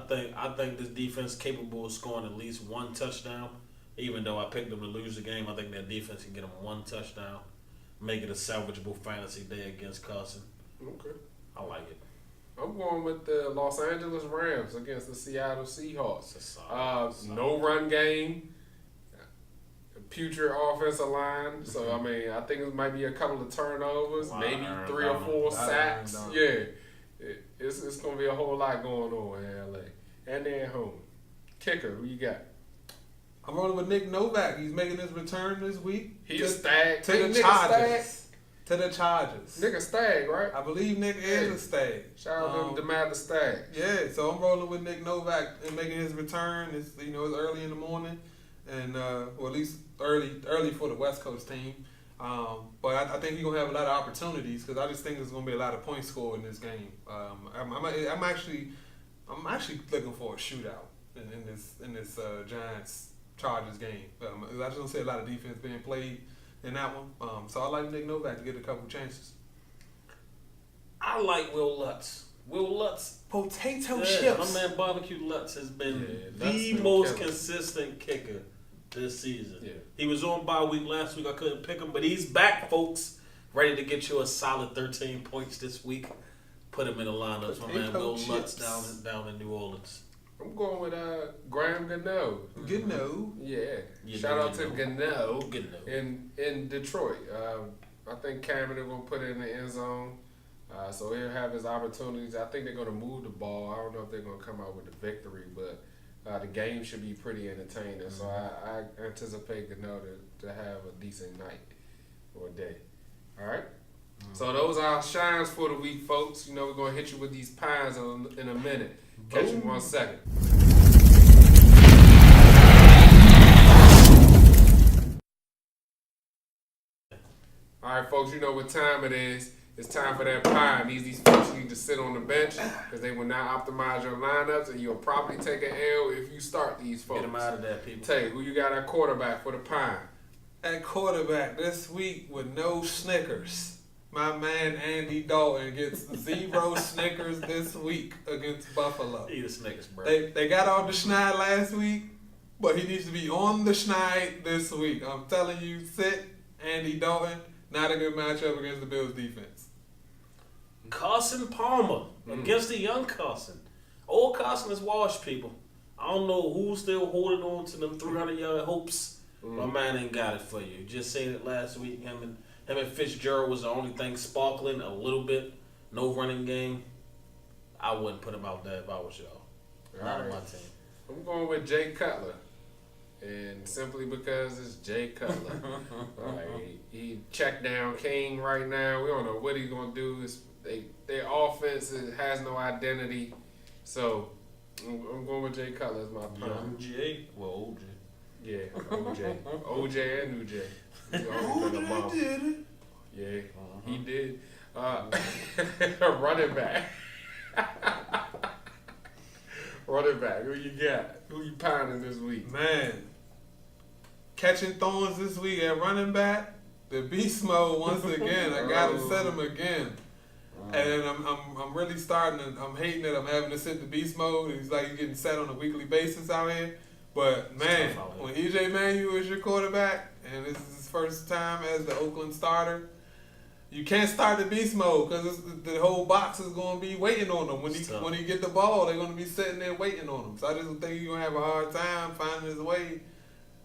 think this defense is capable of scoring at least 1 touchdown. Even though I picked them to lose the game, I think that defense can get them 1 touchdown. Make it a salvageable fantasy day against Carson. Okay. I like it. I'm going with the Los Angeles Rams against the Seattle Seahawks. No run game. Putrid offensive line. So, I mean, I think it might be a couple of turnovers, maybe 3 or 4 sacks. Yeah. It's going to be a whole lot going on in L.A. And then home. Kicker, who you got? I'm rolling with Nick Novak. He's making his return this week. He's stag. To the Chargers. To the Chargers. Nick a stag, right? I believe Nick is a stag. Shout out to the Stag. Yeah, so I'm rolling with Nick Novak and making his return. It's early in the morning, and or at least early for the West Coast team. But I think he's gonna have a lot of opportunities because I just think there's gonna be a lot of points scored in this game. I'm actually looking for a shootout in this Giants Chargers game. I just don't see a lot of defense being played in that one. So I like Nick Novak to get a couple chances. I like Will Lutz. Will Lutz. Potato chips. My man Barbecue Lutz has been the most consistent kicker this season. Yeah. He was on bye week last week. I couldn't pick him, but he's back, folks. Ready to get you a solid 13 points this week. Put him in the lineups. My man Will Lutz down in New Orleans. I'm going with Graham Gano. Gano? Yeah. Shout out to Gano in Detroit. I think Cameron going to put it in the end zone. So he'll have his opportunities. I think they're going to move the ball. I don't know if they're going to come out with the victory, but the game should be pretty entertaining. Mm-hmm. So I anticipate Gano to have a decent night or day. All right? Mm-hmm. So those are our shines for the week, folks. We're going to hit you with these pines in a minute. Catch you in 1 second. All right, folks, you know what time it is. It's time for that pie. These folks need to sit on the bench because they will not optimize your lineups, and you'll probably take an L if you start these folks. Get them out of that, people. Tell you, who you got at quarterback for the pie? at quarterback this week with no Snickers. My man Andy Dalton gets 0 Snickers this week against Buffalo. Eat a Snickers, bro. They got on the schneid last week, but he needs to be on the schneid this week. I'm telling you, sit Andy Dalton. Not a good matchup against the Bills defense. Carson Palmer against the young Carson. Old Carson is washed, people. I don't know who's still holding on to them 300-yard hopes. My man ain't got it for you. Just said it last week. Him and Fitzgerald was the only thing sparkling a little bit. No running game. I wouldn't put him out there if I was y'all. Not on my team. I'm going with Jay Cutler. And simply because it's Jay Cutler. He checked down King right now. We don't know what he's going to do. Their offense has no identity. So I'm going with Jay Cutler as my prime. Young Jay. Well, OJ. Yeah, OJ. OJ and New Jay. OJ did it. Yeah, he did. Running back. Running back. Who you got? Who you pounding this week? Man, catching thorns this week at running back. The beast mode once again. I gotta set him again. And I'm really starting to, I'm hating that I'm having to sit the beast mode. He's like getting set on a weekly basis out here. But man, when EJ Manuel is your quarterback and this is his first time as the Oakland starter, you can't start the beast mode because the whole box is going to be waiting on him. When he get the ball, they're going to be sitting there waiting on him. So I just think he's going to have a hard time finding his way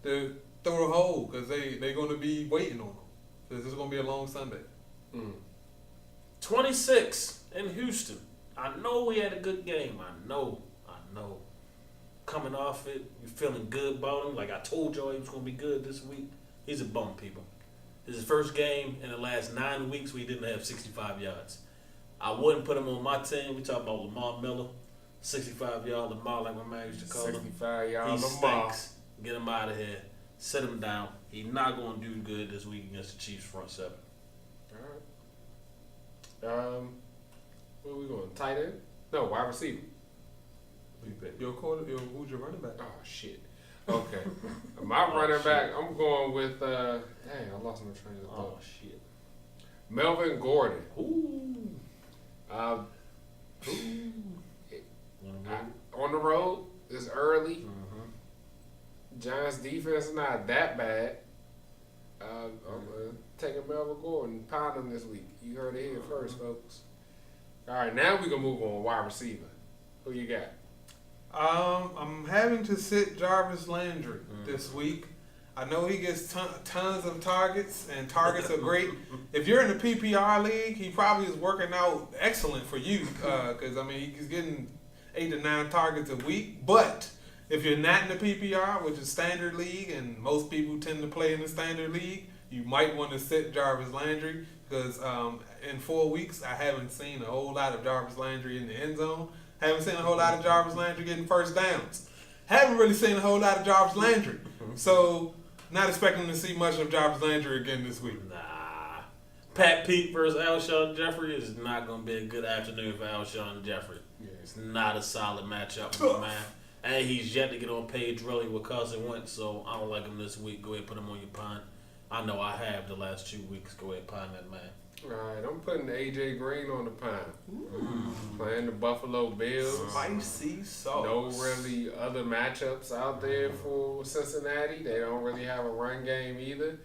to throw a hole because they're going to be waiting on him. This is going to be a long Sunday. 26 in Houston. I know we had a good game. I know. Coming off it, you feeling good about him. Like I told y'all he was going to be good this week. He's a bum, people. This is his first game in the last 9 weeks where he didn't have 65 yards. I wouldn't put him on my team. We talk about Lamar Miller. 65-yard Lamar, like my man used to call him. 65-yard He Lamar. stinks. Get him out of here. Sit him down. He's not going to do good this week against the Chiefs front seven. All right. Where we going? Tight end? No, wide receiver. Who's your running back? Oh, shit. Okay. My running back, I'm going with, dang, I lost my train of thought. Oh, shit. Melvin Gordon. Ooh. On the road, it's early. Giants defense is not that bad. I'm taking Melvin Gordon, pound him this week. You heard it here first, folks. All right, now we can move on wide receiver. Who you got? I'm having to sit Jarvis Landry this week. I know he gets tons of targets, and targets are great. If you're in the PPR league, he probably is working out excellent for you because, he's getting 8 to 9 targets a week. But if you're not in the PPR, which is standard league, and most people tend to play in the standard league, you might want to sit Jarvis Landry because in 4 weeks, I haven't seen a whole lot of Jarvis Landry in the end zone. Haven't seen a whole lot of Jarvis Landry getting first downs. Haven't really seen a whole lot of Jarvis Landry. So, not expecting to see much of Jarvis Landry again this week. Nah. Pat Pete versus Alshon Jeffrey is not going to be a good afternoon for Alshon Jeffrey. Yeah. It's not a solid matchup, man. And he's yet to get on page really with Carson Wentz, so I don't like him this week. Go ahead and put him on your pine. I know I have the last 2 weeks. Go ahead and pine that man. All right, I'm putting A.J. Green on the pine. Playing the Buffalo Bills. Spicy sauce. No really other matchups out there for Cincinnati. They don't really have a run game either.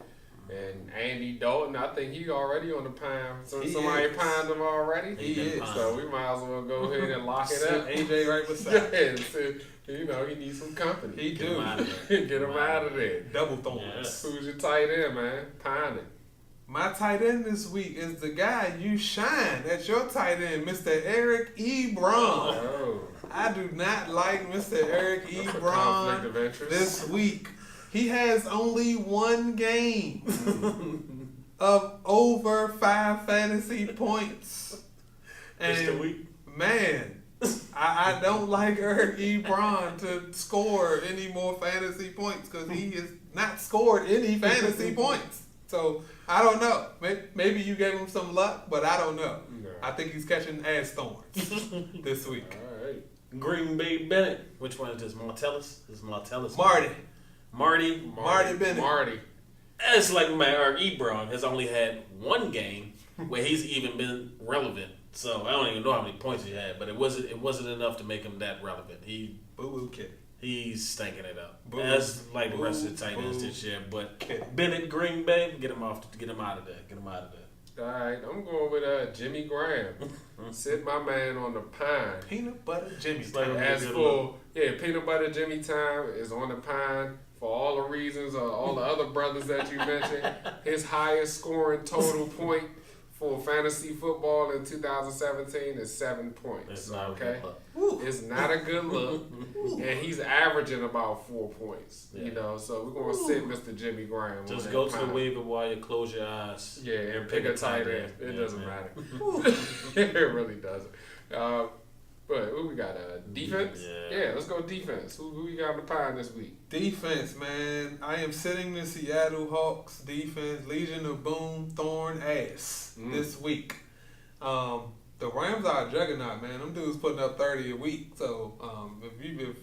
And Andy Dalton, I think he's already on the pine. So somebody pined him already. He is. So we might as well go ahead and lock it up. AJ right beside. Yeah, so, he needs some company. He do. Get him out of there. Double thorns. Yes. Who's your tight end, man? Pining. My tight end this week is the guy you shine at your tight end, Mr. Eric Ebron. Oh. I do not like Mr. Eric Conflict Ebron of interest. this week. He has only 1 game of over 5 fantasy points. And man, I don't like Eric Ebron to score any more fantasy points because he has not scored any fantasy points. So, I don't know. Maybe you gave him some luck, but I don't know. No. I think he's catching ass thorns this week. All right. Green Bay Bennett. Which one is this? Martellus? This is Martellus. Marty Bennett. Bennett. Marty. It's like my Eric Ebron has only had one game where he's even been relevant. So I don't even know how many points he had, but it wasn't enough to make him that relevant. Boo-boo kid. He's stinking it up. Boo. As like the rest of the tight ends this year. But Bennett, Green Bay, get him out of there. Get him out of there. All right, I'm going with Jimmy Graham. Sit my man on the pine. Peanut butter Jimmy. As for peanut butter Jimmy time is on the pine for all the reasons of all the other brothers that you mentioned. His highest scoring total point for fantasy football in 2017 is 7 points. It's not okay, a it's not a good look, and he's averaging about 4 points. Yeah. You know, so we're gonna sit Mr. Jimmy Graham. Just on go that to the pine. waiver wire, close your eyes. Yeah, and pick a tight end. It doesn't man. matter. It really doesn't. But who we got? Defense? Yeah, let's go defense. Who we got on the pine this week? Defense, man. I am sitting the Seattle Hawks defense, Legion of Boom, Thorn ass this week. The Rams are a juggernaut, man. Them dudes putting up 30 a week. So if you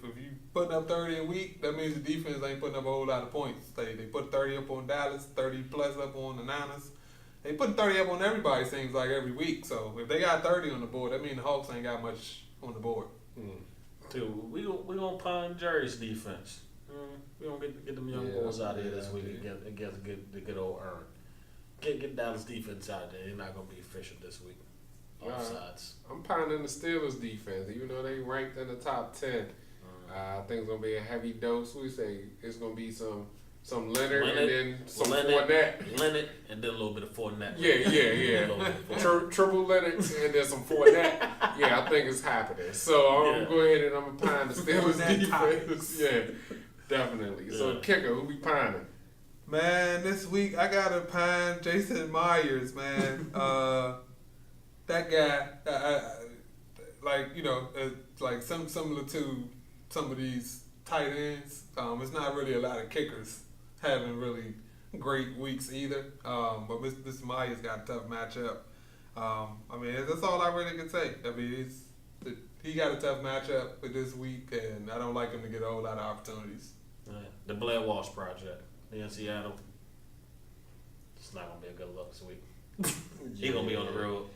putting up 30 a week, that means the defense ain't putting up a whole lot of points. They put 30 up on Dallas, 30 plus up on the Niners. They putting 30 up on everybody, seems like, every week. So if they got 30 on the board, that means the Hawks ain't got much on the board. Dude, we gonna pine Jerry's defense. We gonna get them young boys out of here this week and get the good old earn. Get Dallas defense out there. They're not gonna be efficient this week. Offsides. I'm pining the Steelers defense, even though they ranked in the top 10. I think it's gonna be a heavy dose. We say it's gonna be some Leonard and then some Fournette. Leonard and then a little bit of Fournette. Yeah. Triple Leonard and then some Fournette. Yeah, I think it's happening. So I'm gonna go ahead and I'm gonna pine the Steelers defense. Yeah, definitely. Yeah. So kicker, who we pining? Man, this week I gotta pine Jason Myers, man. That guy, like similar to some of these tight ends. It's not really a lot of kickers having really great weeks either. But Mr. Myers got a tough matchup. That's all I really can say. He got a tough matchup for this week, and I don't like him to get a whole lot of opportunities. The Blair Walsh Project in Seattle. It's not gonna be a good look this week. He gonna be on the road.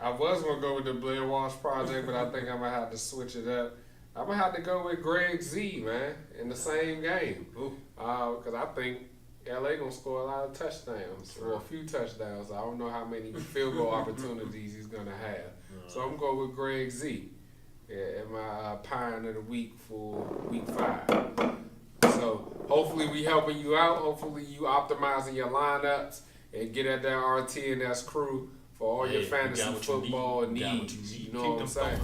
I was gonna go with the Blair Walsh Project, but I think I'm gonna have to switch it up. I'm gonna have to go with Greg Z, man, in the same game. Because I think LA gonna score a lot of touchdowns, or a few touchdowns. I don't know how many field goal opportunities he's gonna have. So I'm going with Greg Z in my pine of the week for week 5. So hopefully we helping you out. Hopefully you optimizing your lineups and get at that RTNS crew for all your fantasy football needs. You know what I'm saying?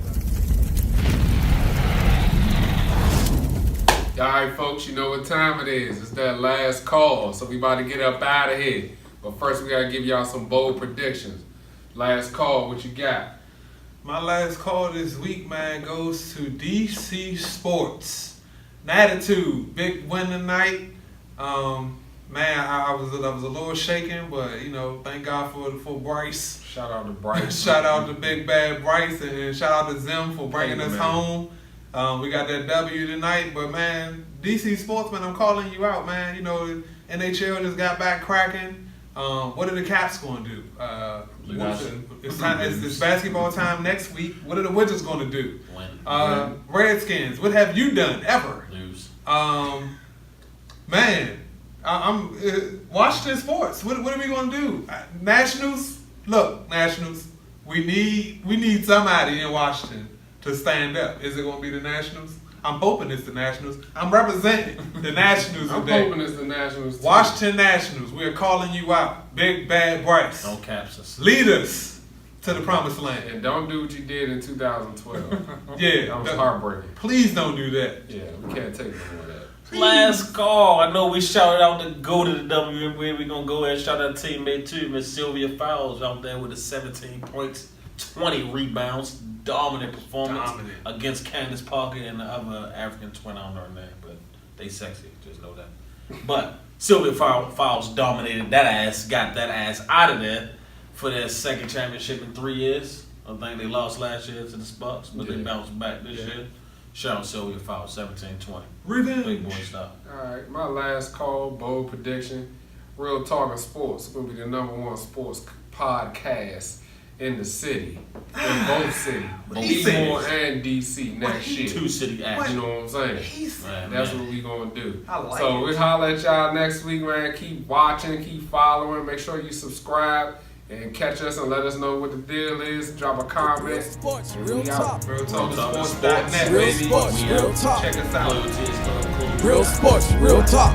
All right, folks, you know what time it is. It's that last call, so we about to get up out of here. But first, we got to give y'all some bold predictions. Last call, what you got? My last call this week, man, goes to DC Sports. Natitude, big win tonight. I was a little shaken, but thank God for Bryce. Shout out to Bryce. Shout out to Big Bad Bryce, and shout out to Zim for bringing us home. We got that W tonight, but man, DC Sports, man, I'm calling you out, man. NHL just got back cracking. What are the Caps going to do? It's basketball time next week. What are the Wizards going to do? Win. Redskins, what have you done ever? Lose. Man, I'm Washington Sports. What are we going to do? Nationals. Look, Nationals. We need somebody in Washington to stand up. Is it going to be the Nationals? I'm hoping it's the Nationals. I'm representing the Nationals today. I'm hoping it's the Nationals too. Washington Nationals, we're calling you out. Big Bad Bryce. Don't caps us. Lead us to the promised land. And don't do what you did in 2012. Yeah. That was heartbreaking. Please don't do that. Yeah, we can't take no more of that. Last call. I know we shouted out the GOAT of the WNBA. We're going to go ahead and shout out teammate too, Miss Sylvia Fowles out there with the 17 points, 20 rebounds. Dominant performance against Candace Parker and the other African twin. I don't know her name, but they sexy. Just know that. But Sylvia Fowles dominated that ass, got that ass out of there for their second championship in 3 years. I think they lost last year to the Spucks, but they bounced back this year. Shout out Sylvia Fowles, 17-20. Revenge. Big boy stuff. All right, my last call, bold prediction. Real Talking Sports. It's gonna be the #1 sports podcast in the city, in both cities, Baltimore and DC next year. 2-city action. You know what I'm saying? That's what we gonna do. I like so it. we holler at y'all next week, man. Keep watching, keep following. Make sure you subscribe and catch us and let us know what the deal is. Drop a comment. Real sports, And real we out. talk. RealTalkingSports.net, Real baby. sports, real talk. Check us out. Loyalty is gonna Real sports, real talk.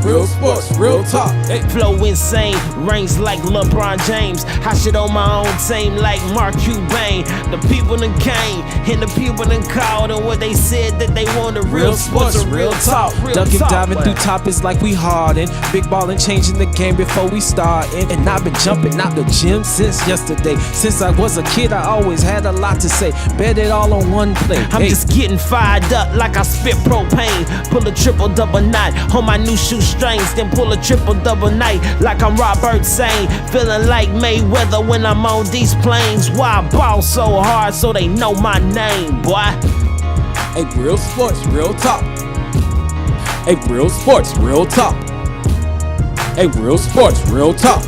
Real sports, real talk. Hey. Flow insane, rings like LeBron James. I shit on my own team like Mark Cuban. The people done came, and the people done called, and what they said that they wanted real sports, real talk. Real Dunking, talk, diving boy. through topics like we hardin'. Big ballin', changing the game before we startin'. And I've been jumping out the gym since yesterday. Since I was a kid, I always had a lot to say. Bet it all on one play. I'm just getting fired up like I spit propane. Pull a triple double knot on my new shoestrings, then pull a triple double night like I'm Robert Sane. Feeling like Mayweather when I'm on these planes. Why I ball so hard so they know my name, boy? Hey, real sports, real talk. Hey, real sports, real talk. Hey, real sports, real talk.